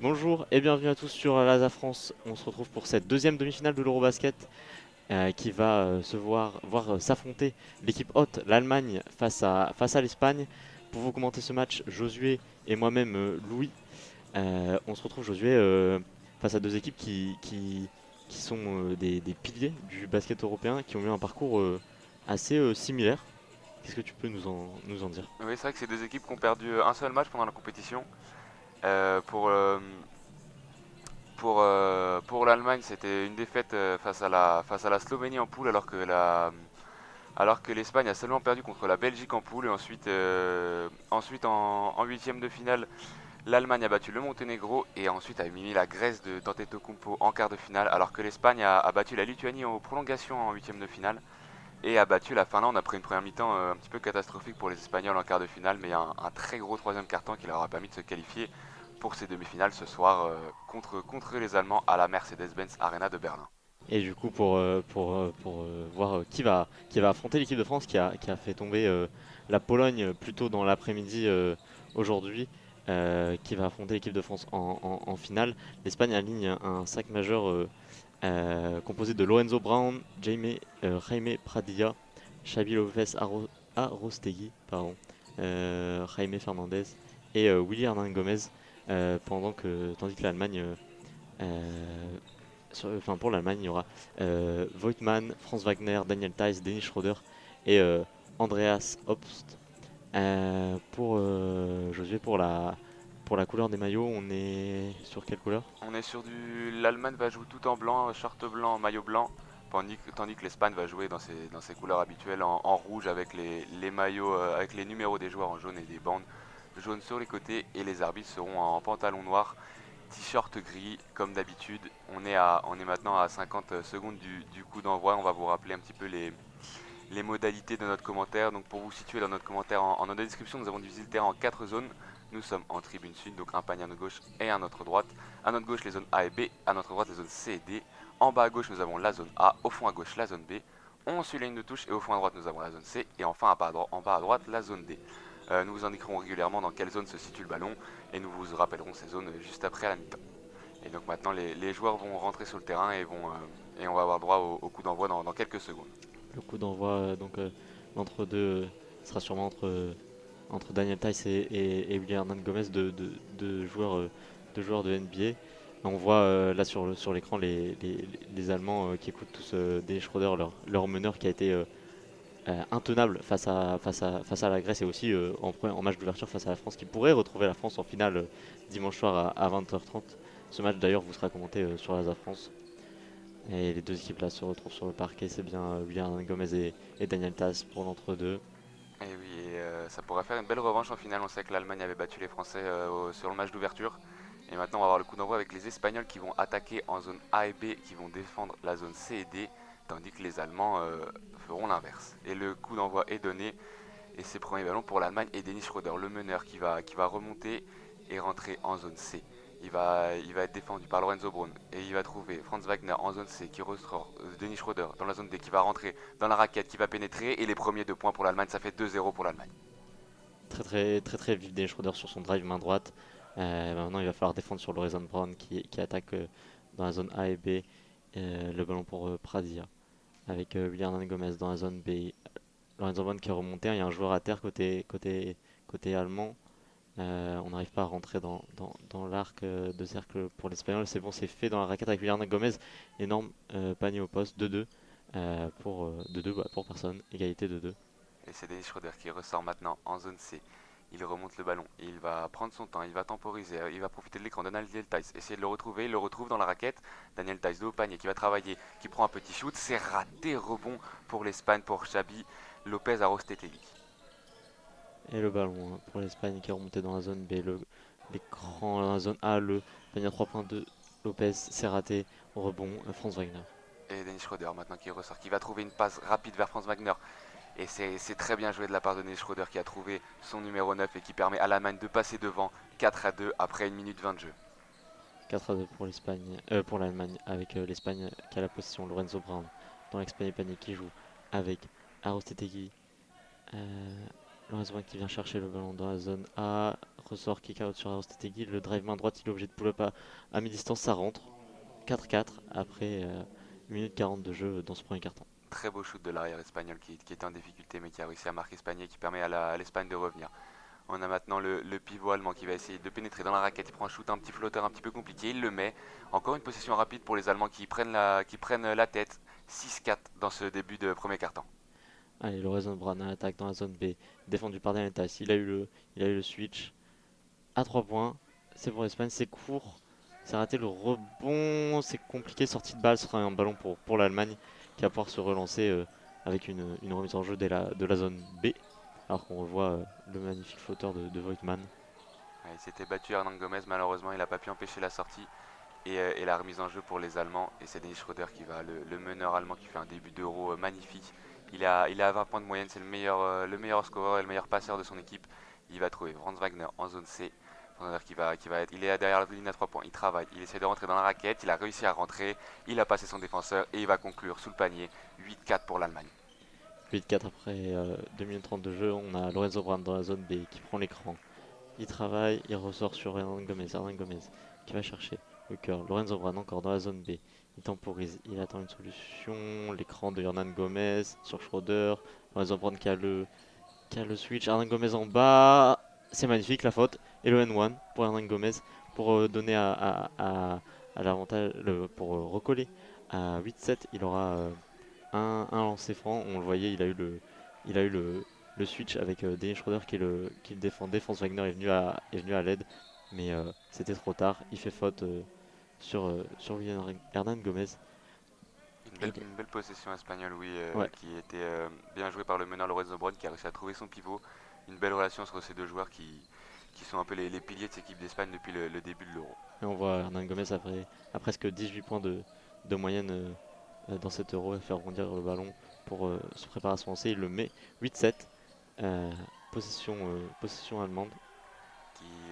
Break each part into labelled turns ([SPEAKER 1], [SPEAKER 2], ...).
[SPEAKER 1] Bonjour et bienvenue à tous sur Laza France. On se retrouve pour cette deuxième demi-finale de l'Eurobasket qui va voir s'affronter l'équipe hôte, l'Allemagne, face à l'Espagne. Pour vous commenter ce match, Josué et moi-même, Louis. On se retrouve, Josué, face à deux équipes qui sont des piliers du basket européen, qui ont eu un parcours assez similaire. Qu'est-ce que tu peux nous en dire?
[SPEAKER 2] Oui, c'est vrai que c'est deux équipes qui ont perdu un seul match pendant la compétition. Euh, pour euh, pour l'Allemagne, c'était une défaite face à la Slovénie en poule, alors que l'Espagne a seulement perdu contre la Belgique en poule. Et ensuite en huitième de finale, l'Allemagne a battu le Monténégro et ensuite a mis la Grèce de Antetokounmpo en quart de finale, alors que l'Espagne a battu la Lituanie en prolongation en huitième de finale et a battu la Finlande après une première mi-temps un petit peu catastrophique pour les Espagnols en quart de finale, mais un très gros troisième quart-temps qui leur a permis de se qualifier pour ces demi-finales ce soir contre les Allemands à la Mercedes-Benz Arena de Berlin.
[SPEAKER 1] Et du coup, pour voir qui va affronter l'équipe de France qui a fait tomber la Pologne plus tôt dans l'après-midi aujourd'hui, qui va affronter l'équipe de France en finale, l'Espagne aligne un sac majeur composé de Lorenzo Brown, Jaime Pradilla, Xabi Lopez Arostegui, pardon, Jaime Fernandez et Willy Hernan Gomez, tandis que l'Allemagne pour l'Allemagne, il y aura Voigtmann, Franz Wagner, Daniel Theiss, Dennis Schroeder et Andreas Obst. Josué, pour la couleur des maillots, on est sur quelle couleur?
[SPEAKER 2] On est sur du... L'Allemagne va jouer tout en blanc, short blanc, maillot blanc, tandis que l'Espagne va jouer dans ses couleurs habituelles en rouge avec les maillots, avec les numéros des joueurs en jaune et des bandes jaunes sur les côtés, et les arbitres seront en pantalon noir, t-shirt gris comme d'habitude. On est maintenant à 50 secondes du coup d'envoi. On va vous rappeler un petit peu les modalités de notre commentaire. Donc pour vous situer dans notre commentaire en note de description, nous avons divisé le terrain en 4 zones. Nous sommes en tribune sud, donc un panier à notre gauche et à notre droite. À notre gauche les zones A et B, à notre droite les zones C et D. En bas à gauche nous avons la zone A, au fond à gauche la zone B. On suit la ligne de touche et au fond à droite nous avons la zone C et enfin en bas à droite la zone D. Nous vous indiquerons régulièrement dans quelle zone se situe le ballon et nous vous rappellerons ces zones juste après la mi-temps. Et donc maintenant les joueurs vont rentrer sur le terrain et on va avoir droit au coup d'envoi dans quelques secondes.
[SPEAKER 1] Le coup d'envoi l'entre-deux sera sûrement entre Daniel Theiss et Willy Hernan Gomez, deux joueurs de NBA. On voit là sur l'écran les Allemands qui écoutent tous Dennis Schroeder, leur meneur qui a été intenable face à la Grèce et aussi en match d'ouverture face à la France, qui pourrait retrouver la France en finale dimanche soir à 20h30. Ce match d'ailleurs vous sera commenté sur la France. Et les deux équipes là se retrouvent sur le parquet, c'est bien William Gomez et Daniel Taz pour l'entre-deux.
[SPEAKER 2] Et oui, ça pourrait faire une belle revanche en finale. On sait que l'Allemagne avait battu les Français sur le match d'ouverture. Et maintenant, on va avoir le coup d'envoi avec les Espagnols qui vont attaquer en zone A et B, qui vont défendre la zone C et D, tandis que les Allemands feront l'inverse. Et le coup d'envoi est donné, et c'est premier ballon pour l'Allemagne et Dennis Schroeder, le meneur, qui va remonter et rentrer en zone C. Il va être défendu par Lorenzo Brown et il va trouver Franz Wagner en zone C qui ressort Denis Schroeder dans la zone D qui va rentrer dans la raquette, qui va pénétrer, et les premiers 2 points pour l'Allemagne, ça fait 2-0 pour l'Allemagne.
[SPEAKER 1] Très très très très vif Dennis Schroeder sur son drive main droite. Maintenant il va falloir défendre sur Lorenzo Brown qui attaque dans la zone A et B. Le ballon pour Pradia avec William Gomez dans la zone B. Lorenzo Brown qui est remonté, il y a un joueur à terre côté allemand. On n'arrive pas à rentrer dans l'arc de cercle pour l'Espagnol. C'est bon, c'est fait dans la raquette avec William Gomez. Énorme panier au poste, 2-2 pour personne. Égalité 2-2.
[SPEAKER 2] Et c'est Dennis Schroeder qui ressort maintenant en zone C. Il remonte le ballon, il va prendre son temps, il va temporiser, il va profiter de l'écran de Daniel Tice, essayer de le retrouver, il le retrouve dans la raquette. Daniel Tice de haut panier qui va travailler, qui prend un petit shoot, c'est raté, rebond pour l'Espagne, pour Xabi Lopez Arostegui.
[SPEAKER 1] Et le ballon pour l'Espagne qui est remonté dans la zone B. L'écran dans la zone A, le panier à 3 points de Lopez, c'est raté. Rebond, Franz Wagner.
[SPEAKER 2] Et Dennis Schroeder maintenant qui ressort, qui va trouver une passe rapide vers Franz Wagner. Et c'est très bien joué de la part de Dennis Schroeder qui a trouvé son numéro 9 et qui permet à l'Allemagne de passer devant 4-2 après 1 minute 20 de jeu.
[SPEAKER 1] 4-2 pour l'Allemagne, avec l'Espagne qui a la possession. Lorenzo Brown dans l'Espagne panier qui joue avec Arostetegui. Lorenzo Brown qui vient chercher le ballon dans la zone A. Ressort kick out sur Arostetegui. Le drive main droite, il est obligé de pull-up à mi-distance. Ça rentre. 4-4 après 1 minute 40 de jeu dans ce premier carton.
[SPEAKER 2] Très beau shoot de l'arrière espagnol qui était en difficulté mais qui a réussi à marquer Spanier qui permet à l'Espagne de revenir. On a maintenant le pivot allemand qui va essayer de pénétrer dans la raquette. Il prend un shoot, un petit flotteur un petit peu compliqué. Il le met. Encore une possession rapide pour les Allemands qui prennent la tête. 6-4 dans ce début de premier quart-temps.
[SPEAKER 1] Allez, Lorenzo Brown à l'attaque dans la zone B. Défendu par Daniel Theis. Il a eu le switch à 3 points. C'est pour l'Espagne, c'est court. C'est raté le rebond. C'est compliqué. Sortie de balle, ce sera un ballon pour l'Allemagne qui va pouvoir se relancer avec une remise en jeu de la zone B. Alors qu'on revoit le magnifique flotteur de Voigtman.
[SPEAKER 2] Ouais, il s'était battu Hernan Gomez, malheureusement il n'a pas pu empêcher la sortie et la remise en jeu pour les Allemands. Et c'est Dennis Schröder qui va, le meneur allemand qui fait un début d'Euro magnifique. Il a 20 points de moyenne, c'est le meilleur scoreur et le meilleur passeur de son équipe. Il va trouver Franz Wagner en zone C. Franz Wagner qui va être, il est derrière la ligne à 3 points, il travaille, il essaie de rentrer dans la raquette, il a réussi à rentrer, il a passé son défenseur et il va conclure sous le panier. 8-4 pour l'Allemagne.
[SPEAKER 1] 8-4 après 2 minutes 30 de jeu. On a Lorenzo Brown dans la zone B qui prend l'écran. Il travaille, il ressort sur Hernan Gomez. Hernan Gomez qui va chercher le cœur. Lorenzo Brown encore dans la zone B. Il temporise, il attend une solution. L'écran de Hernan Gomez sur Schroeder. Lorenzo Brown qui a le switch. Hernan Gomez en bas. C'est magnifique la faute. Et le N1 pour Hernan Gomez pour donner à l'avantage, pour recoller à 8-7. Il aura un lancer franc. On le voyait, il a eu le switch avec Dennis Schroeder qui le défendait. Franz Wagner est venu à l'aide, mais c'était trop tard. Il fait faute sur William Hernan Gomez. Et
[SPEAKER 2] Une belle possession espagnole, oui,
[SPEAKER 1] ouais,
[SPEAKER 2] qui était bien jouée par le meneur Lorenzo Brown qui a réussi à trouver son pivot. Une belle relation entre ces deux joueurs qui sont un peu les piliers de cette équipe d'Espagne depuis le début de l'Euro.
[SPEAKER 1] et on voit Hernan Gomez après à presque 18 points de moyenne dans cet euro et faire rebondir le ballon pour se préparer à se lancer. Il le met 8-7. Possession allemande.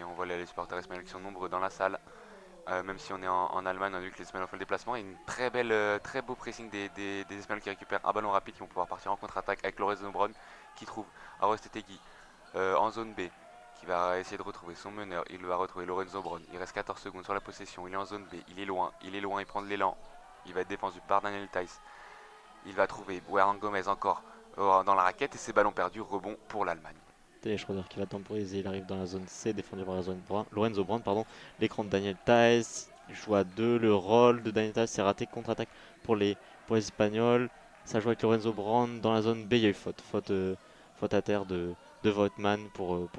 [SPEAKER 2] On voit les supporters espagnols qui sont nombreux dans la salle. Même si on est en Allemagne, on a vu que les Espagnols ont fait le déplacement. Et une très beau pressing des Espagnols qui récupèrent un ballon rapide, qui vont pouvoir partir en contre-attaque avec Lorenzo Brown qui trouve Arostetegui en zone B, qui va essayer de retrouver son meneur. Il va retrouver Lorenzo Brown. Il reste 14 secondes sur la possession. Il est en zone B. Il est loin, il prend de l'élan. Il va être défendu par Daniel Theis. Il va trouver Hernan Gomez encore dans la raquette et ses ballons perdus, rebond pour l'Allemagne.
[SPEAKER 1] Et Schroeder qui va temporiser, il arrive dans la zone C, défendu par Lorenzo Brown. Pardon. L'écran de Daniel Theis, il joue à 2, le roll de Daniel Theis, c'est raté, contre-attaque pour les Espagnols. Ça joue avec Lorenzo Brown dans la zone B, il y a eu faute à terre de Voigtman pour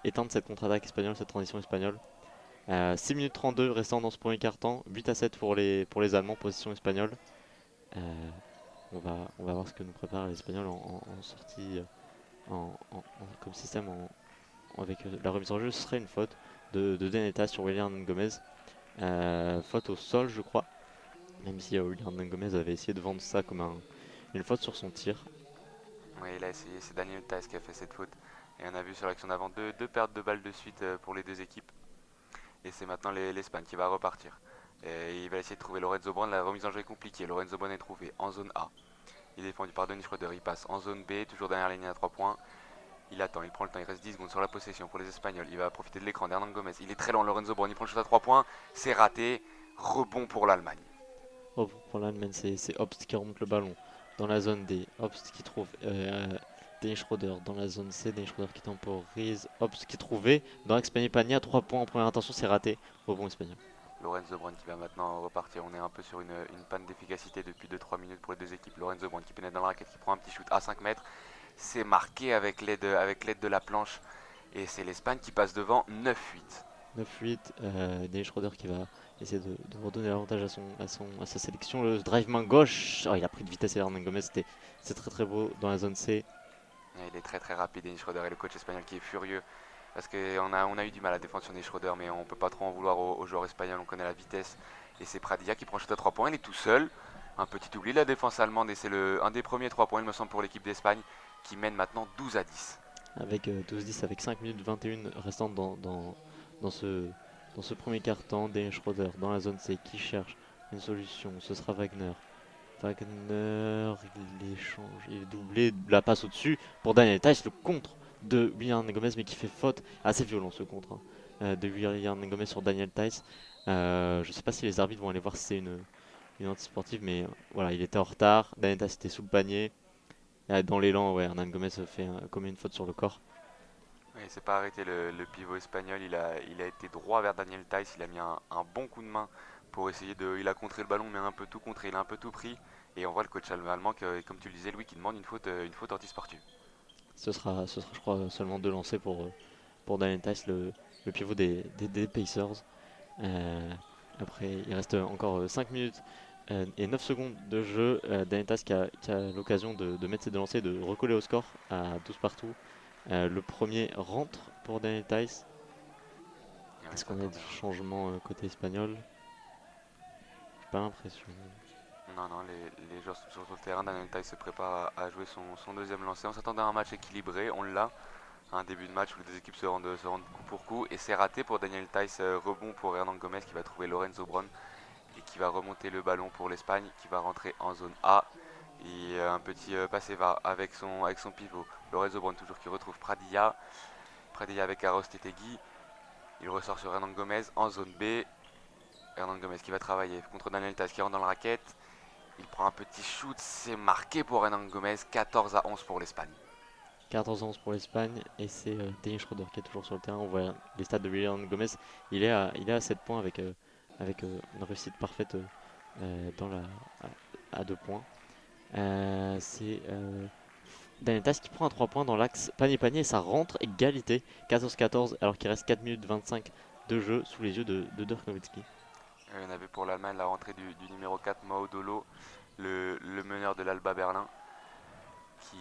[SPEAKER 1] éteindre cette contre-attaque espagnole, cette transition espagnole. 6 minutes 32 restant dans ce premier quart-temps, 8-7 pour les Allemands, position espagnole. Euh, on va voir ce que nous prépare l'Espagnol en sortie comme système avec la remise en jeu. Ce serait une faute de Deneta sur William Gomez. Faute au sol, je crois. Même si William Gomez avait essayé de vendre ça comme une faute sur son tir.
[SPEAKER 2] Oui, il a essayé, c'est Daniel Theis qui a fait cette faute. Et on a vu sur l'action d'avant deux pertes de balles de suite pour les deux équipes. Et c'est maintenant l'Espagne qui va repartir. Et il va essayer de trouver Lorenzo Brown. La remise en jeu est compliquée. Lorenzo Brown est trouvé en zone A. Il est défendu par Dennis Schröder. Il passe en zone B, toujours derrière la ligne à 3 points. Il attend, il prend le temps. Il reste 10 secondes sur la possession pour les Espagnols. Il va profiter de l'écran d'Hernan Gomez. Il est très loin, Lorenzo Brown. Il prend le shoot à 3 points. C'est raté. Rebond pour l'Allemagne.
[SPEAKER 1] Oh, pour l'Allemagne, c'est Obst qui remonte le ballon dans la zone D. Obst qui trouve Dennis Schroeder dans la zone C. Dennis Schroeder qui temporise. Obst qui trouvait dans l'Espagne panier à 3 points en première intention. C'est raté. Rebond espagnol.
[SPEAKER 2] Lorenzo Brown qui va maintenant repartir. On est un peu sur une panne d'efficacité depuis 2-3 minutes pour les deux équipes. Lorenzo Brown qui pénètre dans la raquette, qui prend un petit shoot à 5 mètres. C'est marqué avec l'aide de la planche. Et c'est l'Espagne qui passe devant 9-8.
[SPEAKER 1] 9-8, Dennis Schroeder qui va essayer de redonner l'avantage à sa sélection. Le drive main gauche, oh, il a pris de vitesse et Hernan Gomez, c'est très très beau dans la zone C.
[SPEAKER 2] Et il est très rapide, Dennis Schröder, et le coach espagnol qui est furieux. Parce qu'on a eu du mal à défendre sur Dennis Schröder, mais on peut pas trop en vouloir aux joueurs espagnols. On connaît la vitesse. Et c'est Pradia qui prend le shoot à 3 points. Il est tout seul. Un petit oubli de la défense allemande. Et c'est un des premiers 3 points, il me semble, pour l'équipe d'Espagne, qui mène maintenant 12-10.
[SPEAKER 1] Avec 12-10, avec 5 minutes 21 restantes dans ce premier quart-temps. Dennis Schroeder dans la zone C qui cherche une solution. Ce sera Wagner Wagner, il échange, il est doublé, la passe au-dessus pour Daniel Tice, le contre de William Gomez, mais qui fait faute. Assez violent ce contre de William Gomez sur Daniel Tice. Je sais pas si les arbitres vont aller voir si c'est une anti-sportive, mais voilà, il était en retard. Daniel Tice était sous le panier. Dans l'élan, ouais, Hernan Gomez commet une faute sur le corps.
[SPEAKER 2] Ouais, il s'est pas arrêté le pivot espagnol, il a été droit vers Daniel Tice, il a mis un bon coup de main pour essayer de. Il a contré le ballon, mais un peu tout contré, il a un peu tout pris. Et on voit le coach allemand, comme tu le disais, Louis, qui demande une faute antisportive.
[SPEAKER 1] Ce sera, je crois, seulement deux lancers pour Daniel Tice, le pivot des Pacers. Euh, Après, il reste encore 5 minutes et 9 secondes de jeu. Daniel Tice qui a l'occasion de mettre ses deux lancers et de recoller au score à 12 partout. Le premier rentre pour Daniel Tice.
[SPEAKER 2] Et on
[SPEAKER 1] Est-ce
[SPEAKER 2] les
[SPEAKER 1] qu'on a des
[SPEAKER 2] attendait, hein.
[SPEAKER 1] changements côté espagnol? J'ai pas l'impression.
[SPEAKER 2] Non, non, les joueurs sont sur le terrain. Daniel Tice se prépare à jouer son deuxième lancer. On s'attendait à un match équilibré, on l'a. Un début de match où les deux équipes se rendent coup pour coup. Et c'est raté pour Daniel Tice, rebond pour Hernan Gomez qui va trouver Lorenzo Brown et qui va remonter le ballon pour l'Espagne, qui va rentrer en zone A. Et un petit passé va avec son pivot. Lorenzo Brown toujours qui retrouve Pradilla. Pradilla avec Aros Tetegui. Il ressort sur Hernan Gomez en zone B. Hernan Gomez qui va travailler contre Daniel Tice qui rentre dans la raquette. Il prend un petit shoot, c'est marqué pour Hernan Gomez, 14-11 pour l'Espagne.
[SPEAKER 1] 14-11 pour l'Espagne et c'est Dennis Schroeder qui est toujours sur le terrain. On voit les stats de William Gomez. Il est à 7 points avec une réussite parfaite à 2 points. C'est Daniel Tass qui prend un 3 points dans l'axe panier-panier et ça rentre égalité 14-14 alors qu'il reste 4 minutes 25 de jeu sous les yeux de Dirk Nowitzki.
[SPEAKER 2] On avait pour l'Allemagne la rentrée du numéro 4, Maudolo, le meneur de l'Alba Berlin, qui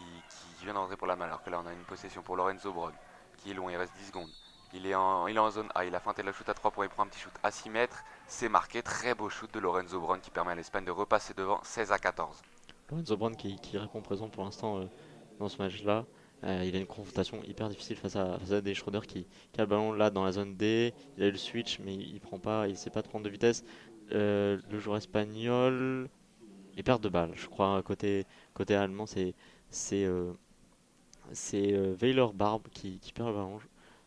[SPEAKER 2] vient d'entrer pour l'Allemagne. Alors que là, on a une possession pour Lorenzo Brown, qui est loin, il reste 10 secondes. Il est en zone A, il a feinté le shoot à 3 points, il prend un petit shoot à 6 mètres. C'est marqué, très beau shoot de Lorenzo Brown qui permet à l'Espagne de repasser devant 16-14.
[SPEAKER 1] Lorenzo Brown qui répond présent pour l'instant dans ce match-là. Il a une confrontation hyper difficile face à des Schroeder qui a le ballon là dans la zone D. Il a eu le switch mais il prend pas, il sait pas de prendre de vitesse. Le joueur espagnol, il perd de balles. Je crois côté allemand c'est euh, c'est Weiler Barbe qui perd le ballon,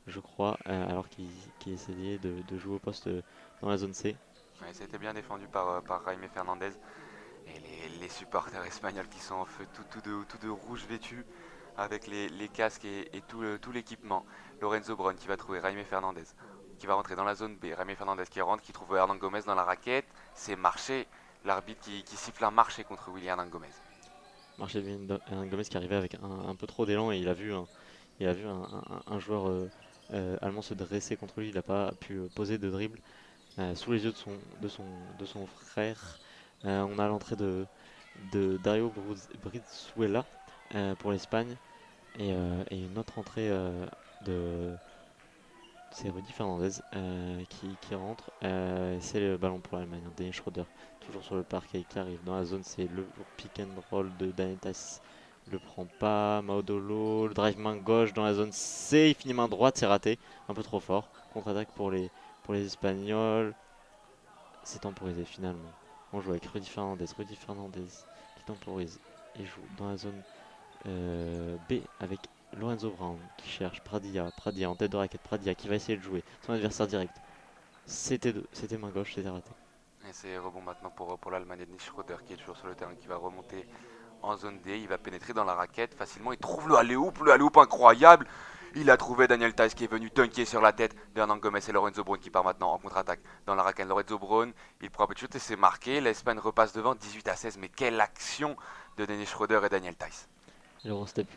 [SPEAKER 1] je crois, alors qu'il essayait de jouer au poste dans la zone C.
[SPEAKER 2] Ouais, ça a été bien défendu par Jaime Fernandez. Et les supporters espagnols qui sont en feu, tout de rouge vêtus, avec les casques et tout l'équipement. Lorenzo Brown qui va trouver Jaime Fernandez, qui va rentrer dans la zone B. Jaime Fernandez qui rentre, qui trouve Hernan Gomez dans la raquette. C'est marché. L'arbitre qui siffle un marché contre William Hernan Gomez.
[SPEAKER 1] Marcel Gomez qui arrivait avec un peu trop d'élan et il a vu un joueur allemand se dresser contre lui. Il n'a pas pu poser de dribble sous les yeux de son frère. On a l'entrée de Dario Brizuela pour l'Espagne et une autre entrée de. C'est Rudy Fernandez qui rentre. C'est le ballon pour l'Allemagne. Dennis Schroeder, toujours sur le parquet, qui arrive dans la zone. C'est le pick and roll de Danetas. Le prend pas. Maudolo, le drive main gauche dans la zone C. Il finit main droite, c'est raté. Un peu trop fort. Contre-attaque pour les Espagnols. C'est temporisé finalement. On joue avec Rudy Fernandez. Rudy Fernandez qui temporise et joue dans la zone B avec Lorenzo Brown qui cherche Pradilla en tête de raquette. Pradilla qui va essayer de jouer son adversaire direct. C'était main gauche, c'était raté.
[SPEAKER 2] Et c'est rebond maintenant pour l'Allemagne. Dennis Schroeder qui est toujours sur le terrain, qui va remonter en zone D. Il va pénétrer dans la raquette facilement. Il trouve le alley-oop incroyable. Il a trouvé Daniel Tice qui est venu dunker sur la tête d'Hernan Gomez et Lorenzo Brown qui part maintenant en contre-attaque dans la raquette. Lorenzo Brown, il prend un peu de shoot et c'est marqué. L'Espagne repasse devant 18-16. Mais quelle action de Dennis Schroeder et Daniel Tice.
[SPEAKER 1] L'Eurostep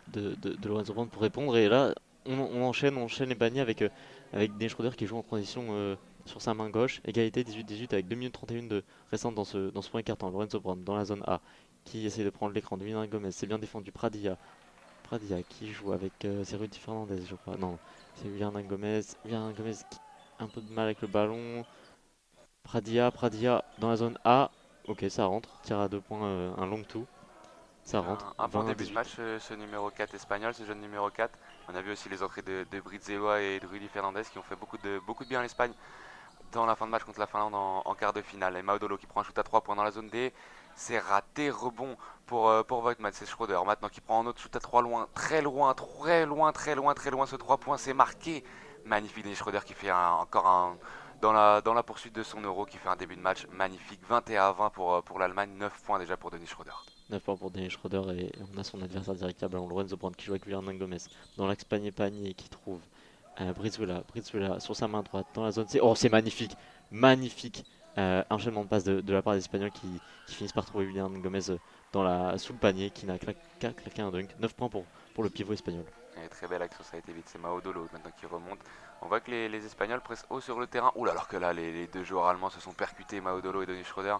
[SPEAKER 1] de Lorenzo Brown pour répondre. Et là, on enchaîne les paniers avec Dennis Schroeder qui joue en transition sur sa main gauche. Égalité 18-18 avec 2 minutes 31 de restantes dans ce premier quart-temps. Lorenzo Brown dans la zone A qui essaie de prendre l'écran de William Gomez. C'est bien défendu. Pradilla qui joue avec c'est Rudy Fernandez, je crois. Non, c'est William Gomez. William Gomez qui a un peu de mal avec le ballon. Pradilla dans la zone A. Ok, ça rentre. Tir à 2 points, un long two. Ça
[SPEAKER 2] Il fait
[SPEAKER 1] rentre.
[SPEAKER 2] un bon
[SPEAKER 1] 20 à
[SPEAKER 2] début de
[SPEAKER 1] 18.
[SPEAKER 2] match, ce numéro 4 espagnol, ce jeune numéro 4. On a vu aussi les entrées de Brizuela et de Rudy Fernandez qui ont fait beaucoup de bien à l'Espagne. dans la fin de match contre la Finlande en quart de finale. Et Maudolo qui prend un shoot à 3 points dans la zone D. C'est raté, rebond pour Voigtman, c'est Schroeder. Maintenant qui prend un autre shoot à 3 loin, très loin, très loin, très loin, très loin. Ce 3 points, c'est marqué. Magnifique Dennis Schroeder qui fait encore un. Dans la poursuite de son euro, qui fait un début de match magnifique. 21-20 pour l'Allemagne, 9 points déjà pour Dennis Schroeder.
[SPEAKER 1] 9 points pour Dennis Schroeder et on a son adversaire direct à ballon, Lorenzo Brown qui joue avec Hernan Gomez dans l'axe panier qui trouve Brizuela sur sa main droite dans la zone C. Oh, c'est magnifique, magnifique enchaînement de passes de la part des Espagnols qui finissent par trouver Hernan Gomez sous le panier qui n'a qu'à claquer un dunk. 9 points pour le pivot espagnol.
[SPEAKER 2] Et très belle action, ça a été vite. C'est Maudolo maintenant qui remonte. On voit que les Espagnols pressent haut sur le terrain. Ouh là, alors que là, les deux joueurs allemands se sont percutés, Maudolo et Dennis Schroeder.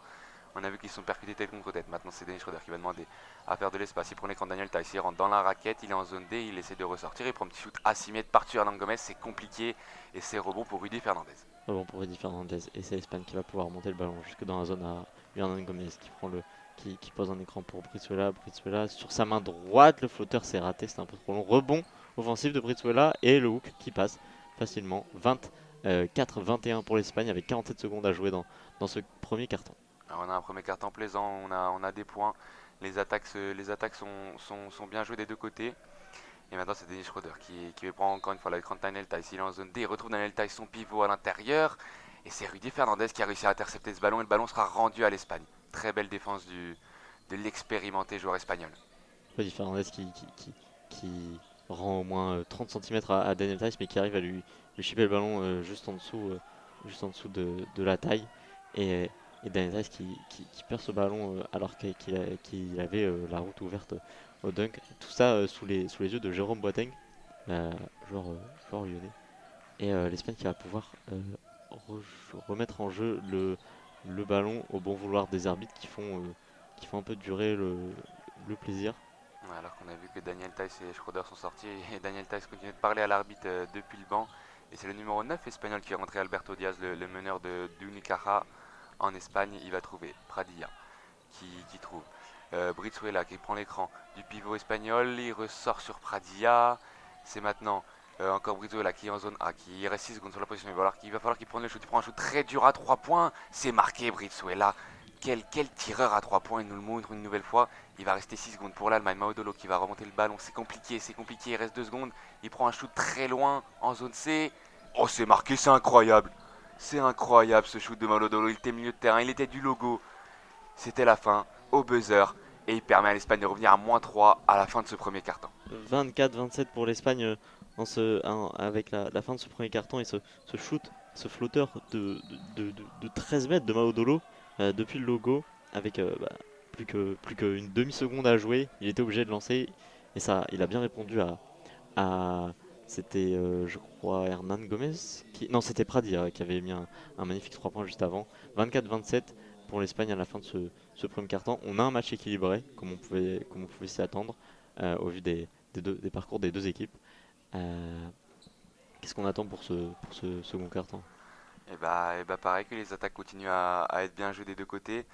[SPEAKER 2] On a vu qu'ils se sont percutés tête contre tête. Maintenant, c'est Dennis Schroeder qui va demander à faire de l'espace. Il prend l'écran de Daniel Theis. Il rentre dans la raquette. Il est en zone D. Il essaie de ressortir. Il prend un petit shoot à 6 mètres par-dessus Hernan Gomez. C'est compliqué. Et c'est rebond pour Rudy Fernandez.
[SPEAKER 1] Rebond pour Rudy Fernandez. Et c'est l'Espagne qui va pouvoir remonter le ballon jusque dans la zone à Hernan Gomez qui pose un écran pour Brizuela. Brizuela sur sa main droite. Le flotteur s'est raté. C'était un peu trop long. Rebond offensif de Brizuela. Et le hook qui passe facilement. 24-21 pour l'Espagne avec 47 secondes à jouer dans ce premier carton.
[SPEAKER 2] Alors, on a un premier carton plaisant. On a des points. Les attaques sont bien jouées des deux côtés. Et maintenant, c'est Dennis Schroeder qui va prendre encore une fois l'écran de Daniel Theis. Il est en zone D. Il retrouve Daniel Theis, son pivot à l'intérieur. Et c'est Rudy Fernandez qui a réussi à intercepter ce ballon. Et le ballon sera rendu à l'Espagne. Très belle défense de l'expérimenté joueur espagnol.
[SPEAKER 1] Rudy Fernandez qui rend au moins 30 cm à Daniel Theis, mais qui arrive à lui chipper le ballon juste en dessous de la taille. Et Daniel Theis qui perd ce ballon alors qu'il avait la route ouverte au dunk. Tout ça sous les yeux de Jérôme Boateng, euh, joueur, joueur lyonnais. Et l'Espagne qui va pouvoir remettre en jeu le ballon au bon vouloir des arbitres qui font un peu durer le plaisir.
[SPEAKER 2] Ouais, alors qu'on a vu que Daniel Theis et Schroeder sont sortis. Et Daniel Theis continue de parler à l'arbitre depuis le banc. Et c'est le numéro 9 espagnol qui est rentré, Alberto Diaz, le meneur d'Unicaja en Espagne. Il va trouver Pradilla qui trouve Brizuela qui prend l'écran du pivot espagnol. Il ressort sur Pradilla. C'est maintenant encore Brizuela qui est en zone A, qui reste 6 secondes sur la position. Il va falloir qu'il prenne le shoot. Il prend un shoot très dur à 3 points. C'est marqué Brizuela. Quel tireur à 3 points, il nous le montre une nouvelle fois. Il va rester 6 secondes pour l'Allemagne. Maudolo qui va remonter le ballon. C'est compliqué. Il reste 2 secondes. Il prend un shoot très loin en zone C. Oh, c'est marqué, c'est incroyable. C'est incroyable ce shoot de Maudolo. Il était milieu de terrain, il était du logo. C'était la fin, au buzzer. Et il permet à l'Espagne de revenir à -3 à la fin de ce premier quart-temps.
[SPEAKER 1] 24-27 pour l'Espagne avec la fin de ce premier carton et ce shoot, ce flotteur de 13 mètres de Maudolo depuis le logo avec plus qu'une demi-seconde à jouer. Il était obligé de lancer et ça, il a bien répondu à c'était je crois Hernan Gomez non, c'était Pradilla qui avait mis un magnifique 3 points juste avant. 24-27 pour l'Espagne à la fin de ce premier quart-temps. On a un match équilibré comme on pouvait s'y attendre au vu des parcours des deux équipes. Euh, Qu'est-ce qu'on attend pour ce second quart-temps?
[SPEAKER 2] Et bah pareil que les attaques continuent à être bien jouées des deux côtés.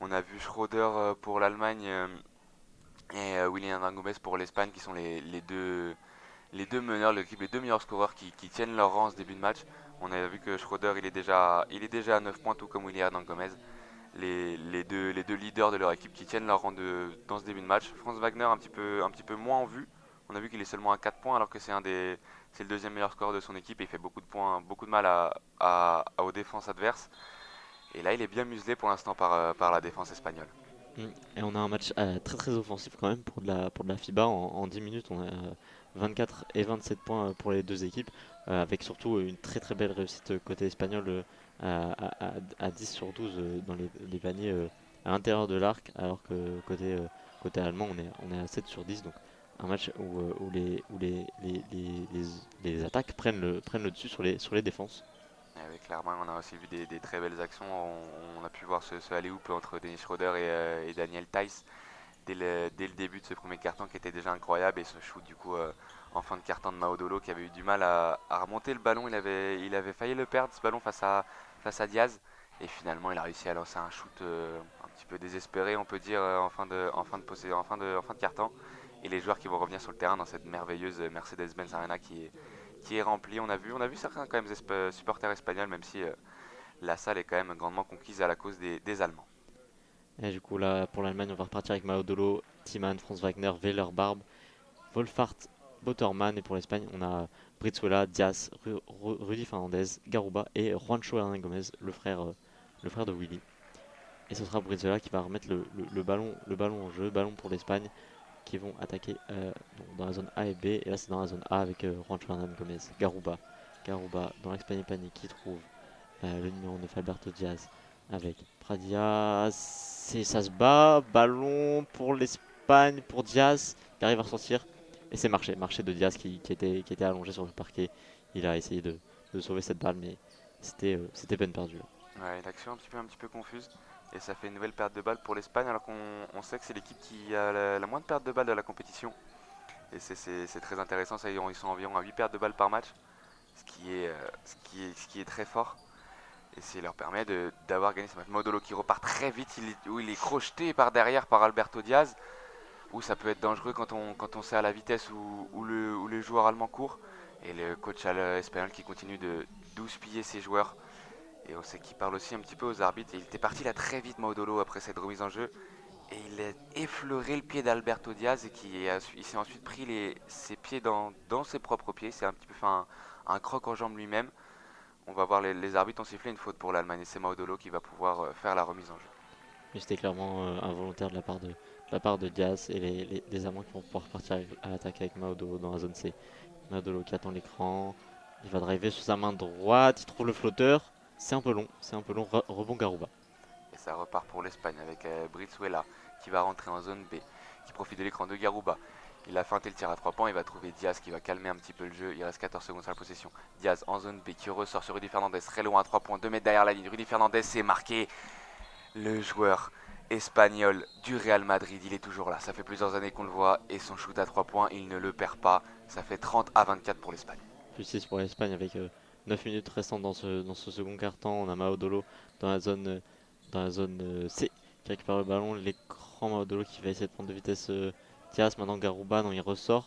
[SPEAKER 2] On a vu Schroeder pour l'Allemagne et William Gomez pour l'Espagne qui sont les deux meneurs de l'équipe, les deux meilleurs scoreurs qui tiennent leur rang en ce début de match. On a vu que Schroeder il est déjà à 9 points tout comme William Gomez. Les deux leaders de leur équipe qui tiennent leur rang dans ce début de match. Franz Wagner un petit peu moins en vue. On a vu qu'il est seulement à 4 points alors que c'est le deuxième meilleur scoreur de son équipe et il fait beaucoup de points, beaucoup de mal aux défenses adverses. Et là il est bien muselé pour l'instant par la défense espagnole.
[SPEAKER 1] Et on a un match très très offensif quand même pour de la FIBA. En 10 minutes, on a 24 et 27 points pour les deux équipes, avec surtout une très très belle réussite côté espagnol à 10 sur 12 dans les paniers à l'intérieur de l'arc, alors que côté allemand, on est à 7 sur 10. Donc un match où les attaques prennent le dessus sur les défenses.
[SPEAKER 2] Et clairement, on a aussi vu des très belles actions. On a pu voir ce alley-oop entre Dennis Schroeder et Daniel Theis dès le début de ce premier carton qui était déjà incroyable. Et ce shoot du coup en fin de carton de Maudolo qui avait eu du mal à remonter le ballon. Il avait failli le perdre ce ballon face à Diaz. Et finalement, il a réussi à lancer un shoot un petit peu désespéré, on peut dire, en fin de carton. Et les joueurs qui vont revenir sur le terrain dans cette merveilleuse Mercedes-Benz Arena qui est remplie. On a vu certains quand même supporters espagnols, même si la salle est quand même grandement conquise à la cause des Allemands.
[SPEAKER 1] Et du coup, là, pour l'Allemagne, on va repartir avec Maodolo, Thiemann, Franz Wagner, Weiler, Barbe, Wolfhard, Botterman. Et pour l'Espagne, on a Brizuela, Diaz, Rudy Fernandez, Garuba et Juancho Hernan Gomez, le frère de Willy. Et ce sera Brizuela qui va remettre le ballon en jeu, ballon pour l'Espagne, qui vont attaquer donc dans la zone A et B. Et là, c'est dans la zone A avec Juancho Hernan Gomez, Garuba dans l'Espagne panique qui trouve le numéro 9 Alberto Diaz avec Pradia. Ça se bat. Ballon pour l'Espagne, pour Diaz qui arrive à ressortir. Et c'est marché de Diaz qui était allongé sur le parquet. Il a essayé de sauver cette balle, mais c'était peine perdue.
[SPEAKER 2] Ouais, une action un petit peu confuse. Et ça fait une nouvelle perte de balle pour l'Espagne, alors qu'on sait que c'est l'équipe qui a la moins de pertes de balles de la compétition. Et c'est très intéressant, ça, ils sont environ à 8 pertes de balles par match, ce qui est très fort. Et ça leur permet d'avoir gagné ce match. Modolo qui repart très vite, où il est crocheté par derrière par Alberto Diaz, où ça peut être dangereux quand on sait à la vitesse où le joueur allemand court. Et le coach espagnol qui continue de d'houspiller ses joueurs. Et on sait qu'il parle aussi un petit peu aux arbitres. Et il était parti là très vite, Modolo, après cette remise en jeu. Et il a effleuré le pied d'Alberto Diaz et il s'est ensuite pris ses pieds dans ses propres pieds. C'est un petit peu fait un croc en jambe lui-même. On va voir les arbitres ont sifflé une faute pour l'Allemagne et c'est Maudolo qui va pouvoir faire la remise en jeu.
[SPEAKER 1] Mais c'était clairement involontaire de la part de Diaz et les Allemands qui vont pouvoir partir à l'attaque avec Maodolo dans la zone C. Maodolo qui attend l'écran. Il va driver sur sa main droite. Il trouve le flotteur. C'est un peu long. Rebond Garuba.
[SPEAKER 2] Et ça repart pour l'Espagne avec Brizuela qui va rentrer en zone B, qui profite de l'écran de Garuba. Il a feinté le tir à 3 points, il va trouver Diaz qui va calmer un petit peu le jeu. Il reste 14 secondes sur la possession. Diaz en zone B qui ressort sur Rudy Fernandez, très loin à 3 points, 2 mètres derrière la ligne. Rudy Fernandez s'est marqué. Le joueur espagnol du Real Madrid, il est toujours là. Ça fait plusieurs années qu'on le voit et son shoot à 3 points, il ne le perd pas. Ça fait 30-24 pour l'Espagne.
[SPEAKER 1] Plus 6 pour l'Espagne avec 9 minutes restantes dans ce second quart-temps. On a Maodolo dans la zone C qui récupère le ballon. L'écran Maodolo qui va essayer de prendre de vitesse Diaz. Maintenant Garuba, non, il ressort.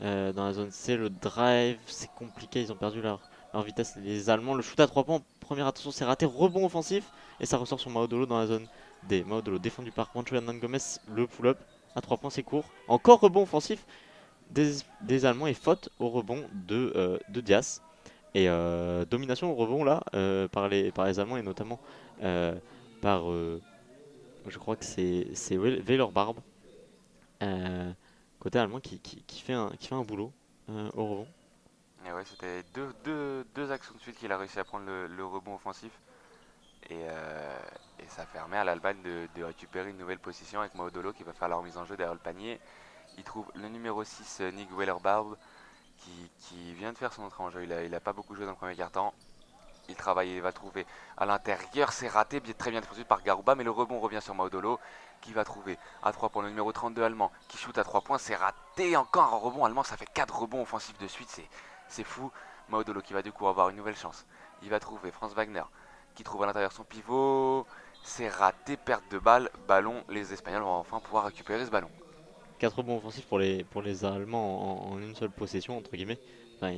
[SPEAKER 1] Dans la zone C, le drive, c'est compliqué. Ils ont perdu leur vitesse, les Allemands. Le shoot à 3 points, première attention, c'est raté. Rebond offensif. Et ça ressort sur Maodolo dans la zone D. Maodolo défendu par Juancho Hernan Gomez. Le pull-up à 3 points, c'est court. Encore rebond offensif des Allemands et faute au rebond de Diaz. Et domination au rebond là par les Allemands et notamment euh, par, je crois que c'est Weiler Barbe, euh, côté allemand qui fait un boulot au rebond.
[SPEAKER 2] Et ouais, c'était deux actions de suite qu'il a réussi à prendre le rebond offensif. Et ça permet à l'Allemagne de récupérer une nouvelle position avec Maudolo qui va faire la remise en jeu derrière le panier. Il trouve le numéro 6, Nick Weiler-Barbe, qui vient de faire son entrée en jeu. Il a pas beaucoup joué dans le premier quart-temps. Il travaille, il va trouver à l'intérieur, c'est raté, très bien défendu par Garuba, mais le rebond revient sur Maudolo, qui va trouver à 3 points le numéro 32 allemand, qui shoot à 3 points, c'est raté, encore un rebond allemand, ça fait 4 rebonds offensifs de suite, c'est fou. Maudolo qui va du coup avoir une nouvelle chance. Il va trouver Franz Wagner, qui trouve à l'intérieur son pivot, c'est raté, perte de balle, ballon, les Espagnols vont enfin pouvoir récupérer ce ballon.
[SPEAKER 1] 4 rebonds offensifs pour les Allemands en une seule possession, entre guillemets. Enfin,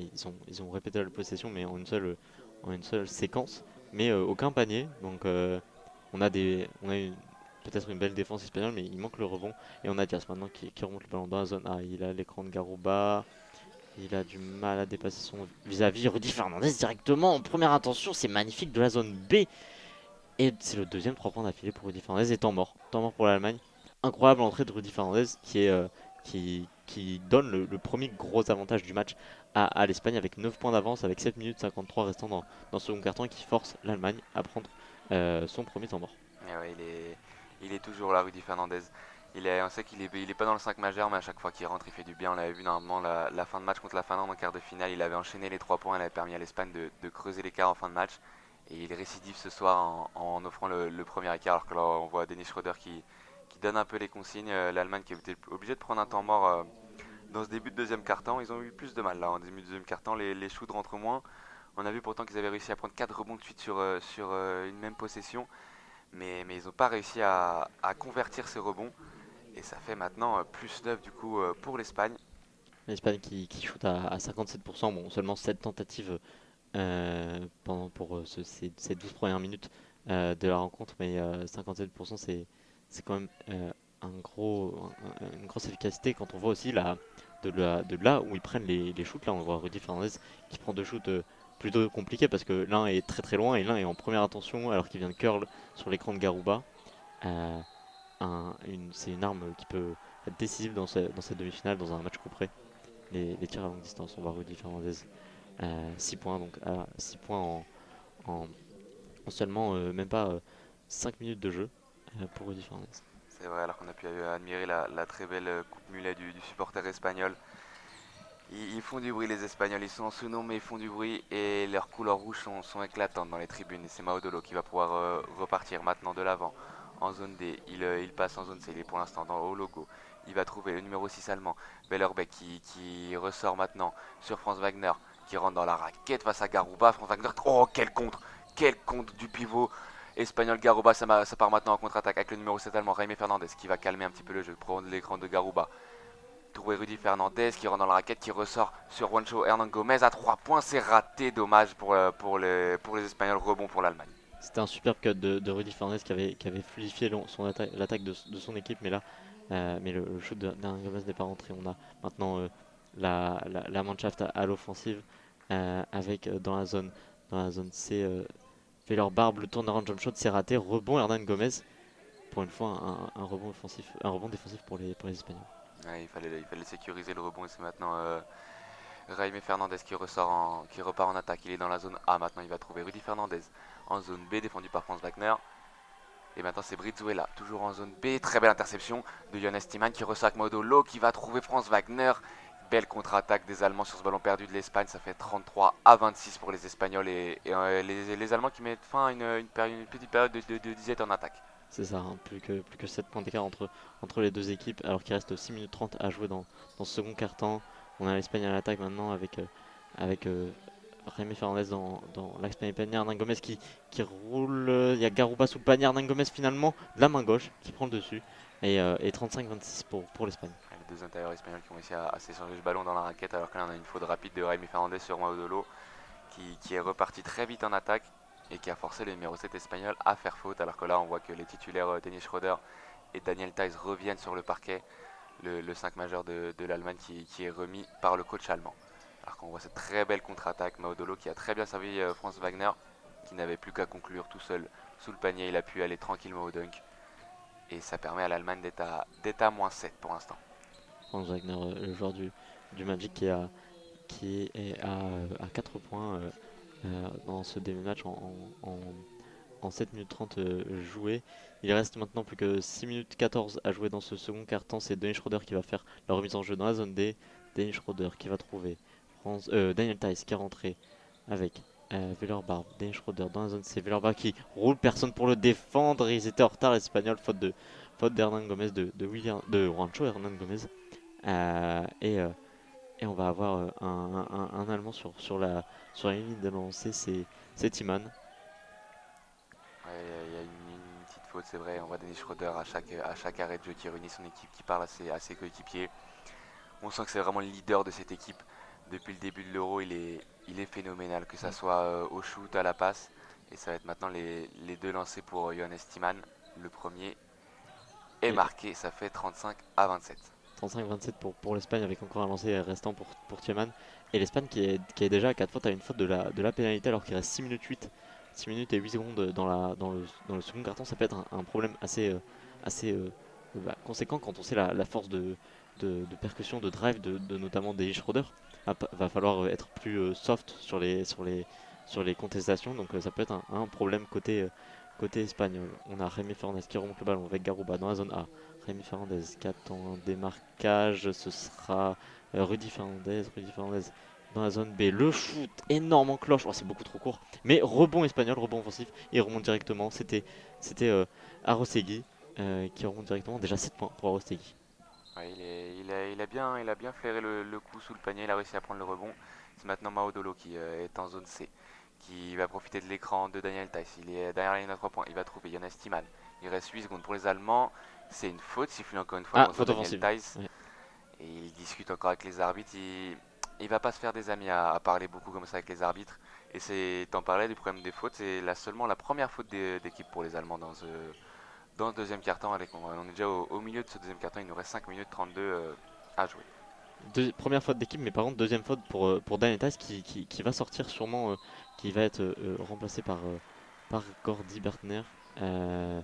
[SPEAKER 1] ils ont répété la possession, mais en une seule séquence. Mais aucun panier. Donc, on a peut-être une belle défense espagnole, mais il manque le rebond. Et on a Diaz maintenant qui remonte le ballon dans la zone A. Il a l'écran de Garuba. Il a du mal à dépasser son vis-à-vis. Rudy Fernandez directement en première intention. C'est magnifique de la zone B. Et c'est le deuxième 3 points d'affilée pour Rudy Fernandez et temps mort. Temps mort pour l'Allemagne. Incroyable entrée de Rudy Fernandez qui donne le premier gros avantage du match à l'Espagne avec 9 points d'avance avec 7 minutes 53 restant dans ce second carton et qui force l'Allemagne à prendre son premier temps mort.
[SPEAKER 2] Et ouais, il est toujours là, Rudy Fernandez. On sait il est pas dans le 5 majeur, mais à chaque fois qu'il rentre, il fait du bien. On l'avait vu normalement la fin de match contre la Finlande en quart de finale. Il avait enchaîné les 3 points, il avait permis à l'Espagne de creuser l'écart en fin de match. Et il récidive ce soir en offrant le premier écart, alors que là, on voit Dennis Schroeder qui donne un peu les consignes. L'Allemagne qui était obligée de prendre un temps mort dans ce début de deuxième quart-temps. Ils ont eu plus de mal là en début de deuxième quart-temps. Les shoots rentrent moins. On a vu pourtant qu'ils avaient réussi à prendre 4 rebonds de suite sur une même possession. Mais ils n'ont pas réussi à convertir ces rebonds. Et ça fait maintenant plus 9 du coup pour l'Espagne.
[SPEAKER 1] L'Espagne qui shoot à 57%, bon seulement 7 tentatives ces 12 premières minutes de la rencontre, mais 57% c'est quand même une grosse efficacité quand on voit aussi de là où ils prennent les shoots. Là, on voit Rudy Fernandez qui prend deux shoots plutôt compliqués parce que l'un est très très loin et l'un est en première intention alors qu'il vient de curl sur l'écran de Garouba. Euh, c'est une arme qui peut être décisive dans cette demi-finale, dans un match couperé. Les tirs à longue distance, on voit Rudy Fernandez 6 points, donc 6 points en, en seulement même pas 5 minutes de jeu pour Rudy Fernandez.
[SPEAKER 2] C'est vrai, alors qu'on a pu admirer la très belle coupe mulet du supporter espagnol. Ils font du bruit les Espagnols, ils sont en sous-nom mais ils font du bruit et leurs couleurs rouges sont éclatantes dans les tribunes. Et c'est Maodolo qui va pouvoir repartir maintenant de l'avant en zone D. Il passe en zone C, il est pour l'instant au logo. Il va trouver le numéro 6 allemand, Bellerbeck qui ressort maintenant sur Franz Wagner qui rentre dans la raquette face à Garouba. Franz Wagner, oh quel contre du pivot espagnol Garouba. Ça part maintenant en contre-attaque avec le numéro 7 allemand, Jaime Fernandez qui va calmer un petit peu le jeu, prendre l'écran de Garouba. Trouver Rudy Fernandez qui rentre dans la raquette, qui ressort sur Juancho Hernan Gomez à 3 points. C'est raté, dommage pour les Espagnols, rebond pour l'Allemagne.
[SPEAKER 1] C'était un super cut de Rudy Fernandez qui avait fluidifié l'attaque de son équipe, mais là, mais le shoot d'Hernan Gomez n'est pas rentré. On a maintenant la Mannschaft à l'offensive avec dans la zone C. Fait leur barbe, le turnaround jump shot, c'est raté. Rebond Hernan Gomez. Pour une fois, un rebond défensif pour les Espagnols.
[SPEAKER 2] Ouais, il fallait sécuriser le rebond et c'est maintenant Jaime Fernandez qui repart en attaque. Il est dans la zone A maintenant. Il va trouver Rudy Fernandez en zone B, défendu par Franz Wagner. Et maintenant c'est Brizuela, toujours en zone B. Très belle interception de Jonas Timan qui ressort avec Modolo, qui va trouver Franz Wagner. Belle contre-attaque des Allemands sur ce ballon perdu de l'Espagne. Ça fait 33-26 pour les Espagnols et les Allemands qui mettent fin à une petite période de disette en attaque.
[SPEAKER 1] C'est ça, hein, plus que 7 points d'écart entre les deux équipes, alors qu'il reste 6 minutes 30 à jouer dans ce second quart-temps. On a l'Espagne à l'attaque maintenant avec Jaime Fernandez dans l'axe panier, Hernan Gomez qui roule. Il y a Garouba sous le panier, Hernan Gomez finalement, de la main gauche qui prend le dessus. Et 35-26 pour l'Espagne.
[SPEAKER 2] Les deux intérieurs espagnols qui ont réussi à s'échanger le ballon dans la raquette, alors que là on a une faute rapide de Jaime Fernandez sur Maudolo qui est reparti très vite en attaque et qui a forcé le numéro 7 espagnol à faire faute, alors que là on voit que les titulaires Dennis Schroeder et Daniel Theiss reviennent sur le parquet, le 5 majeur de l'Allemagne qui est remis par le coach allemand. Alors qu'on voit cette très belle contre-attaque, Maudolo qui a très bien servi Franz Wagner, qui n'avait plus qu'à conclure tout seul sous le panier, il a pu aller tranquillement au dunk. Et ça permet à l'Allemagne d'être à moins 7 pour l'instant.
[SPEAKER 1] Franz Wagner, le joueur du Magic qui est à 4 points dans ce début de match en, en 7 minutes 30 jouées. Il reste maintenant plus que 6 minutes 14 à jouer dans ce second quart-temps. C'est Dennis Schroeder qui va faire la remise en jeu dans la zone D. Dennis Schroeder qui va trouver Daniel Theiss qui est rentré avec Vellerbarb. Dennis Schroeder dans la zone C. Vellerbarb qui roule, personne pour le défendre. Ils étaient en retard, les Espagnols, faute d'Hernan Gomez, de Juancho Hernan Gomez. Euh, et, euh, et on va avoir un Allemand sur la ligne de lancer, c'est Timan.
[SPEAKER 2] Ouais, il y a une petite faute, c'est vrai. On voit Dennis Schroeder à chaque arrêt de jeu qui réunit son équipe, qui parle à ses coéquipiers. On sent que c'est vraiment le leader de cette équipe. Depuis le début de l'Euro, il est phénoménal, que ça soit au shoot, à la passe. Et ça va être maintenant les deux lancés pour Johannes Timan. Le premier est
[SPEAKER 1] Et
[SPEAKER 2] marqué, ça fait 35-27.
[SPEAKER 1] 35-27 pour l'Espagne avec encore un lancer restant pour Tiemann. Et l'Espagne qui est déjà à 4 fautes à une faute de la pénalité alors qu'il reste 6 minutes 8. 6 minutes et 8 secondes dans le second carton, ça peut être un problème assez conséquent quand on sait la force de percussion, de drive de notamment des Schroeder. Va falloir être plus soft sur les contestations, donc ça peut être un problème côté espagnol. On a Rémi Fernandez qui remonte le ballon avec Garouba dans la zone A. Rémi Fernandez qui attend un démarquage, ce sera Rudy Fernandez dans la zone B. Le shoot énorme en cloche, oh, c'est beaucoup trop court, mais rebond espagnol, rebond offensif, il remonte directement. C'était Arostegui qui remonte directement, déjà 7 points pour Arostegui.
[SPEAKER 2] Ouais, il a bien flairé le coup sous le panier, il a réussi à prendre le rebond. C'est maintenant Maodolo qui est en zone C, qui va profiter de l'écran de Daniel Theiss. Il est derrière la ligne à 3 points, il va trouver Jonas Timan. Il reste 8 secondes pour les Allemands. C'est une faute sifflée encore une fois
[SPEAKER 1] Ah,
[SPEAKER 2] contre
[SPEAKER 1] faute
[SPEAKER 2] Daniel
[SPEAKER 1] offensive.
[SPEAKER 2] Theiss.
[SPEAKER 1] Ouais.
[SPEAKER 2] Et il discute encore avec les arbitres. Il va pas se faire des amis à parler beaucoup comme ça avec les arbitres. Et t'en parlais du problème des fautes, c'est seulement la première faute d'équipe pour les Allemands dans ce deuxième quart-temps. Allez, on est déjà au milieu de ce deuxième quart-temps, il nous reste 5 minutes 32 à jouer.
[SPEAKER 1] Première faute d'équipe, mais par contre deuxième faute pour Daniel Tice qui va sortir sûrement, qui va être remplacé par Gordy Bertner. Euh,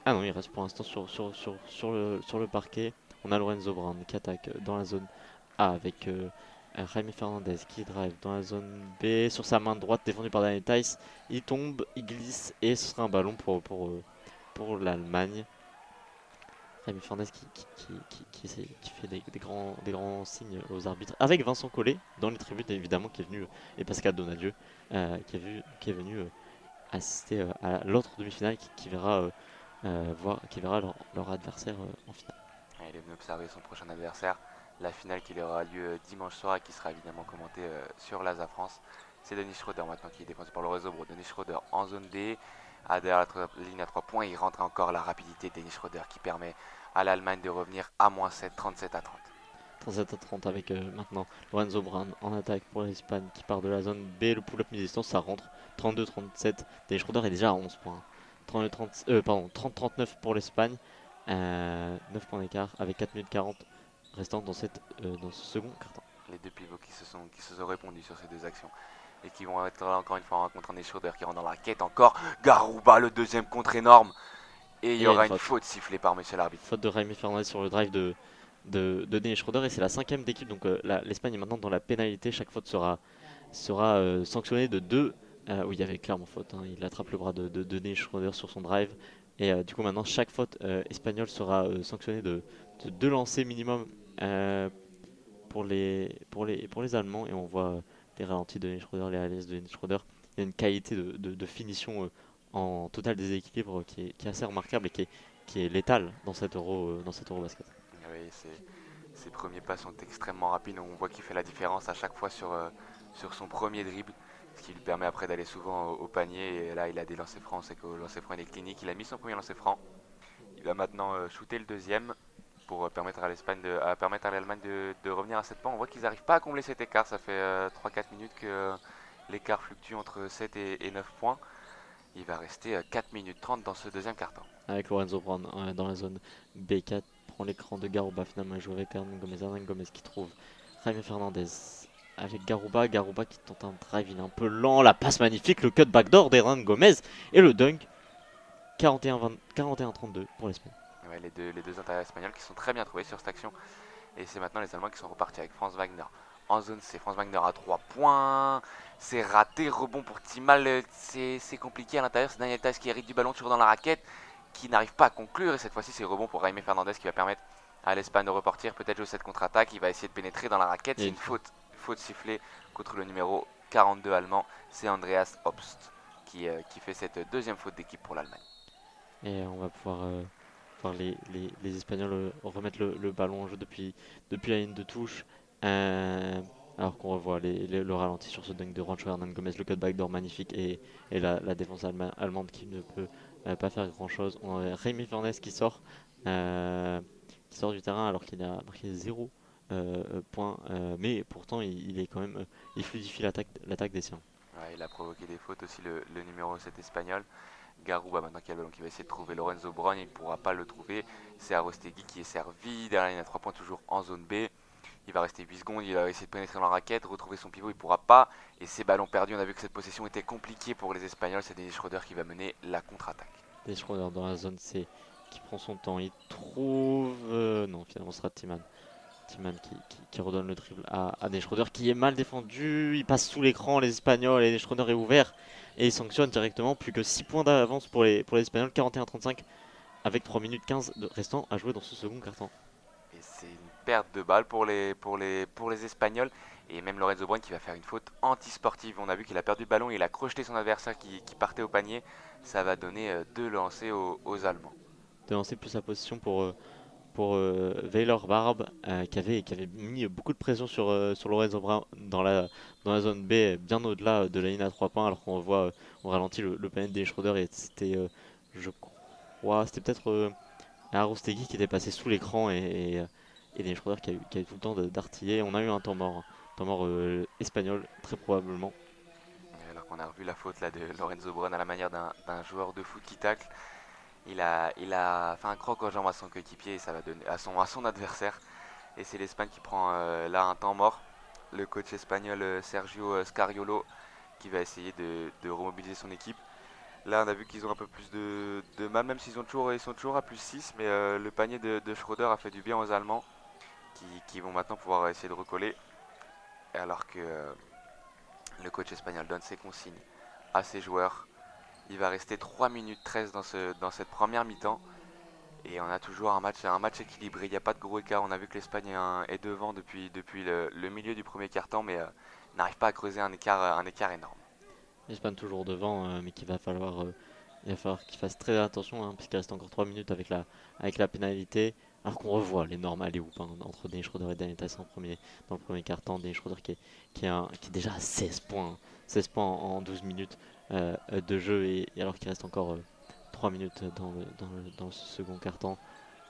[SPEAKER 1] Ah non, il reste pour l'instant sur le parquet. On a Lorenzo Brown qui attaque dans la zone A avec Jaime Fernandez qui drive dans la zone B sur sa main droite défendu par Daniel Tice. Il tombe, il glisse et ce sera un ballon pour l'Allemagne. Jaime Fernandez qui fait des grands signes aux arbitres avec Vincent Collet dans les tribunes évidemment qui est venu et Pascal Donadieu qui est venu assister à l'autre demi-finale qui verra qui verra leur adversaire en finale.
[SPEAKER 2] Il est venu observer son prochain adversaire, la finale qui aura lieu dimanche soir et qui sera évidemment commentée sur l'Asa France. C'est Denis Schroeder maintenant qui est défendu par le réseau. Denis Schroeder en zone D, derrière la ligne à 3 points. Il rentre encore la rapidité de Denis Schroeder qui permet à l'Allemagne de revenir à moins 7, 37 à 30.
[SPEAKER 1] 37 à 30 avec maintenant Lorenzo Brown en attaque pour l'Espagne qui part de la zone B. Le pull-up mi-distance, ça rentre 32-37. Dennis Schroeder est déjà à 11 points. 30-39 pour l'Espagne. 9 points d'écart avec 4 minutes 40 restant dans ce second quart-temps.
[SPEAKER 2] Les deux pivots qui se sont répondus sur ces deux actions et qui vont être là encore une fois en contre Dennis Schroeder qui rentre dans la raquette encore. Garouba, le deuxième contre énorme. Et il y
[SPEAKER 1] Et il y a
[SPEAKER 2] aura une faute sifflée par monsieur l'arbitre.
[SPEAKER 1] Faute de Jaime Fernandez sur le drive de Dennis Schroeder et c'est la cinquième d'équipe. Donc l'Espagne est maintenant dans la pénalité. Chaque faute sera sanctionnée de 2. Oui, il y avait clairement faute. Hein. Il attrape le bras de Dennis Schroeder sur son drive. Et du coup, maintenant, chaque faute espagnole sera sanctionnée de 2 lancers minimum euh, pour les Allemands. Et on voit les ralentis de Dennis Schroeder, les alias de Dennis Schroeder. Il y a une qualité de finition en total déséquilibre qui est assez remarquable et qui est létale dans cet Euro basket.
[SPEAKER 2] Oui, ses premiers pas sont extrêmement rapides. On voit qu'il fait la différence à chaque fois sur son premier dribble, ce qui lui permet après d'aller souvent au panier. Et là, il a des lancers francs, c'est qu'au lancer franc, il est clinique. Il a mis son premier lancer franc. Il va maintenant shooter le deuxième pour permettre à l'Allemagne de revenir à 7 points. On voit qu'ils n'arrivent pas à combler cet écart. Ça fait 3-4 minutes que l'écart fluctue entre 7 et 9 points. Il va rester 4 minutes 30 dans ce deuxième quart-temps.
[SPEAKER 1] Avec Lorenzo Brown dans la zone B4, prend l'écran de Garouba, finalement il joue avec Hernan Gomez qui trouve Jaime Fernandez avec Garouba qui tente un drive, il est un peu lent, la passe magnifique, le cut backdoor d'Hernan Gomez et le dunk 41-32 pour l'Espagne.
[SPEAKER 2] Ouais, les deux intérieurs espagnols qui sont très bien trouvés sur cette action. Et c'est maintenant les Allemands qui sont repartis avec Franz Wagner. En zone C, Franz Wagner à 3 points. C'est raté, rebond pour Timal. C'est compliqué à l'intérieur. C'est Daniel Tice qui hérite du ballon toujours dans la raquette, qui n'arrive pas à conclure. Et cette fois-ci, c'est rebond pour Jaime Fernandez qui va permettre à l'Espagne de repartir. Peut-être jouer cette contre-attaque. Il va essayer de pénétrer dans la raquette. C'est une faute sifflée contre le numéro 42 allemand. C'est Andreas Obst qui fait cette deuxième faute d'équipe pour l'Allemagne.
[SPEAKER 1] Et on va pouvoir voir les Espagnols remettre le ballon en jeu depuis la ligne de touche. Alors qu'on revoit le ralenti sur ce dunk de Rancho Hernan Gomez, le cut backdoor magnifique et la défense allemande qui ne peut pas faire grand chose. On a Rémi Fernandez qui sort du terrain alors qu'il a marqué 0 point, mais pourtant il est quand même il fluidifie l'attaque des siens.
[SPEAKER 2] Ouais, il a provoqué des fautes aussi le numéro 7 espagnol. Garouba maintenant qui a le ballon qui va essayer de trouver Lorenzo Brown, il ne pourra pas le trouver. C'est Arostegui qui est servi, derrière il y a 3 points toujours en zone B. Il va rester 8 secondes, il va essayer de pénétrer dans la raquette, retrouver son pivot, il ne pourra pas. Et ces ballons perdus, on a vu que cette possession était compliquée pour les Espagnols, c'est Dennis Schroeder qui va mener la contre-attaque.
[SPEAKER 1] Dennis Schroeder dans la zone C qui prend son temps, il trouve... non, finalement ce sera Timan. Timan qui redonne le dribble à Dennis Schroeder qui est mal défendu, il passe sous l'écran les Espagnols et Dennis Schroeder est ouvert et il sanctionne directement, plus que 6 points d'avance pour les Espagnols, 41-35 avec 3 minutes 15 restant à jouer dans ce second quart-temps.
[SPEAKER 2] Et c'est une perte de balle pour les Espagnols. Et même Lorenzo Brown qui va faire une faute anti-sportive. On a vu qu'il a perdu le ballon et il a crocheté son adversaire qui partait au panier. Ça va donner 2 lancers aux Allemands.
[SPEAKER 1] De lancer plus sa position pour Weiler Barbe qui avait mis beaucoup de pression sur Lorenzo Brown dans la zone B, bien au-delà de la ligne à 3 points, alors qu'on voit on ralentit le panier de Dennis Schroeder et c'était, je crois, c'était peut-être Arostegui qui était passé sous l'écran et Dennis Schroeder qui a eu tout le temps d'artiller. On a eu un temps mort espagnol, très probablement.
[SPEAKER 2] On a revu la faute là de Lorenzo Brown à la manière d'un joueur de foot qui tacle. Il a fait un croc en jambe à son coéquipier et ça va donner à son adversaire. Et c'est l'Espagne qui prend là un temps mort. Le coach espagnol Sergio Scariolo qui va essayer de remobiliser son équipe. Là, on a vu qu'ils ont un peu plus de mal, même s'ils ils sont toujours à plus 6. Mais le panier de Schroeder a fait du bien aux Allemands qui vont maintenant pouvoir essayer de recoller. Alors que le coach espagnol donne ses consignes à ses joueurs. Il va rester 3 minutes 13 dans cette première mi-temps. Et on a toujours un match équilibré. Il n'y a pas de gros écart. On a vu que l'Espagne est devant depuis le milieu du premier quart-temps, mais n'arrive pas à creuser un écart énorme.
[SPEAKER 1] L'Espagne toujours devant, mais il va falloir qu'il fasse très attention, hein, puisqu'il reste encore 3 minutes avec la pénalité. Alors qu'on revoit les normes aller hein, entre Dennis Schroeder et Daniel Theis dans le premier quart-temps. Dennis Schroeder qui est déjà à 16 points, hein, 16 points en 12 minutes de jeu, et alors qu'il reste encore 3 minutes dans le second quart-temps.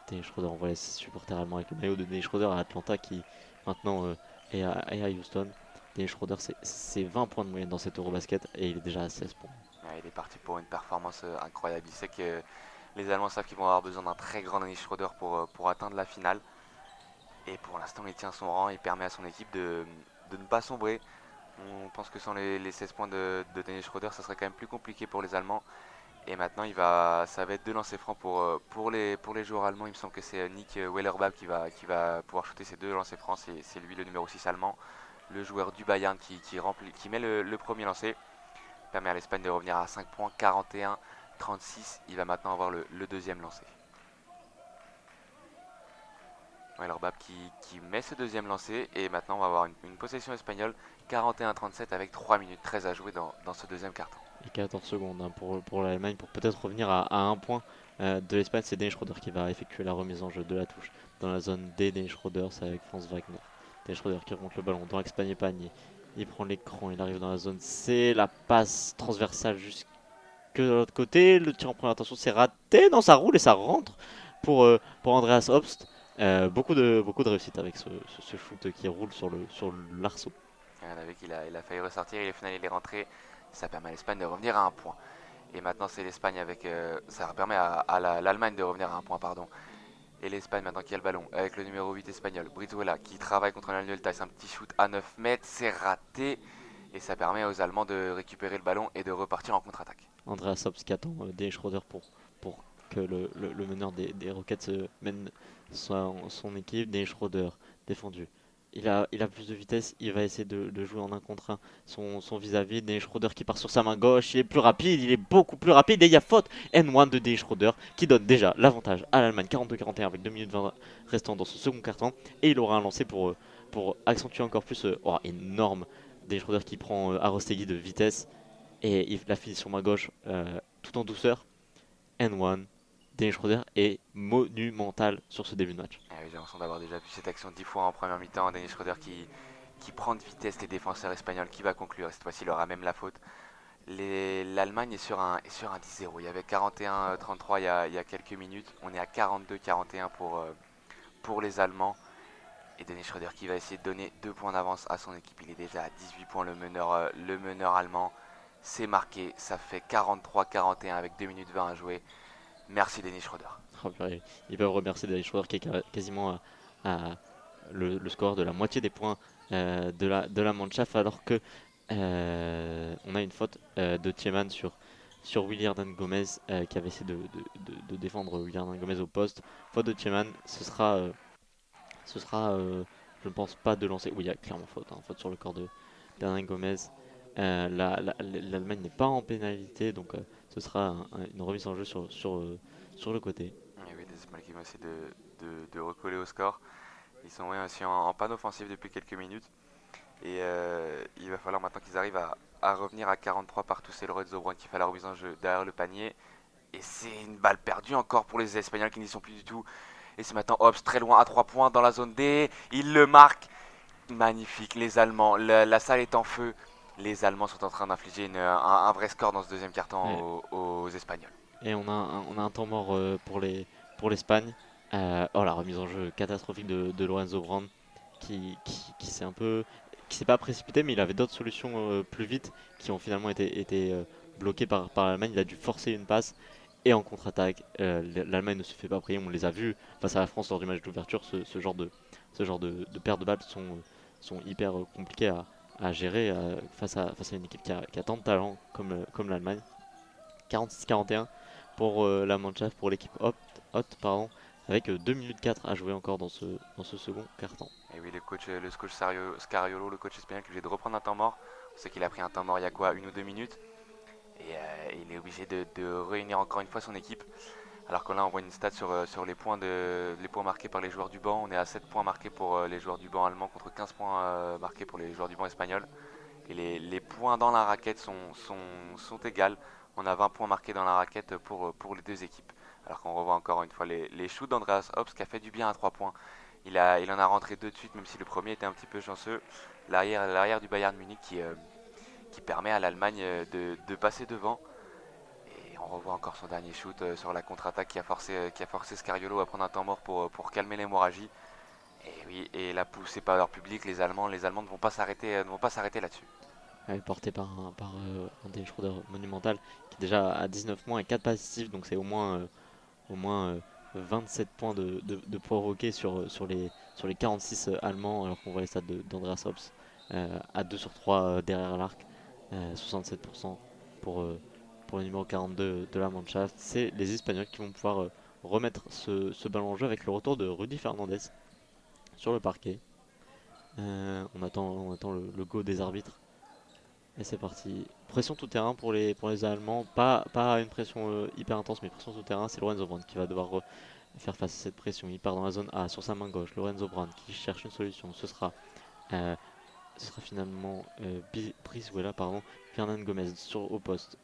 [SPEAKER 1] Dennis Schroeder envoie ses supporters allemands avec le maillot de Dennis Schroeder à Atlanta qui maintenant est à Houston. Dennis Schroeder, c'est 20 points de moyenne dans cet Eurobasket et il est déjà à 16 points.
[SPEAKER 2] Ouais, il est parti pour une performance incroyable. Il sait que les Allemands savent qu'ils vont avoir besoin d'un très grand Dennis Schroeder pour atteindre la finale. Et pour l'instant, il tient son rang et permet à son équipe de ne pas sombrer. On pense que sans les 16 points de Dennis Schroeder, ça serait quand même plus compliqué pour les Allemands. Et maintenant, ça va être deux lancers francs pour les joueurs allemands. Il me semble que c'est Nick Wellerbach qui va pouvoir shooter ces deux lancers francs. C'est lui le numéro 6 allemand, le joueur du Bayern qui met le premier lancer. Permet à l'Espagne de revenir à 5 points, 41-36. Il va maintenant avoir le deuxième lancer. Wellerbach qui met ce deuxième lancer. Et maintenant, on va avoir une possession espagnole, 41-37 avec 3 minutes 13 à jouer dans ce deuxième quart-temps.
[SPEAKER 1] Et 14 secondes hein, pour l'Allemagne pour peut-être revenir à un point de l'Espagne. C'est Dennis Schroeder qui va effectuer la remise en jeu de la touche dans la zone D. Dennis Schroeder, c'est avec Franz Wagner. Dennis Schroeder qui remonte le ballon dans l'Espagne panier. Il prend l'écran, il arrive dans la zone C. La passe transversale jusque de l'autre côté. Le tir en première intention, c'est raté. Non, ça roule et ça rentre pour Andreas Obst. Beaucoup de réussite avec ce shoot qui roule sur l'arceau.
[SPEAKER 2] On a vu il a failli ressortir, et au final il est rentré. Ça permet à l'Espagne de revenir à un point. Et maintenant c'est l'Espagne avec... ça permet à l'Allemagne de revenir à un point, pardon. Et l'Espagne maintenant qui a le ballon avec le numéro 8 espagnol, Brizuela, qui travaille contre Manuel Theis. Un petit shoot à 9 mètres, c'est raté. Et ça permet aux Allemands de récupérer le ballon et de repartir en contre-attaque.
[SPEAKER 1] Andreas Hobbs qui attend Dennis Schroeder pour que le meneur des Rockets mène son équipe. Dennis Schroeder défendu. Il a plus de vitesse, il va essayer de jouer en un contre un son vis-à-vis. Dennis Schroeder qui part sur sa main gauche, il est plus rapide, il est beaucoup plus rapide et il y a faute N1 de Dennis Schroeder qui donne déjà l'avantage à l'Allemagne 42-41 avec 2 minutes 20 restant dans ce second quart-temps et il aura un lancé pour accentuer encore plus énorme Dennis Schroeder qui prend Arostegui de vitesse et il la finit sur ma gauche tout en douceur. N1, Dennis Schroeder est monumental sur ce début de match.
[SPEAKER 2] Ah oui, j'ai l'impression d'avoir déjà vu cette action 10 fois en première mi-temps. Dennis Schroeder qui prend de vitesse les défenseurs espagnols, qui va conclure. Et cette fois-ci, il aura même la faute. L'Allemagne est sur un 10-0. Il y avait 41-33 il y a quelques minutes. On est à 42-41 pour les Allemands. Et Dennis Schroeder qui va essayer de donner 2 points d'avance à son équipe. Il est déjà à 18 points, le meneur allemand. C'est marqué, ça fait 43-41 avec 2 minutes 20 à jouer. Merci Dennis Schroeder.
[SPEAKER 1] Oh, ils peuvent remercier Dennis Schroeder qui est quasiment à le score de la moitié des points de la Mannschaft alors que on a une faute de Tiemann sur William Gomez qui avait essayé de défendre William Gomez au poste. Faute de Tiemann, ce sera je ne pense pas de lancer. Oui, il y a clairement faute, hein, faute sur le corps de Hernan Gomez. L'Allemagne n'est pas en pénalité, donc ce sera une remise en jeu sur le côté.
[SPEAKER 2] Et oui, des Espagnols qui vont essayer de recoller au score. Ils sont aussi en panne offensive depuis quelques minutes. Et il va falloir maintenant qu'ils arrivent à revenir à 43 partout. C'est Lorenzo Brown qui fait la remise en jeu derrière le panier. Et c'est une balle perdue encore pour les Espagnols qui n'y sont plus du tout. Et c'est maintenant Hobbs très loin à 3 points dans la zone D. Il le marque. Magnifique, les Allemands. La salle est en feu. Les Allemands sont en train d'infliger un vrai score dans ce deuxième quart-temps aux Espagnols.
[SPEAKER 1] Et on a un temps mort pour l'Espagne. Oh la remise en jeu catastrophique de Lorenzo Brown qui s'est un peu qui s'est pas précipité, mais il avait d'autres solutions plus vite qui ont finalement été bloquées par l'Allemagne. Il a dû forcer une passe et en contre-attaque, l'Allemagne ne se fait pas prier. On les a vus face à la France lors du match d'ouverture. Ce genre de pertes de balles sont hyper compliquées à gérer face à une équipe qui a tant de talent comme l'Allemagne. 46-41 pour la Mannschaft, pour l'équipe haute, pardon, avec 2 minutes 4 à jouer encore dans ce second quart-temps.
[SPEAKER 2] Et oui, le coach Scariolo, le coach espagnol, qui est obligé de reprendre un temps mort. On sait qu'il a pris un temps mort il y a quoi, 1 ou 2 minutes. Et il est obligé de réunir encore une fois son équipe. Alors que là, on voit une stat sur les points marqués par les joueurs du banc. On est à 7 points marqués pour les joueurs du banc allemands contre 15 points marqués pour les joueurs du banc espagnol. Et les points dans la raquette sont égales. On a 20 points marqués dans la raquette pour les deux équipes. Alors qu'on revoit encore une fois les shoots d'Andreas Hobbs qui a fait du bien à 3 points. Il en a rentré deux de suite, même si le premier était un petit peu chanceux. L'arrière du Bayern Munich qui permet à l'Allemagne de passer devant. Et on revoit encore son dernier shoot sur la contre-attaque qui a forcé Scariolo à prendre un temps mort pour calmer l'hémorragie. Et oui, et la poussée par leur public, les Allemands ne vont pas s'arrêter là-dessus.
[SPEAKER 1] Porté par un Dennis Schroeder monumental qui est déjà à 19 points et 4 passifs, donc c'est au moins 27 points de provoqués sur les 46 allemands, alors qu'on voit les stats d'Andreas Hobbs à 2 sur 3 derrière l'arc, 67% pour, euh, pour le numéro 42 de la Mannschaft. C'est les Espagnols qui vont pouvoir remettre ce ballon en jeu avec le retour de Rudy Fernandez sur le parquet. On attend le go des arbitres. Et c'est parti. Pression tout terrain pour les Allemands. Pas une pression hyper intense, mais pression tout terrain. C'est Lorenzo Brown qui va devoir faire face à cette pression. Il part dans la zone A sur sa main gauche. Lorenzo Brown qui cherche une solution. Euh, ce sera finalement Brizuela, pardon. Fernan Gomez au poste.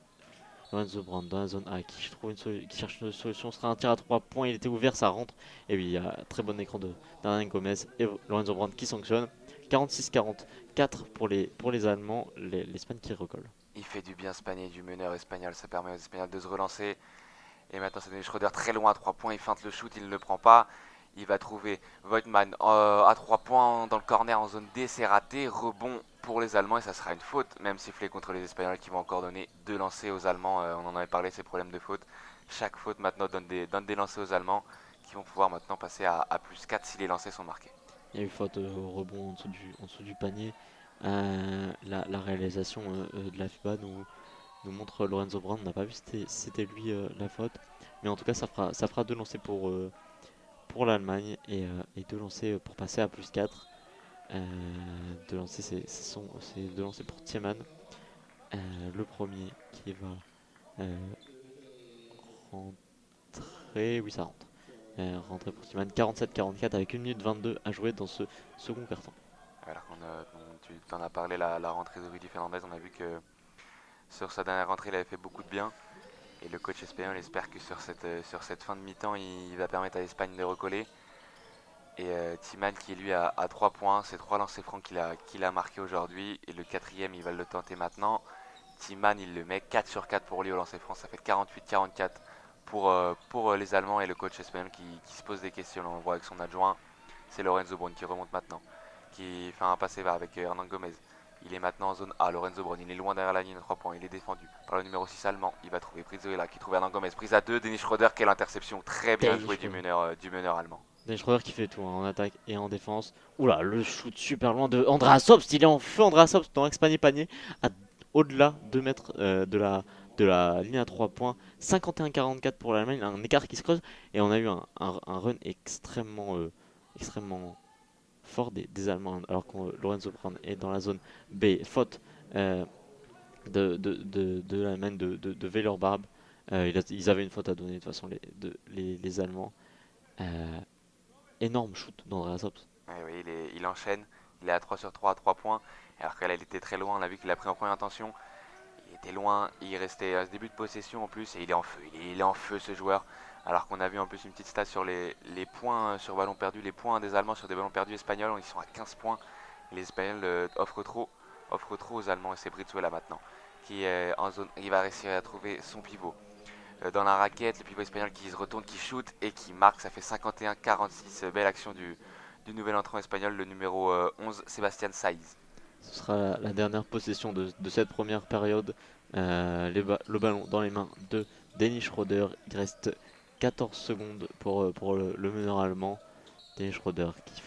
[SPEAKER 1] Lorenzo Brown dans la zone A qui cherche une solution. Ce sera un tir à 3 points. Il était ouvert, ça rentre. Et oui, il y a un très bon écran de Fernan Gomez et Lorenzo Brown qui sanctionne. 46-44 pour les Allemands. L'Espagne qui recolle.
[SPEAKER 2] Il fait du bien ce panier du meneur espagnol, ça permet aux Espagnols de se relancer. Et maintenant c'est Dennis Schroeder très loin à 3 points, il feinte le shoot, il ne le prend pas. Il va trouver Voigtman à 3 points dans le corner en zone D, c'est raté, rebond pour les Allemands et ça sera une faute, même sifflé contre les Espagnols qui vont encore donner 2 lancers aux Allemands. On en avait parlé, ces problèmes de faute. Chaque faute maintenant donne des lancers aux Allemands qui vont pouvoir maintenant passer à plus 4 si les lancers sont marqués.
[SPEAKER 1] Il y a eu faute au rebond en dessous du panier. La réalisation de la FIBA nous montre Lorenzo Brown. On n'a pas vu si c'était lui la faute. Mais en tout cas, ça fera 2 lancers pour l'Allemagne et 2 lancers pour passer à plus 4. 2 lancers, c'est 2 lancers pour Tiemann. Le premier qui va rentrer. Oui, ça rentre. Rentrer pour Tiemann. 47-44 avec 1 minute 22 à jouer dans ce second carton.
[SPEAKER 2] Alors tu t'en as parlé, la rentrée de Rudy Fernandez, on a vu que sur sa dernière rentrée il avait fait beaucoup de bien. Et le coach espagnol espère que sur cette fin de mi-temps, il va permettre à l'Espagne de recoller. Et Timan qui lui a 3 points, c'est 3 lancers francs qu'il a marqué aujourd'hui. Et le quatrième, il va le tenter maintenant. Timan, il le met 4 sur 4 pour lui au lancer franc. Ça fait 48-44 pour les Allemands et le coach espagnol qui se pose des questions. Là, on le voit avec son adjoint. C'est Lorenzo Brown qui remonte maintenant. Qui fait un passé va avec Hernan Gomez. Il est maintenant en zone A, Lorenzo Brown. Il est loin derrière la ligne de 3 points. Il est défendu par le numéro 6 allemand. Il va trouver Brizuela qui trouve Hernan Gomez. Prise à 2, Dennis Schroeder. Quelle interception. Très bien joué du meneur allemand.
[SPEAKER 1] Dennis Schroeder qui fait tout hein, en attaque et en défense. Oula, le shoot super loin de Andreas Hobbs. Il est en feu, Andreas Hobbs, dans l'ex-panier à au-delà de mètres de la ligne à 3 points. 51-44 pour l'Allemagne, un écart qui se creuse. Et on a eu un run extrêmement fort des Allemands. Alors que Lorenzo Brown est dans la zone B. Faute de l'Allemagne de Weiler-Barbe. Ils avaient une faute à donner de toute façon, les Allemands. Euh, Énorme shoot d'Andreas Hobbs.
[SPEAKER 2] Ouais, oui, il enchaîne. Il est à 3 sur 3 à 3 points. Alors que là, il était très loin. On a vu qu'il a pris en première intention. Il était loin. Il restait à ce début de possession en plus. Et il est en feu. Il est en feu ce joueur. Alors qu'on a vu en plus une petite stat sur les points sur ballon perdu. Les points des Allemands sur des ballons perdus espagnols. Ils sont à 15 points. Les Espagnols offrent trop aux Allemands. Et c'est Brizuela maintenant qui est en zone. Il va réussir à trouver son pivot. Dans la raquette, le pivot espagnol qui se retourne, qui shoot et qui marque. Ça fait 51-46. Belle action du nouvel entrant espagnol, le numéro 11, Sébastien Saiz.
[SPEAKER 1] Ce sera la dernière possession de cette première période. Le ballon dans les mains de Dennis Schroeder. Il reste 14 secondes pour le meneur allemand. Dennis Schroeder qui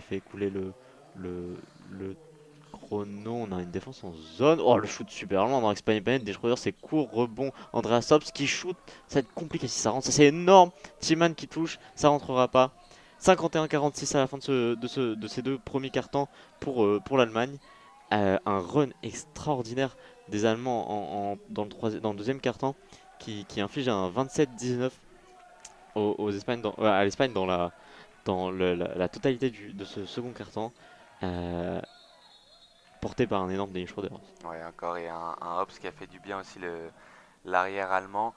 [SPEAKER 1] fait couler le, le chrono. On a une défense en zone. Oh, le shoot super loin dans Espagne. Dennis Schroeder, c'est court, rebond. Andreas Hobbs qui shoot. Ça va être compliqué si ça rentre. Ça, c'est énorme. Timan qui touche. Ça rentrera pas. 51-46 à la fin de ces deux premiers cartons pour l'Allemagne. Un run extraordinaire des Allemands dans le deuxième quart-temps qui inflige un 27-19 aux Espagnes à l'Espagne la totalité de ce second quart-temps, euh, porté par un énorme Dennis Schroeder.
[SPEAKER 2] Ouais, encore et un Hobbs qui a fait du bien aussi l'arrière allemand.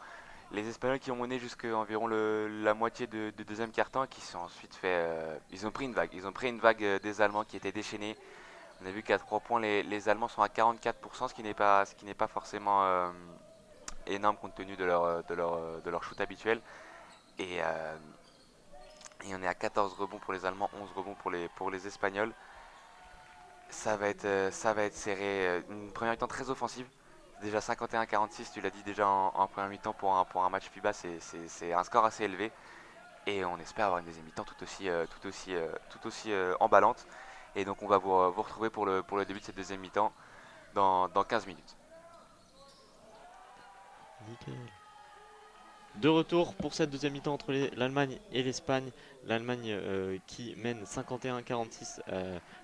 [SPEAKER 2] Les Espagnols qui ont mené jusqu'à environ la moitié de deuxième quart-temps et qui sont ensuite ils ont pris une vague. Ils ont pris une vague des Allemands qui étaient déchaînés. On a vu qu'à 3 points, les Allemands sont à 44%, ce qui n'est pas forcément énorme compte tenu de leur shoot habituel. Et, euh, et on est à 14 rebonds pour les Allemands, 11 rebonds pour les Espagnols. Ça va être serré. Une première mi-temps très offensive. Déjà 51-46, tu l'as dit déjà en première mi-temps pour un match FIBA, c'est un score assez élevé. Et on espère avoir une deuxième mi-temps tout aussi emballante. Et donc on va vous retrouver pour le début de cette deuxième mi-temps dans 15 minutes.
[SPEAKER 1] Nickel. De retour pour cette deuxième mi-temps entre l'Allemagne et l'Espagne. L'Allemagne qui mène 51-46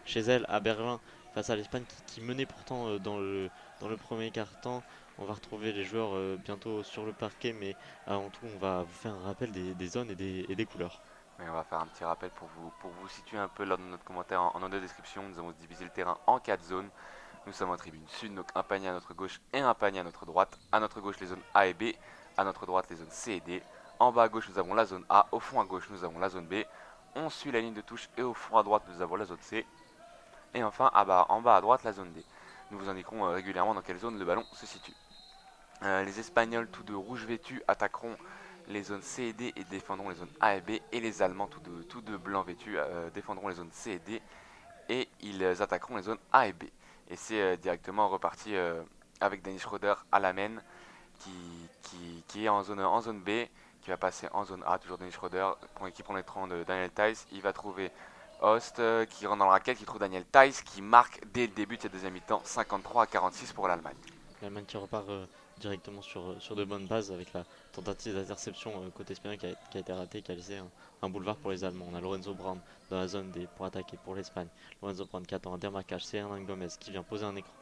[SPEAKER 1] chez elle à Berlin face à l'Espagne qui menait pourtant dans le premier quart-temps. On va retrouver les joueurs bientôt sur le parquet, mais avant tout, on va vous faire un rappel des zones et des couleurs.
[SPEAKER 2] Mais on va faire un petit rappel pour vous situer un peu lors de notre commentaire en note de description. Nous avons divisé le terrain en 4 zones. Nous sommes en tribune sud, donc un panier à notre gauche et un panier à notre droite. À notre gauche, les zones A et B. À notre droite, les zones C et D. En bas à gauche, nous avons la zone A. Au fond à gauche, nous avons la zone B. On suit la ligne de touche et au fond à droite, nous avons la zone C. Et enfin, en bas à droite, la zone D. Nous vous indiquerons régulièrement dans quelle zone le ballon se situe. Les Espagnols, tous deux rouges vêtus, attaqueront les zones C et D et défendront les zones A et B. Et les Allemands, tous deux blancs vêtus, défendront les zones C et D et ils attaqueront les zones A et B. Et c'est directement reparti avec Dennis Schroeder à la main qui est en zone B, qui va passer en zone A, toujours Dennis Schroeder, qui prend les troncs de Daniel Tice. Il va trouver Host qui rentre dans la raquette, qui trouve Daniel Tice, qui marque dès le début de cette deuxième mi-temps 53-46 pour l'Allemagne.
[SPEAKER 1] L'Allemagne qui repart directement sur de bonnes bases avec la tentative d'interception côté espagnol qui a été ratée, qui a laissé un boulevard pour les Allemands. On a Lorenzo Brown dans la zone D pour attaquer pour l'Espagne. Lorenzo Brown qui attend un démarquage, c'est Hernan Gomez qui vient poser un écran.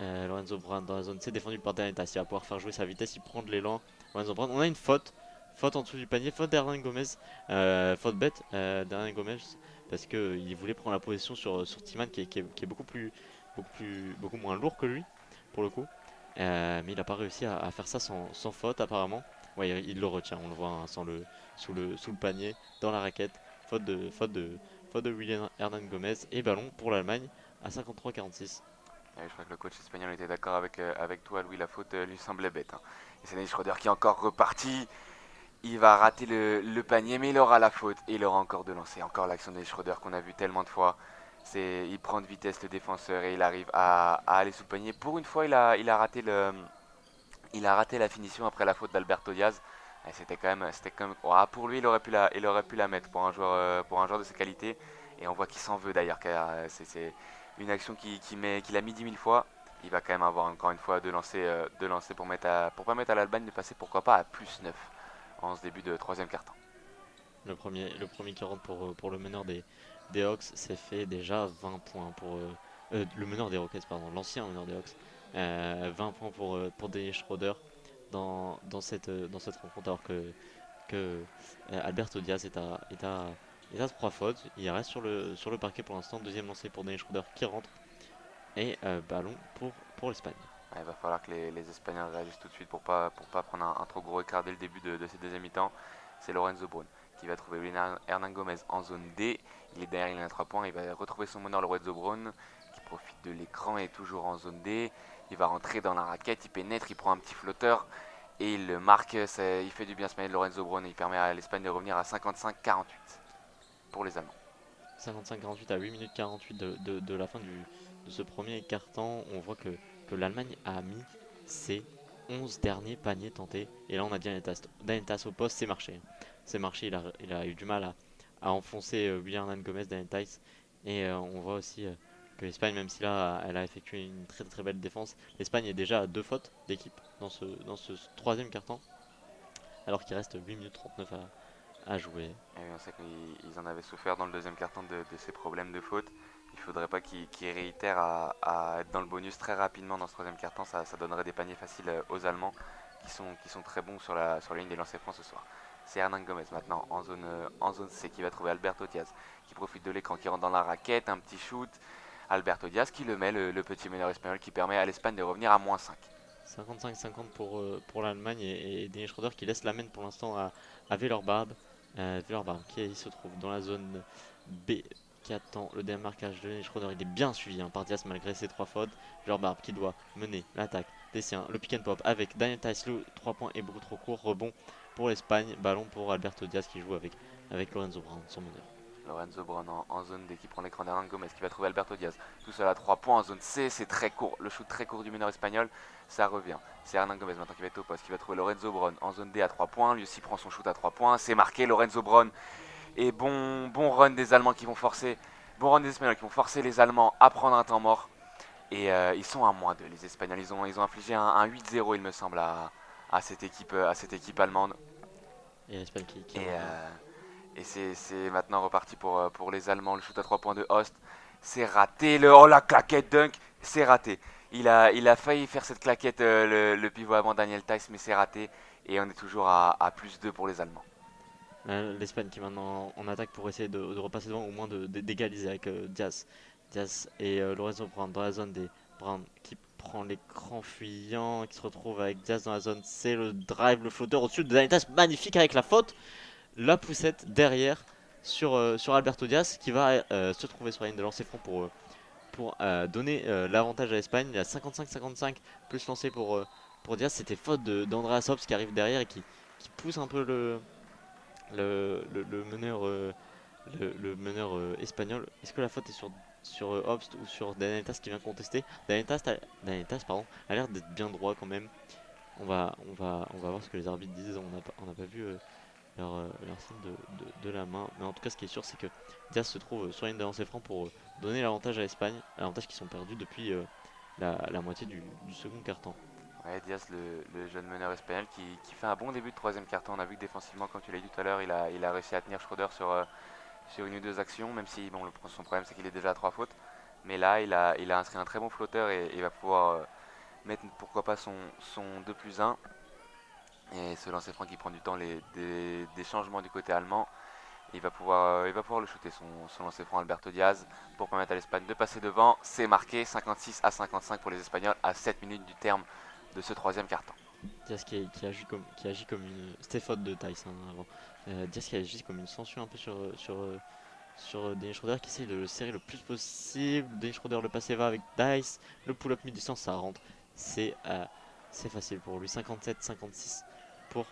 [SPEAKER 1] Lorenzo Brown dans la zone C défendu par Daniel. Il va pouvoir faire jouer sa vitesse, il prend de l'élan. Lorenzo Brown, on a une faute. Faute en dessous du panier, faute d'Hernan Gomez, faute bête d'Hernan Gomez parce qu'il voulait prendre la position sur Timan qui est beaucoup moins lourd que lui pour le coup. Mais il n'a pas réussi à faire ça sans faute apparemment. Ouais, il le retient, on le voit hein, sous le panier, dans la raquette. Faute de William Hernan Gomez et ballon pour l'Allemagne à 53-46.
[SPEAKER 2] Et je crois que le coach espagnol était d'accord avec toi, Louis, la faute lui semblait bête. Hein. Et c'est Dennis Schroeder qui est encore reparti. Il va rater le panier, mais il aura la faute et il aura encore de lancer. Encore l'action de Schroeder qu'on a vu tellement de fois. Il prend de vitesse le défenseur et il arrive à aller sous le panier. Pour une fois, il a raté la finition après la faute d'Alberto Diaz. Et c'était quand même pour lui, il aurait pu la mettre pour un joueur de ses qualités. Et on voit qu'il s'en veut d'ailleurs, car c'est une action qu'il a mis 10 000 fois. Il va quand même avoir encore une fois de lancer pour permettre à l'Allemagne de passer pourquoi pas à plus 9 en ce début de troisième quart-temps.
[SPEAKER 1] Le premier qui rentre pour le meneur des Hawks s'est fait déjà 20 points le meneur des Rockets, pardon, l'ancien meneur des Hawks. 20 points pour Dennis Schroeder dans cette rencontre alors que Alberto Diaz est à 3 fautes. Il reste sur le parquet pour l'instant. Deuxième lancé pour Dennis Schroeder qui rentre et ballon pour l'Espagne.
[SPEAKER 2] Ouais, il va falloir que les Espagnols réagissent tout de suite pour pas prendre un trop gros écart dès le début de cette deuxième mi-temps. C'est Lorenzo Brown qui va trouver Hernan Gomez en zone D. Il est derrière, il a 3 points. Il va retrouver son meneur Lorenzo Brown qui profite de l'écran et est toujours en zone D. Il va rentrer dans la raquette, il pénètre, il prend un petit flotteur et il marque. Il fait du bien ce mail Lorenzo Brown et il permet à l'Espagne de revenir à 55-48 pour les Allemands.
[SPEAKER 1] 55-48 à 8 minutes 48 de la fin de ce premier quart-temps, on voit que l'Allemagne a mis ses 11 derniers paniers tentés. Et là, on a Danieltas au poste, c'est marché. C'est marché, il a eu du mal à enfoncer William Hernán Gomez, Danieltas. Et on voit aussi que l'Espagne, même si là, elle a effectué une très très belle défense, l'Espagne est déjà à 2 fautes d'équipe dans ce troisième quart-temps, alors qu'il reste 8 minutes 39 à jouer.
[SPEAKER 2] Et on sait qu'ils en avaient souffert dans le deuxième quart-temps de ces problèmes de faute. Il ne faudrait pas qu'ils réitèrent à être dans le bonus très rapidement dans ce troisième quart-temps. Ça donnerait des paniers faciles aux Allemands qui sont très bons sur la ligne des lancers francs ce soir. C'est Hernan Gomez maintenant en zone C qui va trouver Alberto Diaz qui profite de l'écran, qui rentre dans la raquette, un petit shoot. Alberto Diaz qui le met, le petit meneur espagnol qui permet à l'Espagne de revenir à -5.
[SPEAKER 1] 55-50 pour l'Allemagne et Dennis Schroeder qui laisse la main pour l'instant à Villeurbanne. Villeurbanne qui se trouve dans la zone B qui attend le démarquage de Dennis Schroeder. Il est bien suivi par Diaz malgré ses 3 fautes. Villeurbanne qui doit mener l'attaque des siens. Le pick and pop avec Daniel Taislo. 3 points est beaucoup trop court. Rebond pour l'Espagne. Ballon pour Alberto Diaz qui joue avec Lorenzo Brown, son meneur.
[SPEAKER 2] Lorenzo Brown en zone D qui prend l'écran d'Hernan Gomez qui va trouver Alberto Diaz. Tout seul à 3 points en zone C, c'est très court. Le shoot très court du meneur espagnol, ça revient. C'est Hernan Gomez maintenant qui va être au poste, qui va trouver Lorenzo Brown en zone D à 3 points. Lui aussi prend son shoot à 3 points. C'est marqué Lorenzo Brown. Et bon run des Allemands qui vont forcer, bon run des Espagnols qui vont forcer les Allemands à prendre un temps mort. Et ils sont à -2, les Espagnols. Ils ont infligé un 8-0, il me semble, à cette équipe allemande.
[SPEAKER 1] Et l'Espagne qui
[SPEAKER 2] Et,
[SPEAKER 1] revient.
[SPEAKER 2] et c'est maintenant reparti pour les Allemands. Le shoot à 3 points de Host, c'est raté. Oh la claquette dunk, c'est raté. Il a failli faire cette claquette, le pivot avant Daniel Theis, mais c'est raté. Et on est toujours à +2 pour les Allemands.
[SPEAKER 1] L'Espagne qui est maintenant en attaque pour essayer de repasser devant, au moins d'égaliser avec Diaz. Diaz et Lorenzo Brown dans la zone des Brown qui prend l'écran fuyant, qui se retrouve avec Diaz dans la zone C, le drive, le flotteur au-dessus de Danitas, magnifique avec la faute, la poussette derrière sur Alberto Diaz qui va se trouver sur la ligne de lancer franc pour donner l'avantage à l'Espagne. Il y a 55-55 plus lancé pour Diaz. C'était faute d'Andreas Hobbs qui arrive derrière et qui pousse un peu le meneur, le meneur espagnol. Est-ce que la faute est sur Obst ou sur Danielitas qui vient contester? Danielitas, pardon, a l'air d'être bien droit quand même. On va voir ce que les arbitres disent. On n'a pas vu leur signe de la main. Mais en tout cas, ce qui est sûr, c'est que Diaz se trouve sur une des lancers francs pour donner l'avantage à l'Espagne. L'avantage qu'ils sont perdus depuis la moitié du second quart-temps.
[SPEAKER 2] Ouais, Diaz, le jeune meneur espagnol qui fait un bon début de troisième quart-temps. On a vu que défensivement, comme tu l'as dit tout à l'heure, il a réussi à tenir Schroeder sur une ou deux actions, même si bon, son problème c'est qu'il est déjà à 3 fautes. Mais là, il a inscrit un très bon flotteur et il va pouvoir mettre pourquoi pas son 2+1. Et ce lancer franc qui prend du temps, des changements du côté allemand. Il va pouvoir le shooter son lancer franc Alberto Diaz pour permettre à l'Espagne de passer devant. C'est marqué 56-55 pour les Espagnols à 7 minutes du terme de ce troisième quart-temps.
[SPEAKER 1] Diaz qui agit comme une. C'était faute de Tyson avant. Diaz qui agit comme une censure un peu sur Dennis Schroeder qui essaye de le serrer le plus possible. Dennis Schroeder le passé va avec Dice. Le pull-up mi-distance, ça rentre. C'est facile pour lui. 57-56 pour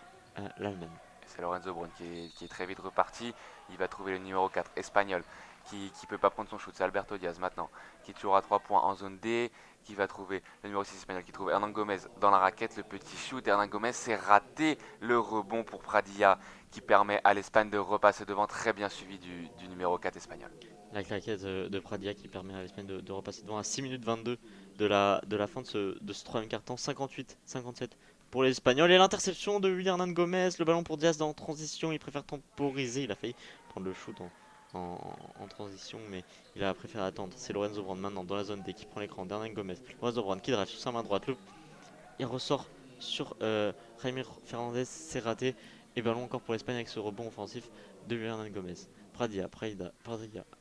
[SPEAKER 1] l'Allemagne.
[SPEAKER 2] C'est Lorenzo Brown qui est très vite reparti. Il va trouver le numéro 4 espagnol qui peut pas prendre son shoot. C'est Alberto Diaz maintenant qui est toujours à 3 points en zone D. Qui va trouver le numéro 6 espagnol qui trouve Hernan Gomez dans la raquette. Le petit shoot. Hernan Gomez c'est raté. Le rebond pour Pradilla qui permet à l'Espagne de repasser devant. Très bien suivi du numéro 4 espagnol.
[SPEAKER 1] La claquette de Pradia qui permet à l'Espagne de repasser devant à 6 minutes 22 de la fin de ce troisième quart-temps. 58-57 pour les Espagnols. Et l'interception de William Hernan Gomez. Le ballon pour Diaz en transition. Il préfère temporiser. Il a failli prendre le shoot en transition, mais il a préféré attendre. C'est Lorenzo Brown maintenant dans la zone D qui prend l'écran d'Hernan Gomez. Lorenzo Brown qui drive sur sa main droite. Il ressort sur Jaime Fernandez. C'est raté. Et ballon encore pour l'Espagne avec ce rebond offensif de Hernan Gomez. Pradia,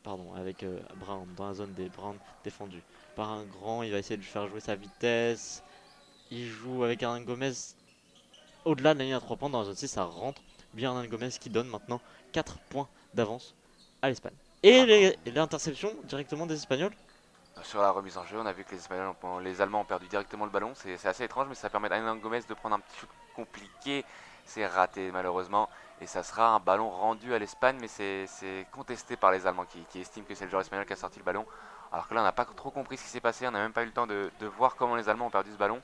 [SPEAKER 1] pardon, avec Brown dans la zone des Brown défendu par un grand. Il va essayer de lui faire jouer sa vitesse. Il joue avec Hernan Gomez au-delà de la ligne à 3 points dans la zone 6. Ça rentre. Bien Hernan Gomez qui donne maintenant 4 points d'avance à l'Espagne. Et l'interception directement des Espagnols.
[SPEAKER 2] Sur la remise en jeu, on a vu que les Allemands ont perdu directement le ballon. C'est assez étrange, mais ça permet à Hernan Gomez de prendre un petit shoot compliqué. C'est raté malheureusement. Et ça sera un ballon rendu à l'Espagne, mais c'est contesté par les Allemands qui estiment que c'est le joueur espagnol qui a sorti le ballon. Alors que là, on n'a pas trop compris ce qui s'est passé, on n'a même pas eu le temps de voir comment les Allemands ont perdu ce ballon.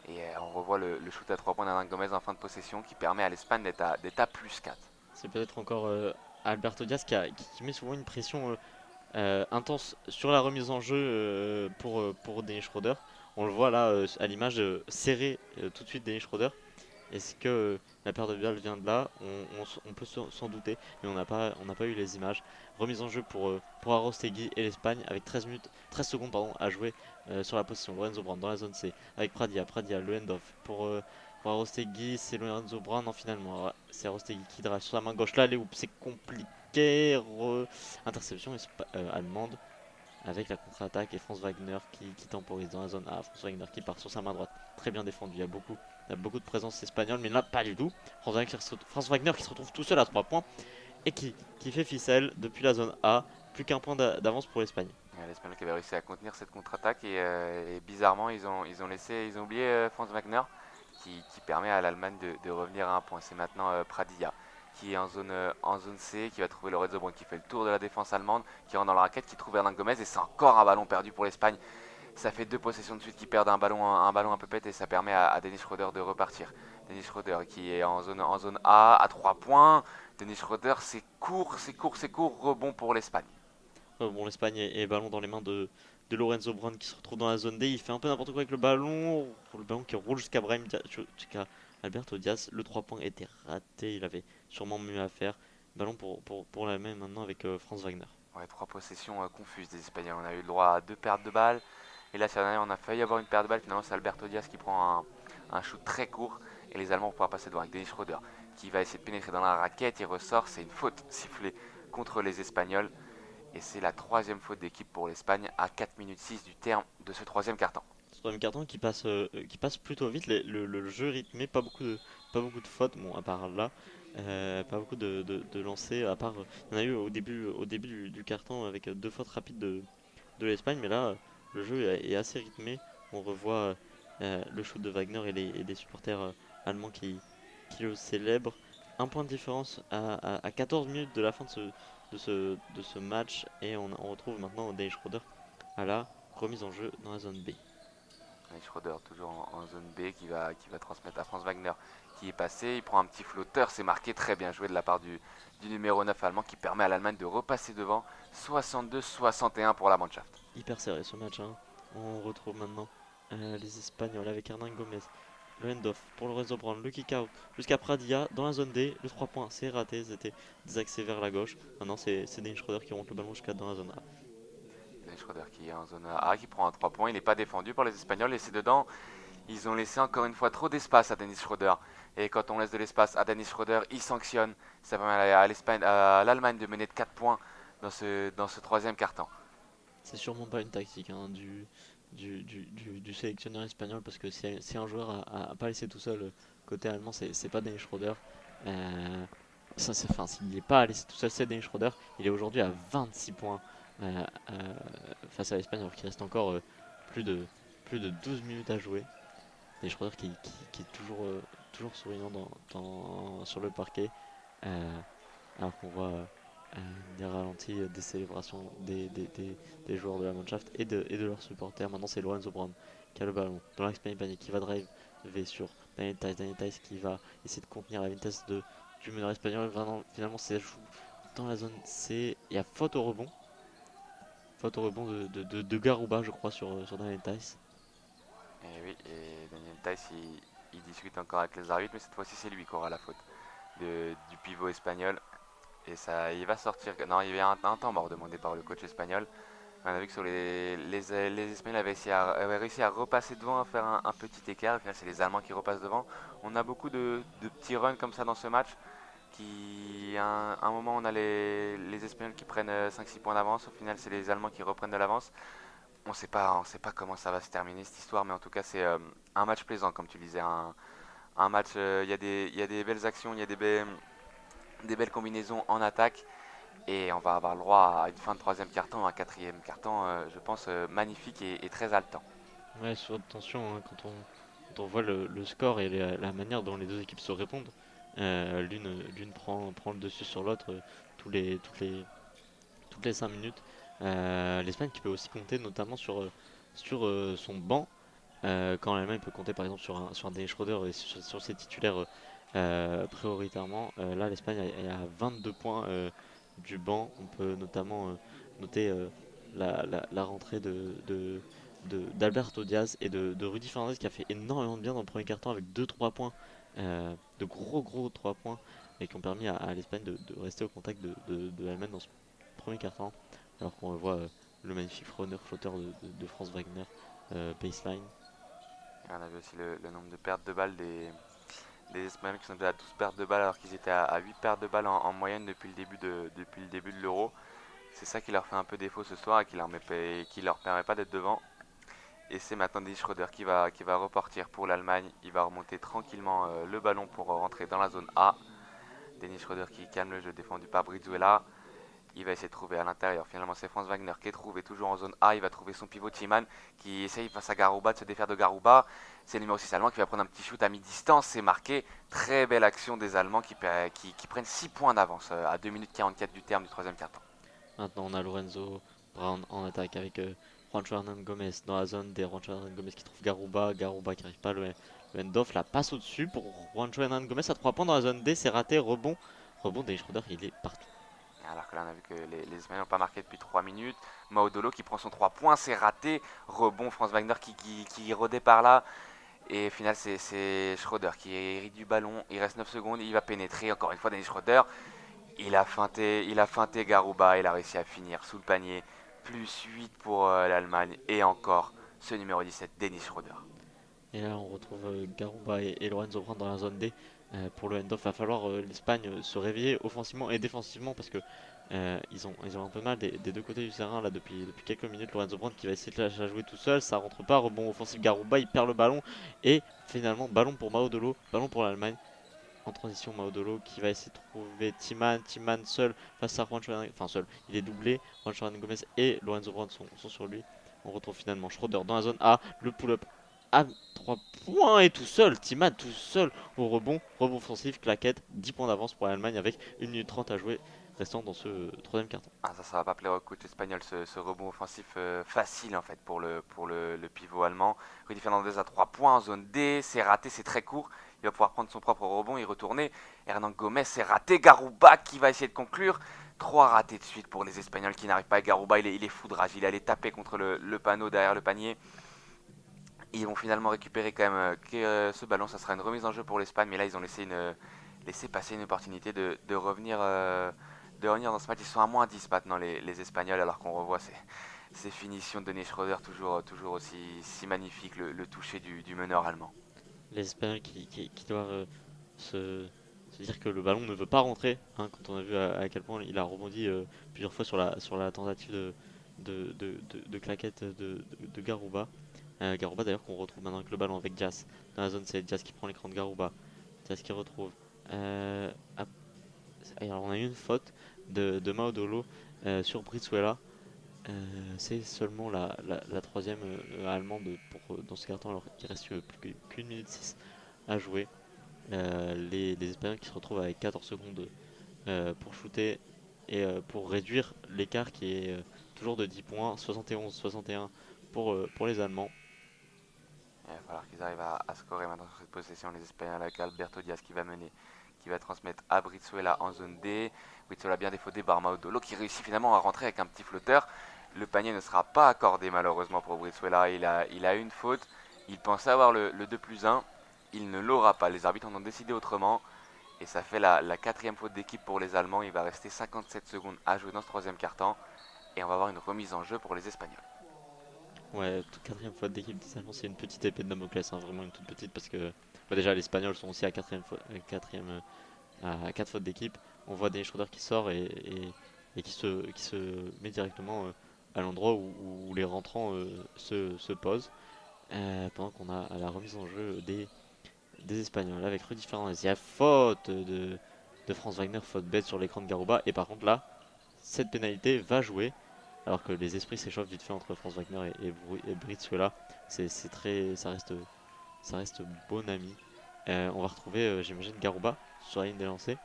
[SPEAKER 2] Et on revoit le shoot à 3 points d'Hernan Gomez en fin de possession qui permet à l'Espagne d'être à plus 4.
[SPEAKER 1] C'est peut-être encore Alberto Diaz qui met souvent une pression intense sur la remise en jeu pour Dennis Schroeder. On le voit là à l'image serré tout de suite Dennis Schroeder. Est-ce que la perte de balle vient de là? On peut s'en douter, mais on n'a pas eu les images. Remise en jeu pour Arostegui et l'Espagne avec 13 secondes pardon, à jouer sur la position. Lorenzo Brown dans la zone C avec Pradia, le hand-off pour Arostegui, c'est Lorenzo Brown. Non, finalement, c'est Arostegui qui drive sur la main gauche. Là, les hoops, c'est compliqué. Interception allemande avec la contre-attaque et Franz Wagner qui temporise dans la zone A. Franz Wagner qui part sur sa main droite, très bien défendu. Il y a beaucoup de présence espagnole, mais là pas du tout. Franz Wagner qui se retrouve tout seul à 3 points et qui fait ficelle depuis la zone A. Plus qu'un point d'avance pour l'Espagne.
[SPEAKER 2] L'Espagnol qui avait réussi à contenir cette contre-attaque et bizarrement ils ont oublié Franz Wagner qui permet à l'Allemagne de revenir à un point. C'est maintenant Pradilla qui est en zone C, qui va trouver Lorenzo Brown qui fait le tour de la défense allemande, qui rentre dans la raquette, qui trouve Hernan Gomez et c'est encore un ballon perdu pour l'Espagne. Ça fait 2 possessions de suite qui perdent un ballon un peu pète et ça permet à Dennis Schroeder de repartir. Dennis Schroeder qui est en zone A à 3 points. Dennis Schroeder, c'est court, rebond pour l'Espagne.
[SPEAKER 1] Bon, l'Espagne est ballon dans les mains de Lorenzo Brown qui se retrouve dans la zone D. Il fait un peu n'importe quoi avec le ballon. Pour le ballon qui roule jusqu'à Alberto Diaz. Le 3 points était raté. Il avait sûrement mieux à faire. Ballon pour la même maintenant avec Franz Wagner.
[SPEAKER 2] Ouais, 3 possessions confuses des Espagnols. On a eu le droit à 2 pertes de balles. Et là, cette année, on a failli avoir une perte de balles. Finalement, c'est Alberto Diaz qui prend un shoot très court. Et les Allemands vont pouvoir passer devant avec Dennis Schroeder qui va essayer de pénétrer dans la raquette. Il ressort. C'est une faute sifflée contre les Espagnols. Et c'est la 3e faute d'équipe pour l'Espagne à 4 minutes 6 du terme de ce 3e carton.
[SPEAKER 1] Troisième carton qui passe plutôt vite, le jeu rythmé, pas beaucoup de fautes, bon à part là, pas beaucoup de lancers, à part, il y en a eu au début du carton avec 2 fautes rapides de l'Espagne, mais là le jeu est assez rythmé, on revoit le shoot de Wagner et des supporters allemands qui le célèbrent. Un point de différence à 14 minutes de la fin de ce match et on retrouve maintenant Dennis Schroeder à la remise en jeu dans la zone B.
[SPEAKER 2] Et Schroeder toujours en zone B qui va transmettre à Franz Wagner qui est passé. Il prend un petit flotteur, c'est marqué, très bien joué de la part du numéro 9 allemand qui permet à l'Allemagne de repasser devant 62-61 pour la Mannschaft.
[SPEAKER 1] Hyper serré ce match, hein. On retrouve maintenant les Espagnols avec Hernan Gomez. Le hand-off pour Lorenzo Brown, le kick-out jusqu'à Pradia dans la zone D. Le 3 points, c'est raté, c'était des accès vers la gauche. Maintenant, c'est Dennis Schroeder qui remonte le ballon jusqu'à dans la zone A.
[SPEAKER 2] Schroeder qui est en zone A, qui prend un 3 points. Il n'est pas défendu par les Espagnols et c'est dedans. Ils ont laissé encore une fois trop d'espace à Dennis Schroeder. Et quand on laisse de l'espace à Dennis Schroeder, il sanctionne. Ça permet à l'Allemagne de mener de 4 points dans ce 3e carton.
[SPEAKER 1] C'est sûrement pas une tactique hein, du sélectionneur espagnol parce que si un joueur a pas laissé tout seul côté allemand, c'est pas Dennis Schroeder. S'il n'est pas laissé tout seul, c'est Dennis Schroeder. Il est aujourd'hui à 26 points face à l'Espagne alors qu'il reste encore plus, de, plus de 12 minutes à jouer. Dennis Schroeder qui est toujours souriant sur le parquet alors qu'on voit des ralentis, des célébrations des joueurs de la Mannschaft et de leurs supporters. Maintenant, c'est Lorenzo Brown qui a le ballon dans l'axe panique qui va drive sur Daniel Theis. Daniel Theis qui va essayer de contenir la vitesse du meneur espagnol. Finalement, c'est joue dans la zone C. Il y a faute au rebond. Faute au rebond de Garouba, je crois, sur Daniel Theis.
[SPEAKER 2] Et oui, et Daniel Theis, il discute encore avec les arbitres, mais cette fois-ci, c'est lui qui aura la faute du pivot espagnol. Et ça, il va sortir. Non, il y a un temps mort demandé par le coach espagnol. On a vu que sur les Espagnols avaient réussi à repasser devant, à faire un petit écart. Au final, c'est les Allemands qui repassent devant. On a beaucoup de petits runs comme ça dans ce match. À un moment, on a les Espagnols qui prennent 5-6 points d'avance. Au final, c'est les Allemands qui reprennent de l'avance. On sait pas comment ça va se terminer cette histoire, mais en tout cas, c'est un match plaisant, comme tu le disais. Un match, il y a des belles actions, il y a des belles combinaisons en attaque. Et on va avoir le droit à une fin de 3e carton, un 4e carton, je pense, magnifique et très haletant.
[SPEAKER 1] Ouais, sur tension, hein, quand on voit le score et la manière dont les deux équipes se répondent, l'une prend le dessus sur l'autre toutes les 5 minutes. L'Espagne qui peut aussi compter notamment sur son banc. Quand l'Allemagne peut compter par exemple sur un Dennis Schröder et sur ses titulaires prioritairement, là l'Espagne est à 22 points du banc. On peut notamment noter la rentrée d'Alberto Diaz et de Rudy Fernandez qui a fait énormément de bien dans le premier quart-temps avec deux trois points, de gros 3 points et qui ont permis à l'Espagne de rester au contact de l'Allemagne dans ce premier quart-temps. Alors qu'on voit le magnifique runner flotteur de Franz Wagner baseline.
[SPEAKER 2] Et on avait aussi le nombre de pertes de balles des Espagnols qui sont déjà à 12 pertes de balles alors qu'ils étaient à 8 pertes de balles en moyenne depuis le début de l'Euro. C'est ça qui leur fait un peu défaut ce soir et qui leur permet pas d'être devant. Et c'est maintenant Dennis Schröder qui va repartir pour l'Allemagne. Il va remonter tranquillement le ballon pour rentrer dans la zone A. Dennis Schröder qui calme le jeu défendu par Brizuela. Il va essayer de trouver à l'intérieur. Finalement, c'est Franz Wagner qui est trouvé toujours en zone A. Il va trouver son pivot Timan qui essaye face à Garouba de se défaire de Garouba. C'est le numéro 6 allemand qui va prendre un petit shoot à mi-distance. C'est marqué. Très belle action des Allemands qui prennent 6 points d'avance à 2 minutes 44 du terme du troisième quart-temps.
[SPEAKER 1] Maintenant, on a Lorenzo Brown en attaque avec Juancho Hernan Gomez dans la zone des Juancho Hernan Gomez qui trouve Garouba. Garouba qui n'arrive pas, le end-off, la passe au-dessus pour Juancho Hernan Gomez à 3 points dans la zone D. C'est raté, rebond Dennis Schröder, il est partout.
[SPEAKER 2] Alors que là, on a vu que les Espagnols n'ont pas marqué depuis 3 minutes. Maudolo qui prend son 3 points, c'est raté. Rebond, Franz Wagner qui redépart là. Et au final, c'est Schröder qui hérite du ballon. Il reste 9 secondes, il va pénétrer. Encore une fois, Dennis Schröder. Il a feinté Garouba. Il a réussi à finir sous le panier. Plus 8 pour l'Allemagne. Et encore ce numéro 17, Dennis Schröder.
[SPEAKER 1] Et là, on retrouve Garouba et Lorenzo Brown dans la zone D. Pour le end-off, va falloir l'Espagne se réveiller offensivement et défensivement parce que ils ont un peu mal des deux côtés du terrain là depuis quelques minutes. Lorenzo Brown qui va essayer de la jouer tout seul, ça rentre pas. Rebond offensif Garouba, il perd le ballon et finalement ballon pour Maodolo, ballon pour l'Allemagne. En transition, Maodolo qui va essayer de trouver Timan seul face à Juancho Hernan, enfin seul, il est doublé. Juancho Hernan Gomez et Lorenzo Brown sont sur lui. On retrouve finalement Schroeder dans la zone A, le pull-up à 3 points et tout seul, Timan tout seul au rebond offensif, claquette, 10 points d'avance pour l'Allemagne avec 1 minute 30 à jouer restant dans ce troisième carton.
[SPEAKER 2] Ah, ça va pas plaire au coach espagnol, ce rebond offensif facile en fait pour le pivot allemand. Rudy Fernandez à 3 points en zone D, c'est raté, c'est très court. Il va pouvoir prendre son propre rebond et retourner. Hernan Gomez, c'est raté. Garouba qui va essayer de conclure. 3 ratés de suite pour les Espagnols qui n'arrivent pas. Et Garouba, il est foudrage. Il allait taper contre le panneau derrière le panier. Ils vont finalement récupérer quand même ce ballon. Ça sera une remise en jeu pour l'Espagne. Mais là, ils ont laissé passer une opportunité de revenir dans ce match. Ils sont à moins 10 maintenant, les Espagnols, alors qu'on revoit ces finitions de Denis Schröder toujours aussi si magnifiques, le toucher du meneur allemand.
[SPEAKER 1] Les Espagnols qui doivent se dire que le ballon ne veut pas rentrer, hein, quand on a vu à quel point il a rebondi plusieurs fois sur la tentative de claquette de Garouba. Garouba d'ailleurs qu'on retrouve maintenant avec le ballon avec Diaz. Dans la zone c'est Diaz qui prend l'écran de Garouba. Diaz qui retrouve. Euh, alors on a eu une faute de Maodolo sur Brizuela. C'est seulement la troisième allemande dans ce carton alors qu'il reste plus qu'une minute 6 à jouer. Les Espagnols qui se retrouvent avec 14 secondes pour shooter et pour réduire l'écart qui est toujours de 10 points, 71-61 pour les Allemands.
[SPEAKER 2] Il va falloir qu'ils arrivent à scorer maintenant sur cette possession, les Espagnols, avec Alberto Diaz qui va mener, qui va transmettre à Brizuela en zone D. Brizuela bien défaudé par Maudolo qui réussit finalement à rentrer avec un petit flotteur. Le panier ne sera pas accordé malheureusement pour Brizuela. Il a une faute. Il pensait avoir le 2 plus 1. Il ne l'aura pas. Les arbitres en ont décidé autrement. Et ça fait la quatrième faute d'équipe pour les Allemands. Il va rester 57 secondes à jouer dans ce troisième quart-temps. Et on va avoir une remise en jeu pour les Espagnols.
[SPEAKER 1] Ouais, toute quatrième faute d'équipe des Allemands, c'est une petite épée de Damoclès, hein, vraiment une toute petite parce que déjà les Espagnols sont aussi à à 4 fautes d'équipe. On voit des Schroeder qui sort et qui se met directement à l'endroit où les rentrants se posent. Pendant qu'on a à la remise en jeu des Espagnols avec Rudy Fernandez. Il y a faute de Franz Wagner, faute bête sur l'écran de Garouba. Et par contre là, cette pénalité va jouer alors que les esprits s'échauffent vite fait entre Franz Wagner et Brizuela. C'est très, ça reste bon ami. On va retrouver, j'imagine, Garouba sur la ligne des lancers.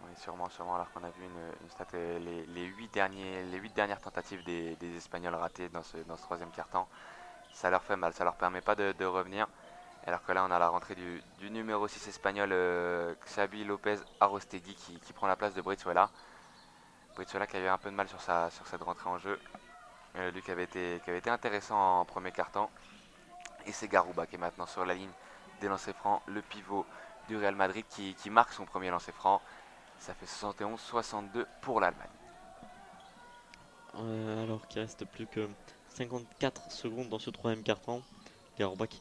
[SPEAKER 2] Oui, Et sûrement, alors qu'on a vu une stat, les 8 dernières tentatives des Espagnols ratées dans ce troisième quart-temps, ça leur fait mal, ça leur permet pas de revenir. Alors que là, on a la rentrée du numéro 6 espagnol, Xavi Lopez Arostegui, qui prend la place de Brizuela. Brizuela qui a eu un peu de mal sur cette rentrée en jeu. Lui qui avait été intéressant en premier quart-temps. Et c'est Garouba qui est maintenant sur la ligne des lancers francs, le pivot du Real Madrid qui marque son premier lancer franc. Ça fait 71-62 pour l'Allemagne.
[SPEAKER 1] Alors qu'il reste plus que 54 secondes dans ce troisième quart-temps. Garoba qui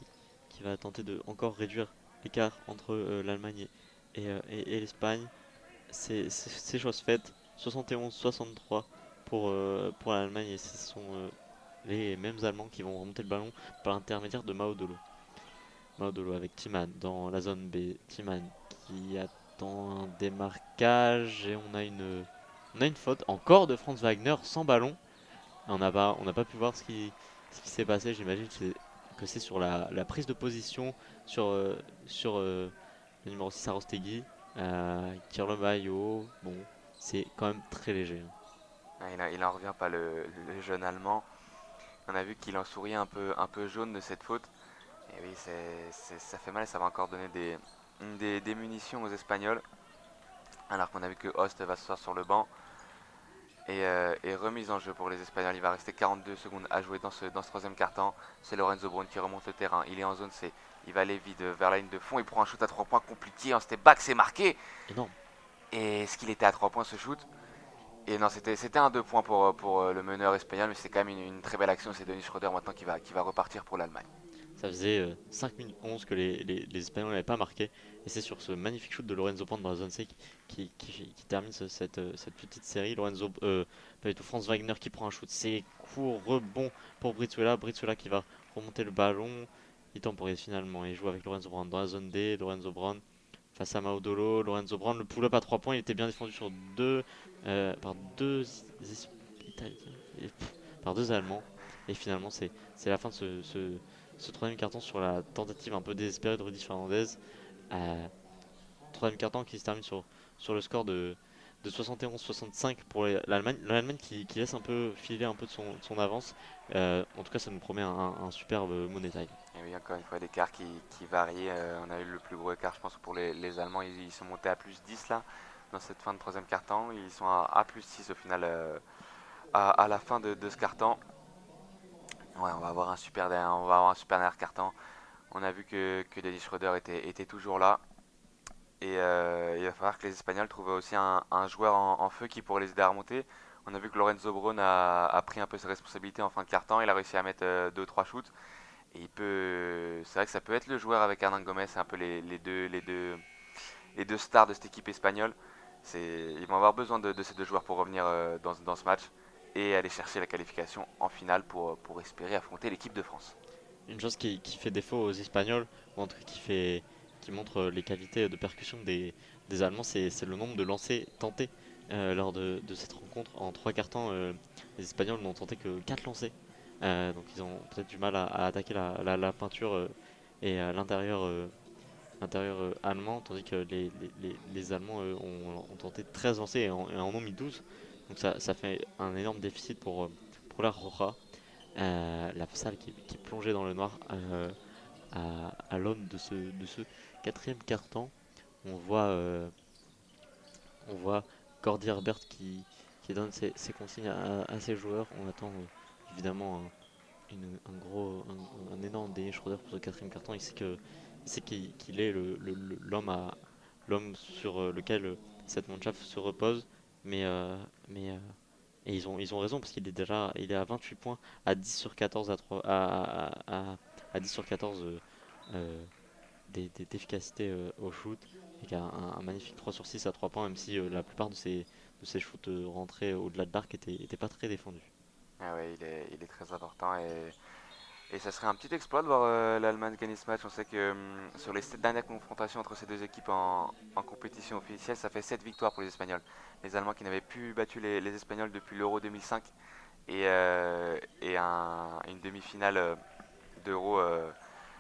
[SPEAKER 1] va tenter de encore réduire l'écart entre l'Allemagne et l'Espagne. C'est chose faite. 71-63 pour l'Allemagne et ce sont les mêmes Allemands qui vont remonter le ballon par l'intermédiaire de Maodolo. Maodolo avec Timan dans la zone B. Timan qui attend un démarquage et on a une faute encore de Franz Wagner sans ballon. On n'a pas pu voir ce qui s'est passé. J'imagine que c'est sur la prise de position sur le numéro 6 Arostegui qui tire le maillot. Bon, c'est quand même très léger, hein.
[SPEAKER 2] Il en revient pas, le jeune Allemand. On a vu qu'il en souriait un peu jaune de cette faute. Et oui, ça fait mal et ça va encore donner des munitions aux Espagnols. Alors qu'on a vu que Host va s'asseoir sur le banc. Et remise en jeu pour les Espagnols. Il va rester 42 secondes à jouer dans ce troisième quart-temps. C'est Lorenzo Brown qui remonte le terrain. Il est en zone C. Il va aller vide vers la ligne de fond. Il prend un shoot à 3 points compliqué. En step back, c'est marqué.
[SPEAKER 1] Énorme.
[SPEAKER 2] Et est-ce qu'il était à 3 points ce shoot? Et non, c'était un 2 points pour le meneur espagnol. Mais c'est quand même une très belle action. C'est Denis Schröder maintenant qui va repartir pour l'Allemagne.
[SPEAKER 1] Ça faisait 5 minutes 11 que les Espagnols n'avaient pas marqué. Et c'est sur ce magnifique shoot de Lorenzo Brand dans la zone C qui termine cette petite série. Pas du tout, Franz Wagner qui prend un shoot. C'est court, rebond pour Brizuela. Brizuela qui va remonter le ballon. Il temporise finalement. Il joue avec Lorenzo Brand dans la zone D. Lorenzo Brand face à Maudolo. Lorenzo Brand, le pull-up à 3 points. Il était bien défendu par deux Italiens. Par deux Allemands. Et finalement, c'est la fin de ce troisième carton sur la tentative un peu désespérée de Rudy Fernandez. Euh, Troisième carton qui se termine sur le score de 71-65 pour l'Allemagne. L'Allemagne qui laisse un peu filer un peu de son avance. En tout cas, ça nous promet un superbe Money Time.
[SPEAKER 2] Et oui, encore une fois, l'écart qui varie. On a eu le plus gros écart, je pense, pour les Allemands. Ils sont montés à plus 10 là, dans cette fin de troisième quart-temps. Ils sont à plus 6 au final à la fin de ce quart-temps. Ouais, on va avoir un super dernier quart-temps. On a vu que Dennis Schröder était toujours là. Et il va falloir que les Espagnols trouvent aussi un joueur en feu qui pourrait les aider à remonter. On a vu que Lorenzo Brown a pris un peu ses responsabilités en fin de quart-temps. Il a réussi à mettre 2-3 shoots. Et c'est vrai que ça peut être le joueur avec Hernan Gomez, c'est un peu les deux stars de cette équipe espagnole. Ils vont avoir besoin de ces deux joueurs pour revenir dans ce match et aller chercher la qualification en finale pour espérer affronter l'équipe de France.
[SPEAKER 1] Une chose qui fait défaut aux Espagnols, ou en tout cas qui montre les qualités de percussion des Allemands, c'est le nombre de lancers tentés lors de cette rencontre. En trois quarts-temps, les Espagnols n'ont tenté que 4 lancers. Donc ils ont peut-être du mal à attaquer la peinture et l'intérieur allemand, tandis que les Allemands ont tenté 13 lancers et en ont mis 12. Donc ça fait un énorme déficit pour la Roja. La salle qui est plongée dans le noir à l'aune de ce quatrième quart-temps. On voit, euh, on voit Gordy Herbert qui donne ses consignes à ses joueurs. On attend évidemment un énorme Dennis Schroeder pour ce quatrième quart-temps. Il sait qu'il est l'homme sur lequel cette Mannschaft se repose. Mais, euh, mais et ils ont raison parce qu'il est à 28 points, à 10 sur 14 à 10 sur 14 euh, d'efficacité au shoot, et qui a un magnifique 3 sur 6 à 3 points, même si la plupart de ses shoots rentrés au-delà de l'arc étaient pas très défendus.
[SPEAKER 2] Ah ouais, il est très important et ça serait un petit exploit de voir l'Allemagne gagner ce match. On sait que sur les 7 dernières confrontations entre ces deux équipes en compétition officielle, ça fait 7 victoires pour les Espagnols. Les Allemands qui n'avaient plus battu les Espagnols depuis l'Euro 2005 et une demi-finale d'Euro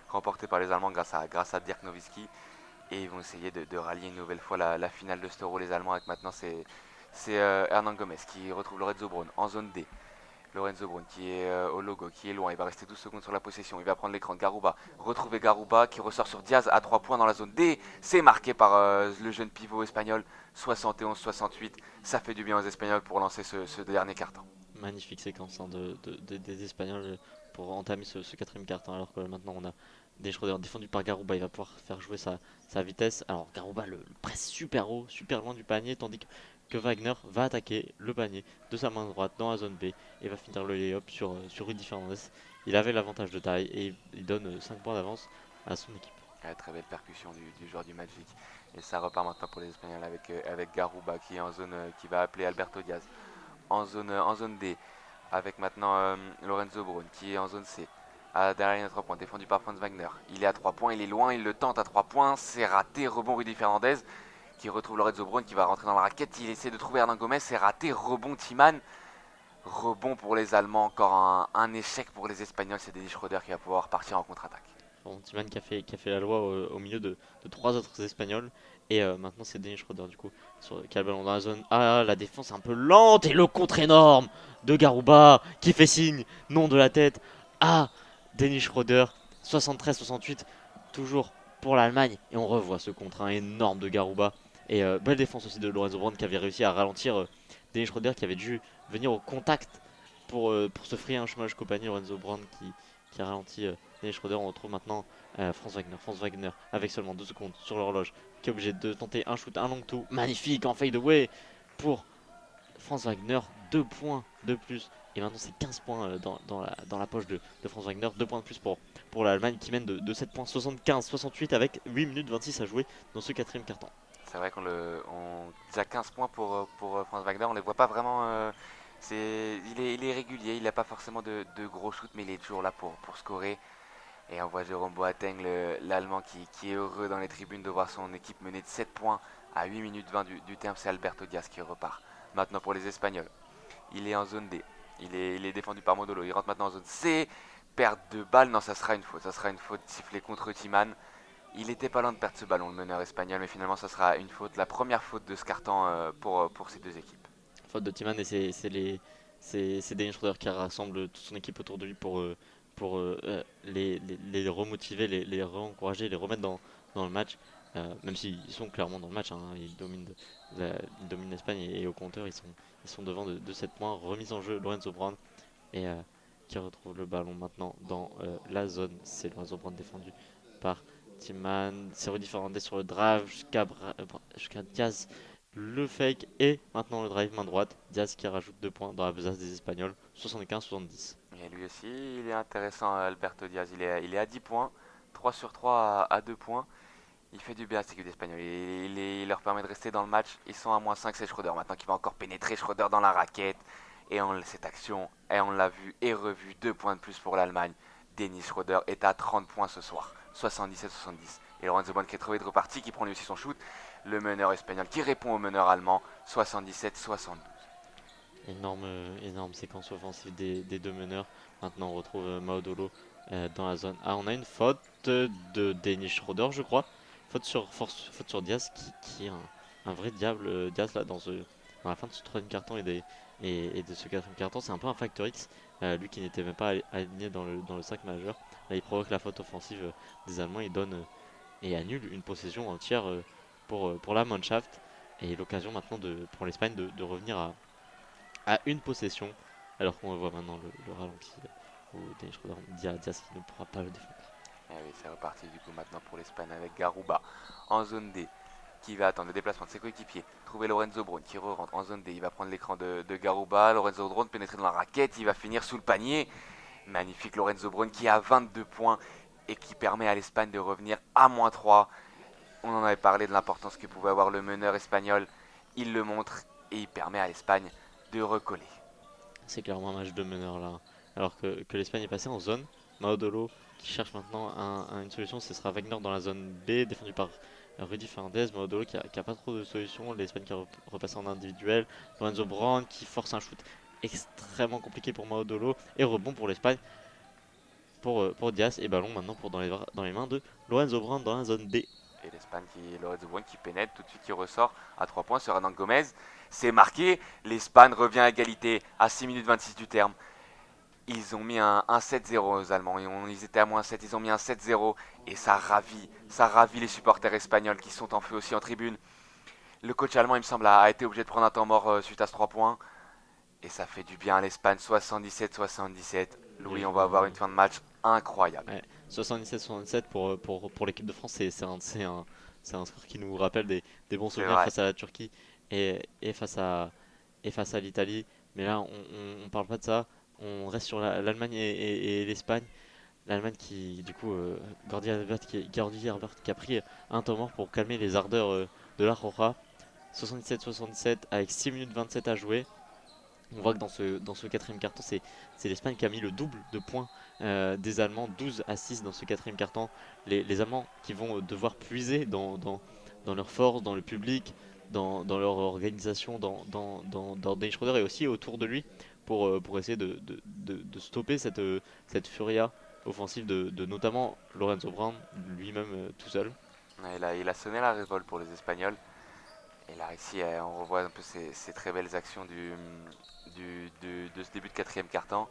[SPEAKER 2] remportée par les Allemands grâce à Dirk Nowitzki. Et ils vont essayer de rallier une nouvelle fois la finale de cet Euro, les Allemands, avec maintenant c'est Hernan Gomez qui retrouve Lorenzo Brown en zone D. Lorenzo Brown qui est au logo, qui est loin, il va rester 12 secondes sur la possession, il va prendre l'écran de Garouba, retrouver Garouba qui ressort sur Diaz à 3 points dans la zone D, c'est marqué par le jeune pivot espagnol, 71-68, ça fait du bien aux Espagnols pour lancer ce dernier carton.
[SPEAKER 1] Magnifique séquence hein, des Espagnols pour entamer ce quatrième quart-temps. Alors que maintenant on a des Schroeder défendu par Garouba. Il va pouvoir faire jouer sa vitesse. Alors Garouba le presse super haut, super loin du panier. Tandis que Wagner va attaquer le panier de sa main droite dans la zone B. Et va finir le lay-up sur Rudy Fernandez. Il avait l'avantage de taille et il donne 5 points d'avance à son équipe.
[SPEAKER 2] Très belle percussion du joueur du Magic. Et ça repart maintenant pour les Espagnols avec Garouba qui est en zone, qui va appeler Alberto Diaz en zone D. Avec maintenant Lorenzo Brown qui est en zone C. Derrière la ligne à 3 points, défendu par Franz Wagner. Il est à 3 points, il est loin, il le tente à 3 points. C'est raté, rebond Rudy Fernandez qui retrouve Lorenzo Brown qui va rentrer dans la raquette. Il essaie de trouver Hernan Gomez, c'est raté, rebond Timan. Rebond pour les Allemands, encore un échec pour les Espagnols. C'est Dennis Schroeder qui va pouvoir partir en contre-attaque.
[SPEAKER 1] Bon, Timan qui a fait la loi au milieu de trois autres Espagnols. Et maintenant c'est Dennis Schroeder du coup qui a le ballon dans la zone A. La défense est un peu lente et le contre énorme de Garouba qui fait signe, non de la tête, à Dennis Schroeder. 73-68 toujours pour l'Allemagne. Et on revoit ce contre énorme de Garouba. Et belle défense aussi de Lorenzo Brown qui avait réussi à ralentir Dennis Schroeder qui avait dû venir au contact pour se frayer un chemin jusqu'au panier. Lorenzo Brown qui a ralenti Dennis Schroeder. On retrouve maintenant Franz Wagner. Franz Wagner avec seulement 2 secondes sur l'horloge qui est obligé de tenter un shoot, un long tout. Magnifique en fade away pour Franz Wagner. 2 points de plus. Et maintenant c'est 15 points dans la poche de Franz Wagner. 2 points de plus pour l'Allemagne qui mène de 7 points 75-68 avec 8 minutes 26 à jouer dans ce quatrième quart-temps.
[SPEAKER 2] C'est vrai il a 15 points pour Franz Wagner. On ne les voit pas vraiment. Il est régulier, il n'a pas forcément de gros shoots, mais il est toujours là pour scorer. Et on voit Jérôme Boateng, l'Allemand, qui est heureux dans les tribunes de voir son équipe mener de 7 points à 8 minutes 20 du terme. C'est Alberto Diaz qui repart. Maintenant pour les Espagnols, il est en zone D. Il est défendu par Modolo. Il rentre maintenant en zone C. Perte de balle, non, ça sera une faute. Ça sera une faute sifflée contre Timan. Il était pas loin de perdre ce ballon, le meneur espagnol, mais finalement ça sera une faute. La première faute de ce carton pour ces deux équipes.
[SPEAKER 1] Faute de Timan et c'est Dennis Schroeder qui rassemble toute son équipe autour de lui pour les remotiver, les re-encourager, les remettre dans le match. Même s'ils sont clairement dans le match, hein, ils dominent l'Espagne et au compteur ils sont devant de 7 points. Remise en jeu Lorenzo Brown et qui retrouve le ballon maintenant dans la zone. C'est Lorenzo Brown défendu par Timan. C'est Rudy Fernandez sur le drive jusqu'à Diaz. Le fake et maintenant le drive main droite. Diaz qui rajoute 2 points dans la besace des Espagnols. 75-70.
[SPEAKER 2] Et lui aussi, il est intéressant, Alberto Diaz. Il est à 10 points, 3 sur 3 à 2 points. Il fait du bien à cette équipe d'Espagnol. Il leur permet de rester dans le match. Ils sont à moins 5, c'est Schroeder maintenant qui va encore pénétrer Schroeder dans la raquette. Et cette action, et on l'a vu et revu, 2 points de plus pour l'Allemagne. Dennis Schroeder est à 30 points ce soir, 77-70. Et Lorenzo Brown qui est trouvé de reparti, qui prend lui aussi son shoot. Le meneur espagnol qui répond au meneur allemand, 77-72.
[SPEAKER 1] Énorme séquence offensive des deux meneurs. Maintenant on retrouve Maodolo dans la zone. Ah, on a une faute de Dennis Schroeder, je crois. Faute sur Diaz qui est un vrai diable. Diaz là dans la fin de ce troisième carton et de ce quatrième carton, c'est un peu un facteur X. Lui qui n'était même pas aligné dans le 5 majeur. Là il provoque la faute offensive des Allemands. Il donne et annule une possession entière pour la Mannschaft. Et l'occasion maintenant pour l'Espagne de revenir à une possession, alors qu'on voit maintenant le ralenti où Dennis Schroeder dit à Diaz qu'il ne pourra pas le défendre.
[SPEAKER 2] Et oui, c'est reparti du coup maintenant pour l'Espagne avec Garouba en zone D qui va attendre le déplacement de ses coéquipiers. Trouver Lorenzo Brown qui rentre en zone D. Il va prendre l'écran de Garouba. Lorenzo Brown pénétrer dans la raquette. Il va finir sous le panier. Magnifique Lorenzo Brown qui a 22 points et qui permet à l'Espagne de revenir à moins 3. On en avait parlé de l'importance que pouvait avoir le meneur espagnol. Il le montre et il permet à l'Espagne de recoller.
[SPEAKER 1] C'est clairement un match de meneur là. Alors que l'Espagne est passée en zone. Maodolo qui cherche maintenant une solution, ce sera Wagner dans la zone B, défendu par Rudy Fernandez. Maodolo qui a pas trop de solution. L'Espagne qui a repassé en individuel. Lorenzo Brown qui force un shoot extrêmement compliqué pour Maodolo. Et rebond pour l'Espagne pour Diaz. Et ballon maintenant dans les mains de Lorenzo Brown dans la zone B.
[SPEAKER 2] Et l'Espagne, Lorenzo Brown qui pénètre tout de suite, qui ressort à 3 points sur Hernan Gomez. C'est marqué. L'Espagne revient à égalité à 6 minutes 26 du terme. Ils ont mis un 7-0 aux Allemands. Ils étaient à moins 7, ils ont mis un 7-0. Et ça ravit les supporters espagnols qui sont en feu aussi en tribune. Le coach allemand, il me semble, a été obligé de prendre un temps mort suite à ce 3 points. Et ça fait du bien à l'Espagne, 77-77.
[SPEAKER 1] Bien
[SPEAKER 2] Louis, on va
[SPEAKER 1] joué.
[SPEAKER 2] avoir une fin de match incroyable.
[SPEAKER 1] Ouais, 77-67 pour l'équipe de France, c'est un score qui nous rappelle des bons
[SPEAKER 2] C'est
[SPEAKER 1] souvenirs
[SPEAKER 2] vrai.
[SPEAKER 1] face à la Turquie et face à l'Italie. Mais là, on parle pas de ça. On reste sur l'Allemagne et l'Espagne. L'Allemagne qui, du coup, Gordy Herbert qui a pris un temps mort pour calmer les ardeurs de la Roja. 77-77 avec 6 minutes 27 à jouer. On voit que dans ce quatrième carton, c'est l'Espagne qui a mis le double de points des Allemands, 12 à 6 dans ce quatrième carton. Les Allemands qui vont devoir puiser dans leur force, dans le public, dans leur organisation, dans Dennis Schröder et aussi autour de lui pour essayer de stopper cette furia offensive de notamment Lorenzo Brown, lui-même tout seul.
[SPEAKER 2] Il a sonné la révolte pour les Espagnols. Et là, ici, on revoit un peu ces très belles actions de ce début de quatrième quart-temps.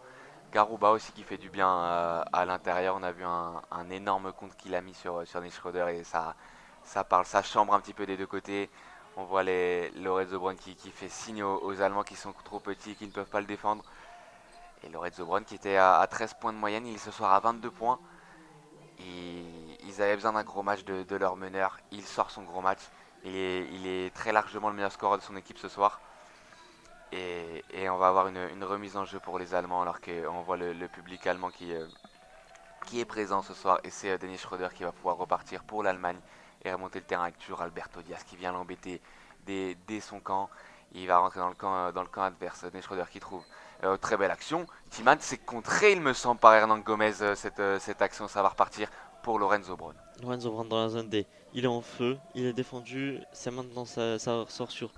[SPEAKER 2] Garouba aussi qui fait du bien à l'intérieur. On a vu un énorme compte qu'il a mis sur Nick Schroeder et ça parle, ça chambre un petit peu des deux côtés. On voit Lorenzo Brown qui fait signe aux Allemands qui sont trop petits, qui ne peuvent pas le défendre. Et Lorenzo Brown qui était à 13 points de moyenne, il est ce soir à 22 points. Ils avaient besoin d'un gros match de leur meneur. Il sort son gros match. Il est très largement le meilleur scoreur de son équipe ce soir. Et on va avoir une remise en jeu pour les Allemands alors qu'on voit le public allemand qui est présent ce soir. Et c'est Dennis Schröder qui va pouvoir repartir pour l'Allemagne et remonter le terrain avec toujours Alberto Diaz qui vient l'embêter dès son camp. Il va rentrer dans le camp adverse. Dennis Schröder qui trouve très belle action. Timan, c'est contré, il me semble, par Hernan Gomez, cette action. Ça va repartir pour Lorenzo Brown.
[SPEAKER 1] Lorenzo Brown dans la zone D, il est en feu, il est défendu, c'est maintenant ça ressort sur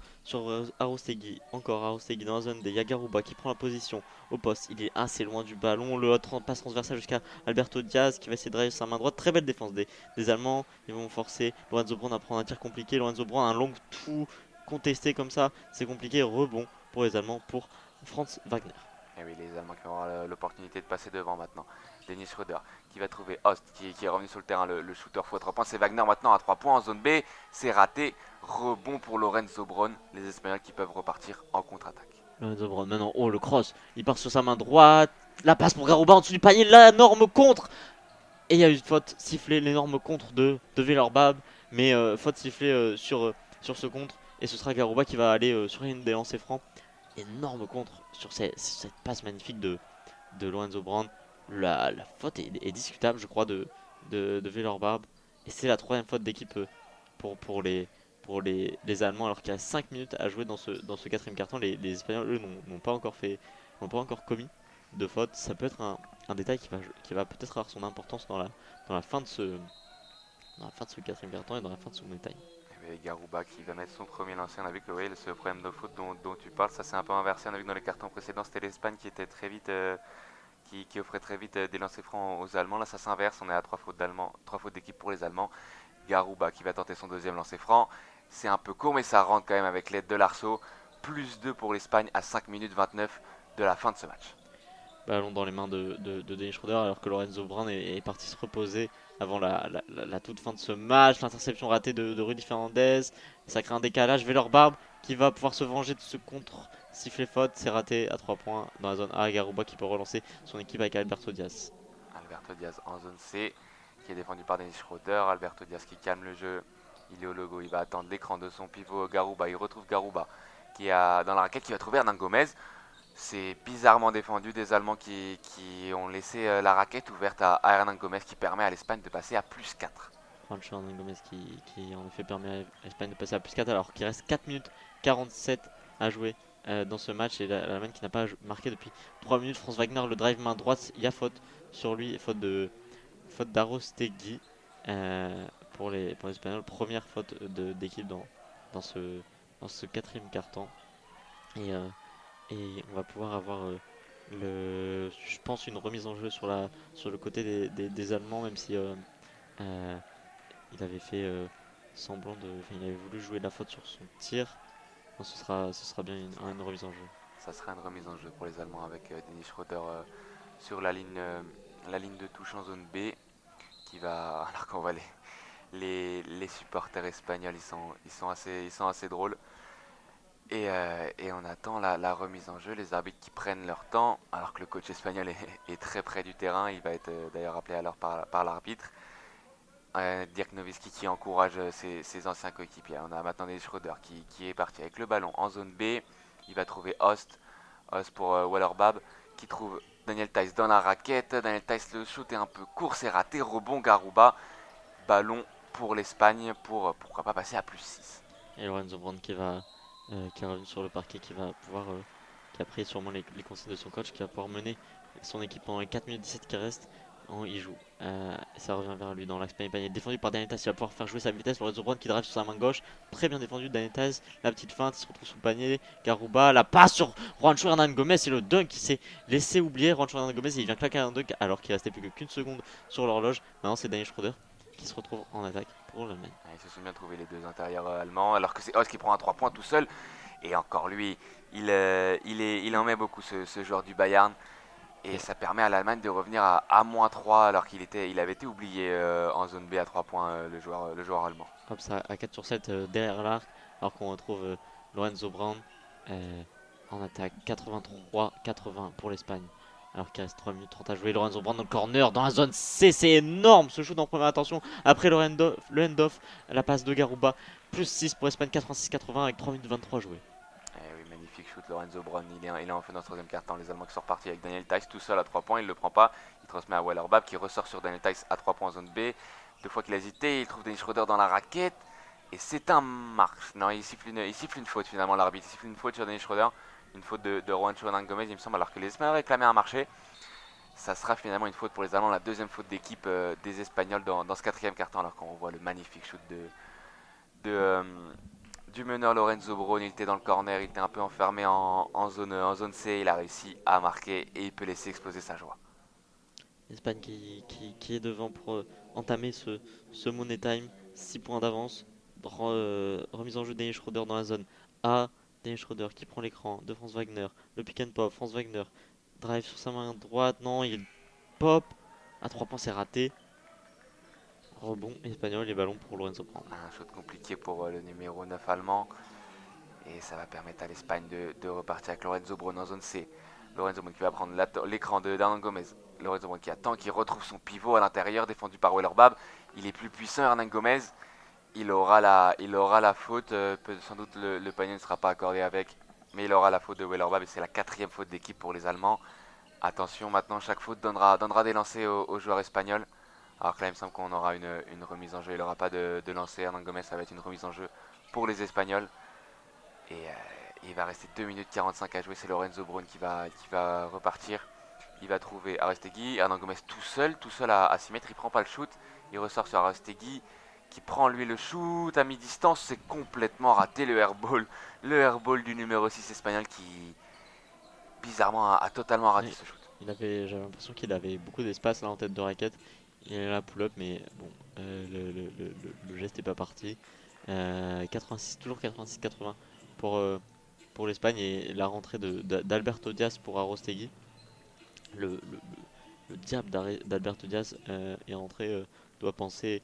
[SPEAKER 1] Arostegui, encore Arostegui dans la zone D, Yagaruba qui prend la position au poste, il est assez loin du ballon, passe transversal jusqu'à Alberto Diaz qui va essayer de driver sa main droite, très belle défense des Allemands, ils vont forcer Lorenzo Brown à prendre un tir compliqué, Lorenzo Brown un long tout contesté comme ça, c'est compliqué, rebond pour les Allemands, pour Franz Wagner.
[SPEAKER 2] Et oui, les Allemands qui vont avoir l'opportunité de passer devant maintenant. Dennis Schröder qui va trouver Host qui est revenu sur le terrain, le shooter fou à 3 points. C'est Wagner maintenant à 3 points en zone B. C'est raté. Rebond pour Lorenzo Brown. Les Espagnols qui peuvent repartir en contre-attaque.
[SPEAKER 1] Lorenzo Brown maintenant, oh le cross, il part sur sa main droite, la passe pour Garouba en dessous du panier, l'énorme contre. Et il y a eu une faute sifflée, l'énorme contre de Villerbab, mais faute sifflée sur ce contre. Et ce sera Garouba qui va aller sur une des lancers francs. Énorme contre sur cette passe magnifique de Lorenzo Brown. La faute est discutable, je crois, de Villerbab. Et c'est la troisième faute d'équipe pour les Allemands, alors qu'il reste 5 minutes à jouer dans ce quatrième carton. Les Espagnols, eux, n'ont pas encore commis de faute. Ça peut être un détail qui va peut-être avoir son importance dans la fin de ce quatrième carton et dans la fin de son détail.
[SPEAKER 2] Et Garouba qui va mettre son premier lancer. On a vu que oui, ce problème de faute dont tu parles, ça s'est un peu inversé. On a vu que dans les cartons précédents, c'était l'Espagne qui était très vite, qui offrait très vite des lancers francs aux Allemands. Là, ça s'inverse. On est à 3 fautes d'équipe pour les Allemands. Garouba qui va tenter son deuxième lancer franc. C'est un peu court, mais ça rentre quand même avec l'aide de Larceau. Plus 2 pour l'Espagne à 5 minutes 29 de la fin de ce match.
[SPEAKER 1] Ballon dans les mains de Dennis Schröder alors que Lorenzo Brown est parti se reposer avant la toute fin de ce match. L'interception ratée de Rudy Fernandez, ça crée un décalage. Villerbab qui va pouvoir se venger de ce contre sifflet faute, c'est raté à 3 points dans la zone A. Garouba qui peut relancer son équipe avec Alberto Diaz.
[SPEAKER 2] Alberto Diaz en zone C, qui est défendu par Dennis Schroeder. Alberto Diaz qui calme le jeu. Il est au logo, il va attendre l'écran de son pivot Garouba. Il retrouve Garouba qui est dans la raquette, qui va trouver Hernan Gomez. C'est bizarrement défendu des Allemands qui ont laissé la raquette ouverte à Hernan Gomez, qui permet à l'Espagne de passer à plus 4.
[SPEAKER 1] Francho Hernan Gomez qui en effet permet à l'Espagne de passer à plus 4 alors qu'il reste 4 minutes 47 à jouer dans ce match et l'Allemagne qui n'a pas marqué depuis 3 minutes. Franz Wagner, le drive main droite, il y a faute sur lui, faute d'Arostegui pour les Espagnols. Première faute d'équipe dans ce quatrième quart-temps. Et on va pouvoir avoir je pense une remise en jeu sur le côté des Allemands, même si il avait fait semblant de. Enfin, il avait voulu jouer la faute sur son tir. Non, ce sera bien une remise en jeu.
[SPEAKER 2] Ça sera une remise en jeu pour les Allemands avec Dennis Schroeder sur la ligne de touche en zone B qui va. Alors qu'on voit les supporters espagnols, ils sont assez drôles. Et on attend la remise en jeu, les arbitres qui prennent leur temps, alors que le coach espagnol est très près du terrain. Il va être d'ailleurs appelé à l'heure par l'arbitre. Dirk Nowitzki qui encourage ses anciens coéquipiers. On a maintenant des Schroeder qui est parti avec le ballon en zone B. Il va trouver Host pour Wallerbab qui trouve Daniel Theis dans la raquette. Daniel Theis, le shoot est un peu court, c'est raté. Rebond Garouba. Ballon pour l'Espagne pour pourquoi pas passer à plus 6.
[SPEAKER 1] Et Lorenzo Brown qui est revenu sur le parquet, qui va pouvoir, qui a pris sûrement les conseils de son coach, qui va pouvoir mener son équipe pendant les 4 minutes 17 qui restent. Il joue. Ça revient vers lui dans l'axe panier défendu par Danetas. Il va pouvoir faire jouer sa vitesse. Lorenzo Brown qui drive sur sa main gauche. Très bien défendu Danetas. La petite feinte, il se retrouve sous le panier. Garouba, la passe sur Juancho Hernan Gomez. Et le dunk qui s'est laissé oublier. Juancho Hernan Gomez, il vient claquer un dunk alors qu'il restait plus que qu'une seconde sur l'horloge. Maintenant, c'est Daniel Schroeder qui se retrouve en attaque pour l'Allemagne.
[SPEAKER 2] Ils se sont bien trouvés les deux intérieurs allemands, alors que c'est Host qui prend un 3 points tout seul. Et encore lui, il en met beaucoup ce joueur du Bayern. Et ça permet à l'Allemagne de revenir à -3 alors il avait été oublié en zone B à 3 points le joueur allemand.
[SPEAKER 1] Hop, ça à 4 sur 7 derrière l'arc, alors qu'on retrouve Lorenzo Brown en attaque 83-80 pour l'Espagne. Alors qu'il reste 3 minutes 30 à jouer. Lorenzo Brown dans le corner, dans la zone C, c'est énorme ce shoot en première intention. Après le hand-off, la passe de Garouba, plus 6 pour l'Espagne, 86-80 avec 3 minutes 23 à jouer.
[SPEAKER 2] Oui, magnifique shoot, Lorenzo Brown, il est en fait dans le troisième quart-temps. Les Allemands qui sont repartis avec Daniel Theis tout seul à 3 points, il ne le prend pas. Il transmet à Wallerbab qui ressort sur Daniel Theis à 3 points en zone B. Deux fois qu'il a hésité, il trouve Dennis Schroeder dans la raquette. Et c'est un marche. Non, il siffle une faute finalement l'arbitre. Il siffle une faute sur Dennis Schroeder. Une faute de Juancho Hernan Gomez, il me semble, alors que les Espagnols réclamaient un marché. Ça sera finalement une faute pour les Allemands, la deuxième faute d'équipe des Espagnols dans ce quatrième quart-temps, alors qu'on voit le magnifique shoot de, euh, du meneur Lorenzo Brown. Il était dans le corner, il était un peu enfermé en zone C, il a réussi à marquer et il peut laisser exploser sa joie.
[SPEAKER 1] L'Espagne qui est devant pour entamer ce Money Time, 6 points d'avance. Remise en jeu de Dennis Schroeder dans la zone A. Dennis Schroeder qui prend l'écran de Franz Wagner. Le pick and pop, Franz Wagner drive sur sa main droite. Non, il pop. À 3 points, c'est raté. Rebond espagnol et ballon pour Lorenzo Brown.
[SPEAKER 2] Un shoot compliqué pour le numéro 9 allemand. Et ça va permettre à l'Espagne de repartir avec Lorenzo Brown en zone C. Lorenzo Brown qui va prendre l'écran de Hernan Gomez. Lorenzo Brown qui attend, qui retrouve son pivot à l'intérieur, défendu par Wallerbab. Il est plus puissant, Hernan Gomez. Il aura la faute. Sans doute le panier ne sera pas accordé avec. Mais il aura la faute de Wallerbab et c'est la quatrième faute d'équipe pour les Allemands. Attention, maintenant chaque faute donnera des lancers aux joueurs espagnols. Alors que là, il me semble qu'on aura une remise en jeu. Il n'aura pas de lancer. Hernan Gomez, ça va être une remise en jeu pour les Espagnols. Et il va rester 2 minutes 45 à jouer. C'est Lorenzo Brown qui va repartir. Il va trouver Arestegui. Hernan Gomez tout seul à 6 mètres. Il prend pas le shoot. Il ressort sur Arestegui qui prend lui le shoot à mi-distance. C'est complètement raté le airball. Le airball du numéro 6 espagnol qui bizarrement a totalement raté
[SPEAKER 1] Oui,
[SPEAKER 2] ce shoot.
[SPEAKER 1] j'avais l'impression qu'il avait beaucoup d'espace là en tête de raquette. Il est là pull-up, mais bon, le geste n'est pas parti. 86, toujours 86-80 pour, pour l'Espagne et la rentrée d'Alberto Diaz pour Arostegui. Le diable d'Alberto Diaz est rentré, doit penser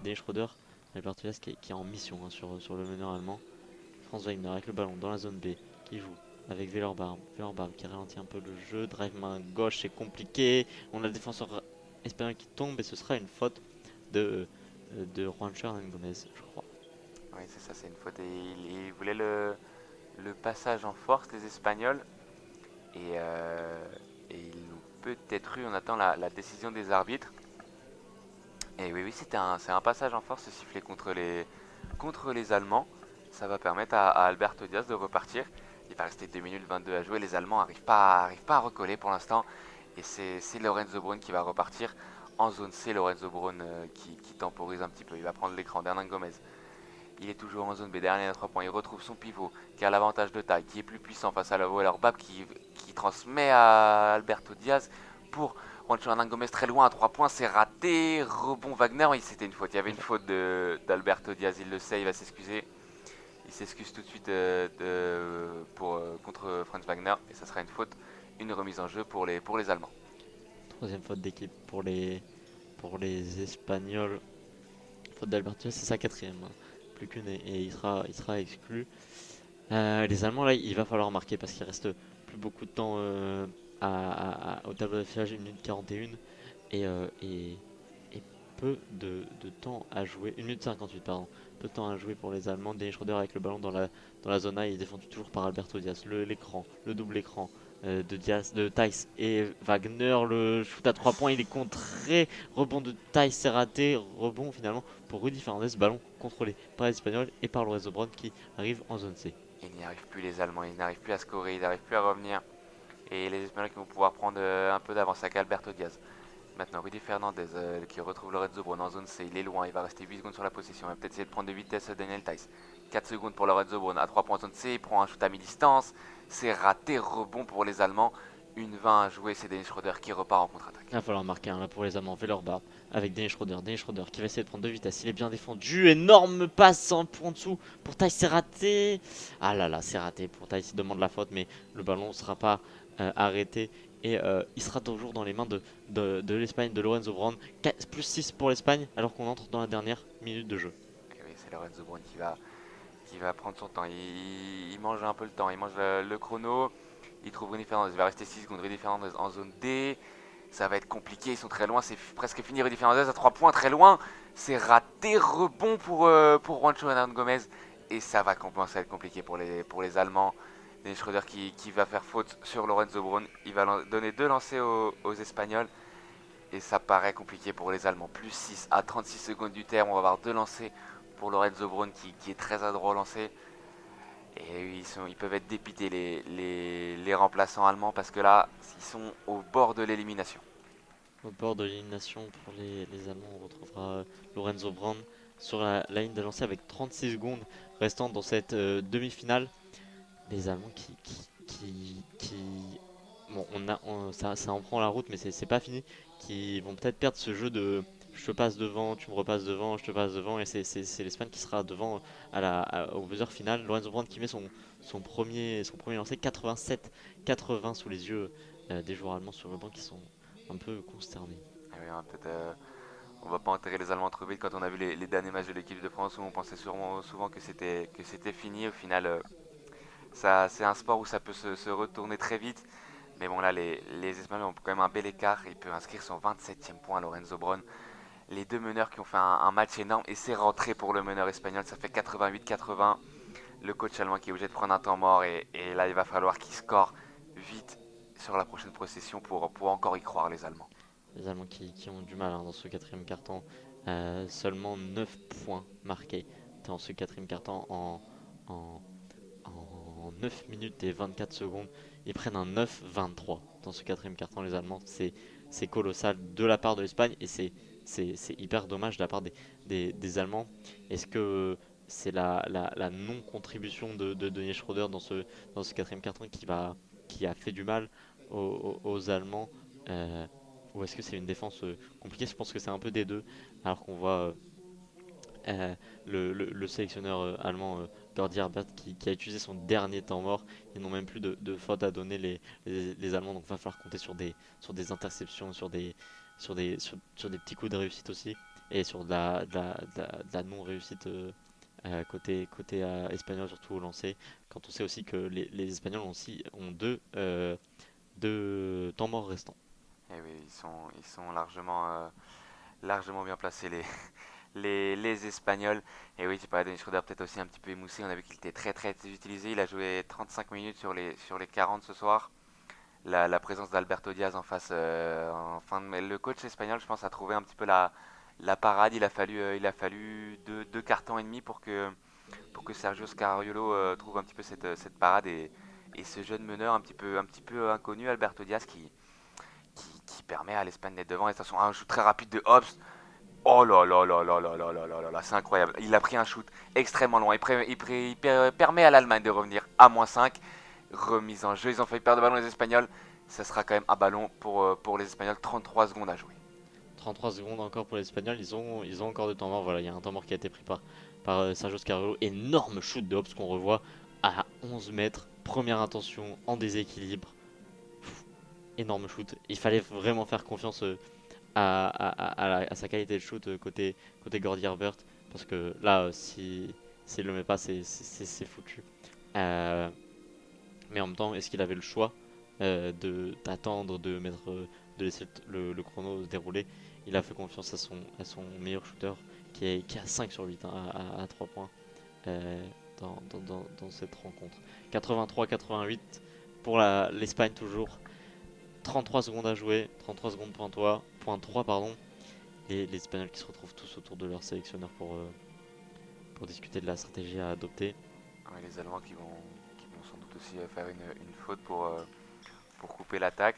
[SPEAKER 1] Dennis Schroeder. Alberto Diaz qui est en mission sur le meneur allemand. Franz Wagner avec le ballon dans la zone B qui joue avec Velorbarb. Velorbarb qui ralentit un peu le jeu. Drive main gauche, c'est compliqué. On a le défenseur espagnol qui tombe et ce sera une faute de Juancho Hernan Gomez, je crois.
[SPEAKER 2] Oui, c'est ça, c'est une faute. Et il voulait le passage en force, les Espagnols. Et ils l'ont peut-être eu. On attend la décision des arbitres. Et oui, c'est un passage en force sifflé contre les Allemands. Ça va permettre à Alberto Diaz de repartir. Il va rester 2 minutes 22 à jouer. Les Allemands n'arrivent pas à recoller pour l'instant. Et c'est Lorenzo Brown qui va repartir en zone C. Lorenzo Brown qui temporise un petit peu. Il va prendre l'écran d'Hernan Gomez. Il est toujours en zone B, dernier à 3 points. Il retrouve son pivot qui a l'avantage de taille, qui est plus puissant face à la Wallerbab qui transmet à Alberto Diaz pour Juancho Hernan Gomez très loin à 3 points, c'est raté. Rebond Wagner, oui, c'était une faute. Il y avait une faute d'Alberto Diaz, il le sait, il va s'excuser. Il s'excuse tout de suite contre Franz Wagner et ça sera une faute, une remise en jeu pour les Allemands.
[SPEAKER 1] Troisième faute d'équipe pour les Espagnols. Faute d'Alberto, c'est sa quatrième, hein. Plus qu'une et il sera exclu. Les Allemands, là, il va falloir marquer parce qu'il reste plus beaucoup de temps au tableau d'affichage, 1 minute 41 et peu de temps à jouer. 1 minute 58, pardon. Peu de temps à jouer pour les Allemands. Dennis Schröder avec le ballon dans la zone A, il est défendu toujours par Alberto Diaz. Le double écran de Diaz, de Thijs et Wagner. Le shoot à 3 points, il est contré. Rebond de Thijs, c'est raté. Rebond finalement pour Rudy Fernandez. Ballon contrôlé par les Espagnols et par Lorenzo Brown qui arrive en zone C.
[SPEAKER 2] Ils n'y arrivent plus les Allemands, ils n'arrivent plus à scorer, ils n'arrivent plus à revenir. Et les Espagnols qui vont pouvoir prendre un peu d'avance avec Alberto Diaz. Maintenant, Rudy Fernandez qui retrouve Lorenzo Brown en zone C, il est loin, il va rester 8 secondes sur la possession. Il va peut-être essayer de prendre de vitesse Daniel Thijs. 4 secondes pour Lorenzo Brown à 3 points en zone C, il prend un shoot à mi-distance. C'est raté, rebond pour les Allemands. Une 20 à jouer, c'est Dennis Schröder qui repart en contre-attaque.
[SPEAKER 1] Il va falloir marquer un là pour les Allemands. Villeurbanne avec Dennis Schröder. Dennis Schröder qui va essayer de prendre de vitesse. Il est bien défendu. Énorme passe en dessous pour Thijs, c'est raté. Ah là là, c'est raté pour Thijs. Il demande la faute, mais le ballon ne sera pas arrêté. Et il sera toujours dans les mains de l'Espagne, de Lorenzo Brown. Plus 6 pour l'Espagne, alors qu'on entre dans la dernière minute de jeu.
[SPEAKER 2] Et oui, c'est Lorenzo Brown qui va prendre son temps. Il mange un peu le temps, il mange le chrono. Il trouve Rudy Fernandez, il va rester 6 secondes. Rudy Fernandez en zone D. Ça va être compliqué, ils sont très loin, c'est presque fini. Rudy Fernandez à 3 points, très loin. C'est raté, rebond pour Juancho Hernan Gomez. Et ça va commencer à être compliqué pour les Allemands. Dennis Schröder qui va faire faute sur Lorenzo Brown. Il va donner 2 lancers aux Espagnols. Et ça paraît compliqué pour les Allemands. Plus 6 à 36 secondes du terme. On va avoir 2 lancers pour Lorenzo Brown qui est très adroit au lancer. Et ils peuvent être dépités les remplaçants allemands parce que là, ils sont au bord de l'élimination.
[SPEAKER 1] Au bord de l'élimination pour les Allemands, on retrouvera Lorenzo Brown sur la ligne de lancer avec 36 secondes restant dans cette demi-finale. Les Allemands bon, ça en prend la route, mais c'est pas fini. Qui vont peut-être perdre ce jeu de je te passe devant, tu me repasses devant, je te passe devant, et c'est l'Espagne qui sera devant au buzzer final. Lorenzo Brown qui met son premier lancer, 87-80 sous les yeux des joueurs allemands sur le banc qui sont un peu consternés.
[SPEAKER 2] Et oui, on va pas enterrer les Allemands trop vite quand on a vu les derniers matchs de l'équipe de France où on pensait souvent que c'était fini. Au final, c'est un sport où ça peut se retourner très vite. Mais bon, là, les Espagnols ont quand même un bel écart. Il peut inscrire son 27e point à Lorenzo Brown. Les deux meneurs qui ont fait un match énorme. Et c'est rentré pour le meneur espagnol. Ça fait 88-80. Le coach allemand qui est obligé de prendre un temps mort. Et là, il va falloir qu'il score vite sur la prochaine possession pour encore y croire, les Allemands.
[SPEAKER 1] Les Allemands qui ont du mal dans ce quatrième quart-temps. Seulement 9 points marqués dans ce quatrième quart-temps en 9 minutes et 24 secondes. Ils prennent un 9-23 dans ce quatrième quart-temps, les Allemands. C'est colossal de la part de l'Espagne et c'est hyper dommage de la part des Allemands. Est-ce que c'est la non-contribution de Denis Schröder dans ce quatrième quart-temps qui a fait du mal aux Allemands ou est-ce que c'est une défense compliquée? Je pense que c'est un peu des deux, alors qu'on voit le sélectionneur allemand Gordy Herbert qui a utilisé son dernier temps mort. Ils n'ont même plus de faute à donner les Allemands, donc il va falloir compter sur des interceptions, sur des petits coups de réussite aussi, et sur de la non-réussite côté espagnol, surtout au lancer, quand on sait aussi que les Espagnols ont deux temps morts restants.
[SPEAKER 2] Et oui, ils sont largement bien placés, les Espagnols. Et oui, tu parlais de Dennis Schröder, peut-être aussi un petit peu émoussé. On a vu qu'il était très très utilisé. Il a joué 35 minutes sur les 40 ce soir. La présence d'Alberto Diaz en face, mais le coach espagnol, je pense, a trouvé un petit peu la parade. Il a fallu deux cartons et demi pour que Sergio Scariolo trouve un petit peu cette parade et ce jeune meneur un petit peu inconnu, Alberto Diaz, qui permet à l'Espagne d'être devant. Et de toute façon, un shoot très rapide de Hobbs. Oh là là là là là là là là là là, c'est incroyable. Il a pris un shoot extrêmement loin. Il permet à l'Allemagne de revenir à -5. Remise en jeu, ils ont failli perdre le ballon les Espagnols. ça sera quand même un ballon pour les Espagnols, 33 secondes à jouer.
[SPEAKER 1] 33 secondes encore pour les Espagnols, ils ont encore de temps mort. Voilà, il y a un temps mort qui a été pris par Sergio Scarolo. Énorme shoot de Hobbs qu'on revoit à 11 mètres. Première intention en déséquilibre. Pff, énorme shoot. Il fallait vraiment faire confiance à sa qualité de shoot côté Gordy Herbert. Parce que là, s'il le met pas, c'est foutu. Euh, mais en même temps, est-ce qu'il avait le choix d'attendre, de laisser le chrono se dérouler? Il a fait confiance à son meilleur shooter qui a 5 sur 8 hein, à 3 points euh, dans cette rencontre. 83-88 pour l'Espagne toujours. 33 secondes à jouer, 33 secondes point 3 pardon. Les Espagnols qui se retrouvent tous autour de leur sélectionneur pour discuter de la stratégie à adopter.
[SPEAKER 2] Ouais, les Allemands qui vont sans doute aussi faire une faute pour couper l'attaque.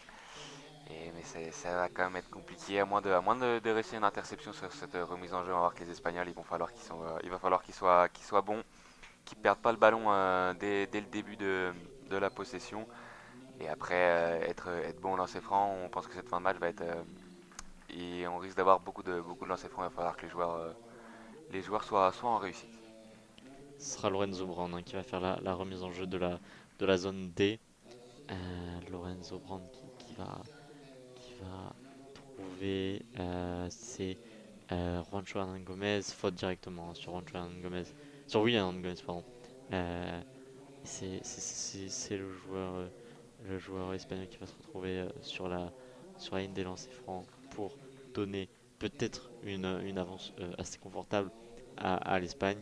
[SPEAKER 2] Mais ça va quand même être compliqué, à moins de réussir une interception sur cette remise en jeu. On va voir que les Espagnols, il va falloir qu'ils soient bons, qu'ils perdent pas le ballon dès le début de la possession. Et après, être bon au lancer franc, on pense que cette fin de match va être. Et on risque d'avoir beaucoup de lancers francs. Il va falloir que les joueurs soient en réussite.
[SPEAKER 1] Ce sera Lorenzo Brown hein, qui va faire la remise en jeu de la zone D. Lorenzo Brown qui va trouver c'est Juancho Hernan Gomez, faute directement hein, sur Juancho Hernan Gomez, sur William Hernan Gomez, pardon. Euh, c'est le joueur espagnol qui va se retrouver sur la ligne des lancers francs pour donner peut-être une avance assez confortable à l'Espagne.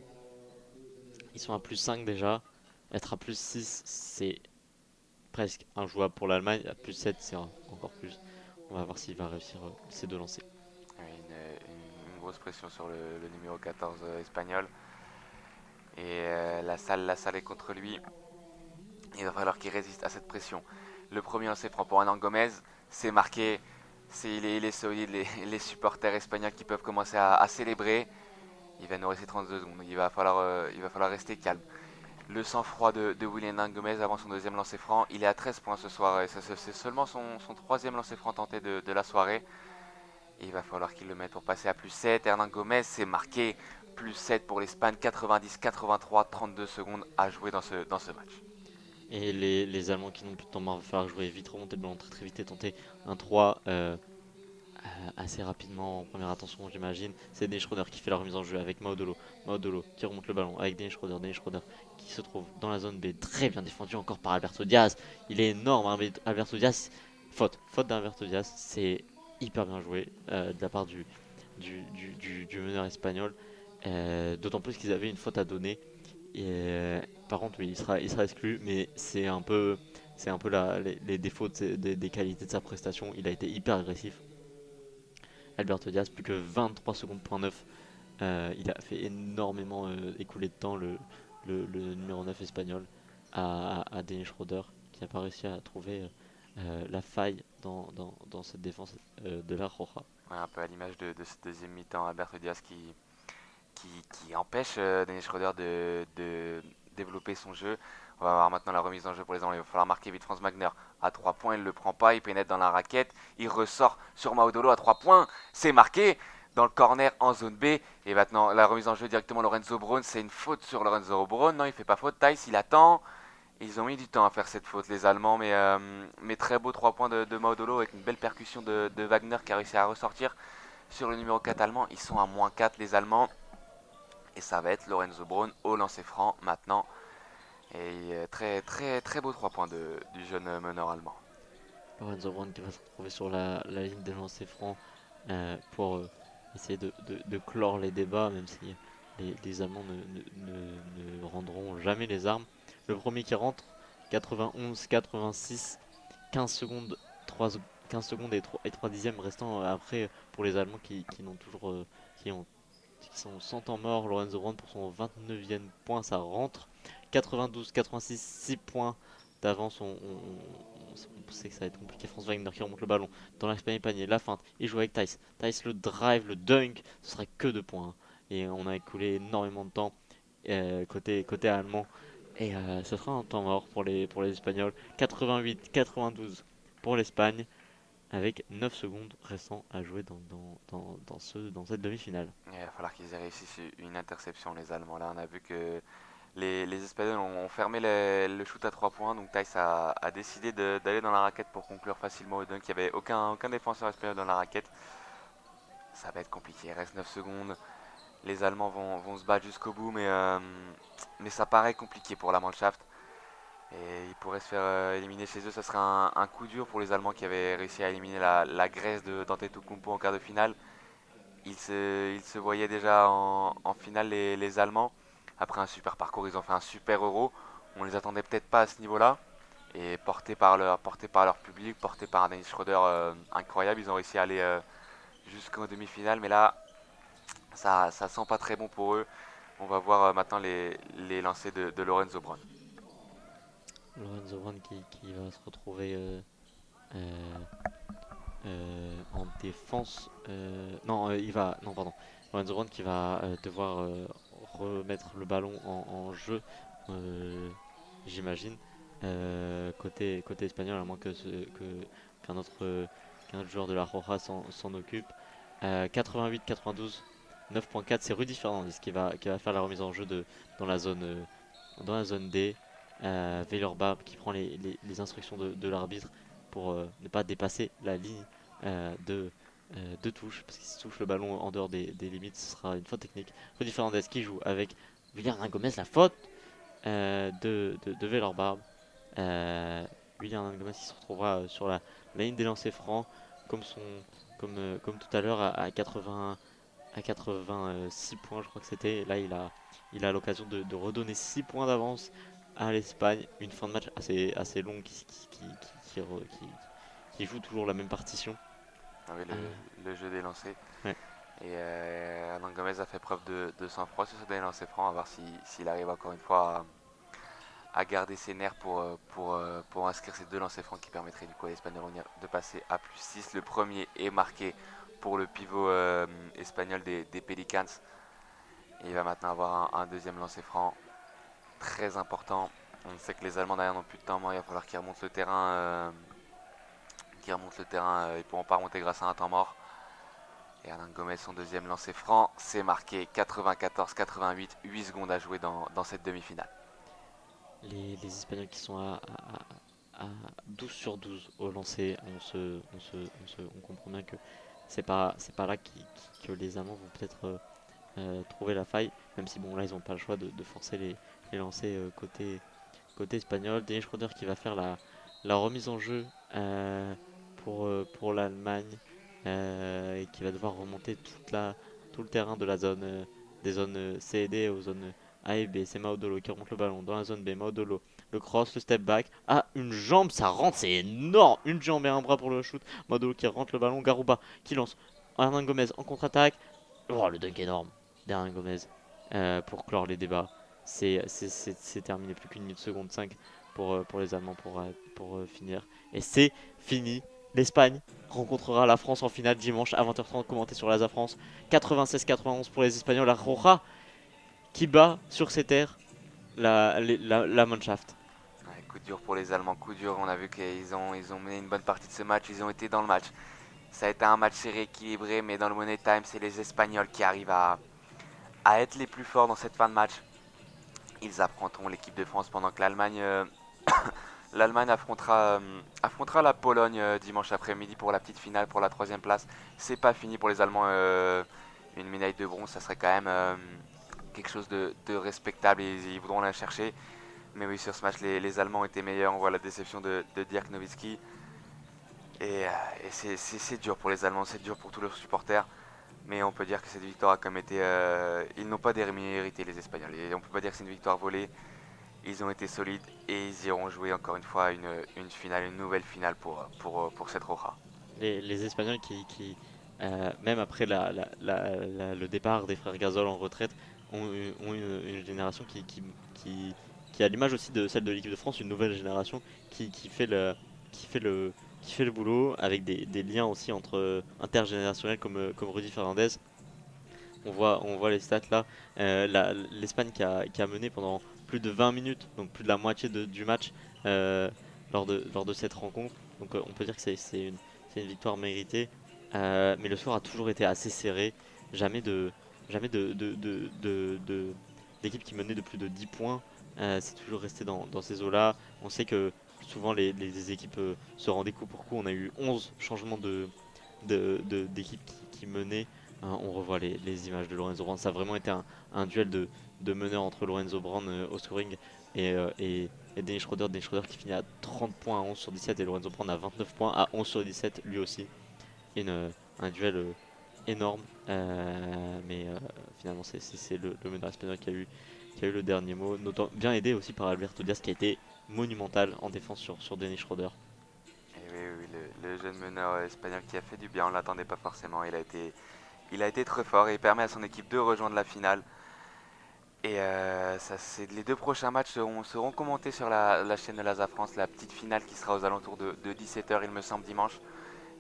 [SPEAKER 1] Ils sont à plus 5 déjà. Être à plus 6, c'est presque injouable pour l'Allemagne. À plus 7, c'est encore plus. On va voir s'il va réussir ces deux lancers.
[SPEAKER 2] Une grosse pression sur le numéro 14 espagnol. Et la salle est contre lui. Il va falloir qu'il résiste à cette pression. Le premier lancer franc pour Hernan Gomez, c'est marqué. Il est solide. Les supporters espagnols qui peuvent commencer à célébrer. Il va nous rester 32 secondes. Il va falloir rester calme. Le sang-froid de William Hernan Gomez avant son deuxième lancer franc. Il est à 13 points ce soir. Et c'est seulement son troisième lancer franc tenté de la soirée. Et il va falloir qu'il le mette pour passer à plus 7. Hernan Gomez, c'est marqué. Plus 7 pour l'Espagne. 90-83, 32 secondes à jouer dans ce match.
[SPEAKER 1] Et les Allemands qui n'ont plus de temps mort, il va falloir jouer vite, remonter le ballon très très vite et tenter un 3 assez rapidement en première attention, j'imagine. C'est Dennis Schroeder qui fait la remise en jeu avec Maudolo. Maudolo qui remonte le ballon avec Dennis Schroeder. Dennis Schroeder qui se trouve dans la zone B, très bien défendu encore par Alberto Diaz. Il est énorme, hein, Alberto Diaz. Faute d'Alberto Diaz. C'est hyper bien joué de la part du meneur espagnol. D'autant plus qu'ils avaient une faute à donner. Et, par contre, oui, il sera exclu, mais c'est un peu les défauts des qualités de sa prestation. Il a été hyper agressif. Alberto Diaz, plus que 23 secondes point 9. Il a fait énormément écouler de temps le numéro 9 espagnol à Dennis Schroeder, qui n'a pas réussi à trouver la faille dans cette défense de la Roja.
[SPEAKER 2] Ouais, un peu à l'image de ce deuxième mi-temps, Alberto Diaz qui empêche Dennis Schroeder de développer son jeu. On va voir maintenant la remise en jeu pour les Allemands. Il va falloir marquer vite Franz Wagner. À 3 points, il ne le prend pas, il pénètre dans la raquette. Il ressort sur Maudolo à 3 points. C'est marqué dans le corner en zone B. Et maintenant, la remise en jeu directement Lorenzo Brown. C'est une faute sur Lorenzo Brown. Non, il ne fait pas faute. Tice, il attend. Ils ont mis du temps à faire cette faute, les Allemands. Mais très beau 3 points de Maudolo avec une belle percussion de Wagner qui a réussi à ressortir sur le numéro 4 allemand. Ils sont à moins 4, les Allemands. Et ça va être Lorenzo Brown au lancer franc maintenant. Et très très très beau 3 points du jeune meneur allemand.
[SPEAKER 1] Lorenzo Brown qui va se retrouver sur la ligne des lancers francs pour essayer de clore les débats, même si les Allemands ne rendront jamais les armes. Le premier qui rentre, 91-86, 15 secondes, 15 secondes et 3 dixièmes restant après pour les Allemands qui n'ont toujours qui, ont, qui sont sans temps mort. Lorenzo Brown pour son 29e point, ça rentre. 92-86, 6 points d'avance. On sait que ça va être compliqué. Franz Wagner qui remonte le ballon dans l'Espagne panier, la feinte. Il joue avec Tice. Tice le drive, le dunk, ce serait que 2 points. Et on a écoulé énormément de temps côté allemand. Et ce sera un temps mort pour les Espagnols. 88-92 pour l'Espagne avec 9 secondes restant à jouer dans cette demi-finale.
[SPEAKER 2] Il va falloir qu'ils aient réussi une interception, les Allemands. Là, on a vu que les Espagnols ont fermé le shoot à 3 points. Donc Thijs a décidé d'aller dans la raquette pour conclure facilement au dunk. Il n'y avait aucun défenseur espagnol dans la raquette. Ça va être compliqué. Il reste 9 secondes. Les Allemands vont se battre jusqu'au bout, mais ça paraît compliqué pour la Mannschaft. Et ils pourraient se faire éliminer chez eux. Ça serait un coup dur pour les Allemands qui avaient réussi à éliminer la Grèce d'Antetokounmpo en quart de finale. Ils se voyaient déjà en finale, les Allemands. Après un super parcours, ils ont fait un super Euro. On les attendait peut-être pas à ce niveau-là. Et portés par leur public, portés par un Dennis Schroeder incroyable, ils ont réussi à aller jusqu'en demi-finale. Mais là, ça sent pas très bon pour eux. On va voir maintenant les lancers de Lorenzo Brown.
[SPEAKER 1] Lorenzo Brown qui va se retrouver euh, en défense. Non, il va. Non, pardon. Lorenzo Brown qui va devoir remettre le ballon en jeu, euh, j'imagine. Côté espagnol, à moins qu'un autre joueur de la Roja s'en occupe. 88-92, 9.4, c'est Rudy Fernandez qui va faire la remise en jeu dans la zone D. Villeurbanne qui prend les instructions de l'arbitre pour ne pas dépasser la ligne de touche, parce qu'il se touche le ballon en dehors des limites, ce sera une faute technique. Rudy Fernandez qui joue avec William Gomez, la faute de Villeurbanne. Euh, William Gomez qui se retrouvera sur la ligne des lancers francs, comme, comme tout à l'heure à 86 points, je crois que c'était. Là, il a l'occasion de redonner 6 points d'avance à l'Espagne. Une fin de match assez longue qui joue toujours la même partition.
[SPEAKER 2] Ah oui,
[SPEAKER 1] Euh,
[SPEAKER 2] le jeu des lancers.
[SPEAKER 1] ouais.
[SPEAKER 2] Et Hernan Gomez a fait preuve de sang-froid sur ce dernier lancer franc. À voir s'il arrive encore une fois à garder ses nerfs pour inscrire ces deux lancers francs qui permettraient du coup à l'Espagne de passer à +6. Le premier est marqué pour le pivot espagnol des Pelicans. Et il va maintenant avoir un deuxième lancer franc très important. On sait que les Allemands derrière n'ont plus de temps mort. Il va falloir qu'ils remontent le terrain. Ils ne pourront pas remonter grâce à un temps mort. Et Hernan Gomez, son deuxième lancer franc, c'est marqué 94-88, 8 secondes à jouer dans cette demi-finale.
[SPEAKER 1] Les Espagnols qui sont à 12 sur 12 au lancer, on comprend bien que c'est pas là que les Allemands vont peut-être trouver la faille, même si bon là ils n'ont pas le choix de forcer les lancers côté espagnol. Dennis Schroeder qui va faire la remise en jeu pour l'Allemagne, et qui va devoir remonter tout le terrain de la zone des zones C et D aux zones A et B. C'est Maudolo qui remonte le ballon dans la zone B. Maudolo, le cross, le step back. Ah, une jambe, ça rentre, c'est énorme. Une jambe et un bras pour le shoot. Maudolo qui rentre le ballon. Garouba qui lance. Hernan Gomez en contre-attaque. Oh, le dunk énorme d'Hernan Gomez pour clore les débats. C'est terminé, plus qu'une minute seconde 5 pour les Allemands pour finir. Et c'est fini. L'Espagne rencontrera la France en finale dimanche à 20h30, commenté sur l'Asa France. 96-91 pour les Espagnols. La Roja qui bat sur ses terres la Mannschaft.
[SPEAKER 2] Ouais, coup dur pour les Allemands, coup dur. On a vu qu'ils ont mené une bonne partie de ce match. Ils ont été dans le match. Ça a été un match serré, équilibré, mais dans le Money Time, c'est les Espagnols qui arrivent à être les plus forts dans cette fin de match. Ils affronteront l'équipe de France pendant que l'Allemagne affrontera la Pologne dimanche après-midi pour la petite finale pour la troisième place. C'est pas fini pour les Allemands. Une médaille de bronze, ça serait quand même quelque chose de respectable et ils voudront la chercher. Mais oui, sur ce match, les Allemands ont été meilleurs. On voit la déception de Dirk Nowitzki. Et c'est dur pour les Allemands, c'est dur pour tous leurs supporters. Mais on peut dire que cette victoire a comme été. Ils n'ont pas démérité les Espagnols. Et on peut pas dire que c'est une victoire volée. Ils ont été solides et ils iront jouer encore une fois une finale, une nouvelle finale pour cette Roja.
[SPEAKER 1] Les Espagnols même après le départ des frères Gasol en retraite, ont une génération qui a l'image aussi de celle de l'équipe de France, une nouvelle génération qui fait qui fait le, qui fait le boulot avec des liens aussi intergénérationnels comme Rudy Fernandez. On voit les stats là. L'Espagne qui a mené pendant plus de 20 minutes, donc plus de la moitié du match, lors de cette rencontre. Donc on peut dire que c'est une victoire méritée. Mais le score a toujours été assez serré. Jamais de, jamais d'équipe qui menait de plus de 10 points. C'est toujours resté dans ces eaux-là. On sait que souvent les équipes se rendaient coup pour coup. On a eu 11 changements d'équipes qui menaient. On revoit les images de Lorenzo Brown. Ça a vraiment été un duel de meneurs entre Lorenzo Brown au scoring et Dennis Schroeder. Dennis Schroeder qui finit à 30 points à 11 sur 17 et Lorenzo Brown à 29 points à 11 sur 17 lui aussi. Un duel énorme. Mais finalement, c'est le meneur espagnol qui a eu le dernier mot. Bien aidé aussi par Alberto Diaz qui a été monumental en défense sur Dennis Schroeder.
[SPEAKER 2] Et oui, oui, le jeune meneur espagnol qui a fait du bien, on ne l'attendait pas forcément. Il a été très fort et il permet à son équipe de rejoindre la finale. Et les deux prochains matchs seront commentés sur la chaîne de l'Asa France, la petite finale qui sera aux alentours de 17 h il me semble dimanche.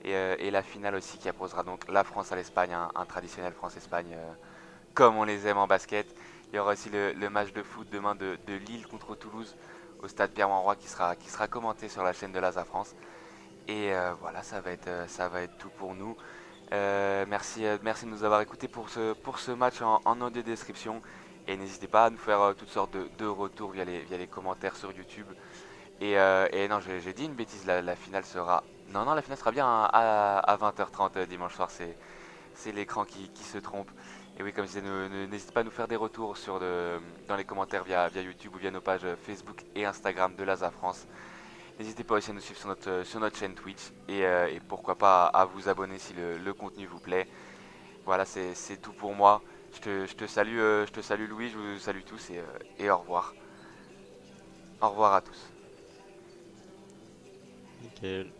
[SPEAKER 2] Et la finale aussi qui opposera donc la France à l'Espagne, un traditionnel France-Espagne comme on les aime en basket. Il y aura aussi le match de foot demain de Lille contre Toulouse au stade Pierre-Mauroy qui sera commenté sur la chaîne de l'Asa France. Et voilà, ça va être tout pour nous. Merci de nous avoir écoutés pour ce match en audio description. Et n'hésitez pas à nous faire toutes sortes de retours via les commentaires sur YouTube. Et non, j'ai dit une bêtise, la finale sera. Non, non, la finale sera bien à 20h30 dimanche soir, c'est l'écran qui se trompe. Et oui, comme je disais, n'hésitez pas à nous faire des retours dans les commentaires via YouTube ou via nos pages Facebook et Instagram de l'ASA France. N'hésitez pas aussi à nous suivre sur notre chaîne Twitch et pourquoi pas à vous abonner si le contenu vous plaît. Voilà, c'est tout pour moi. Je te salue Louis, je vous salue tous et au revoir. Au revoir à tous.
[SPEAKER 1] Nickel.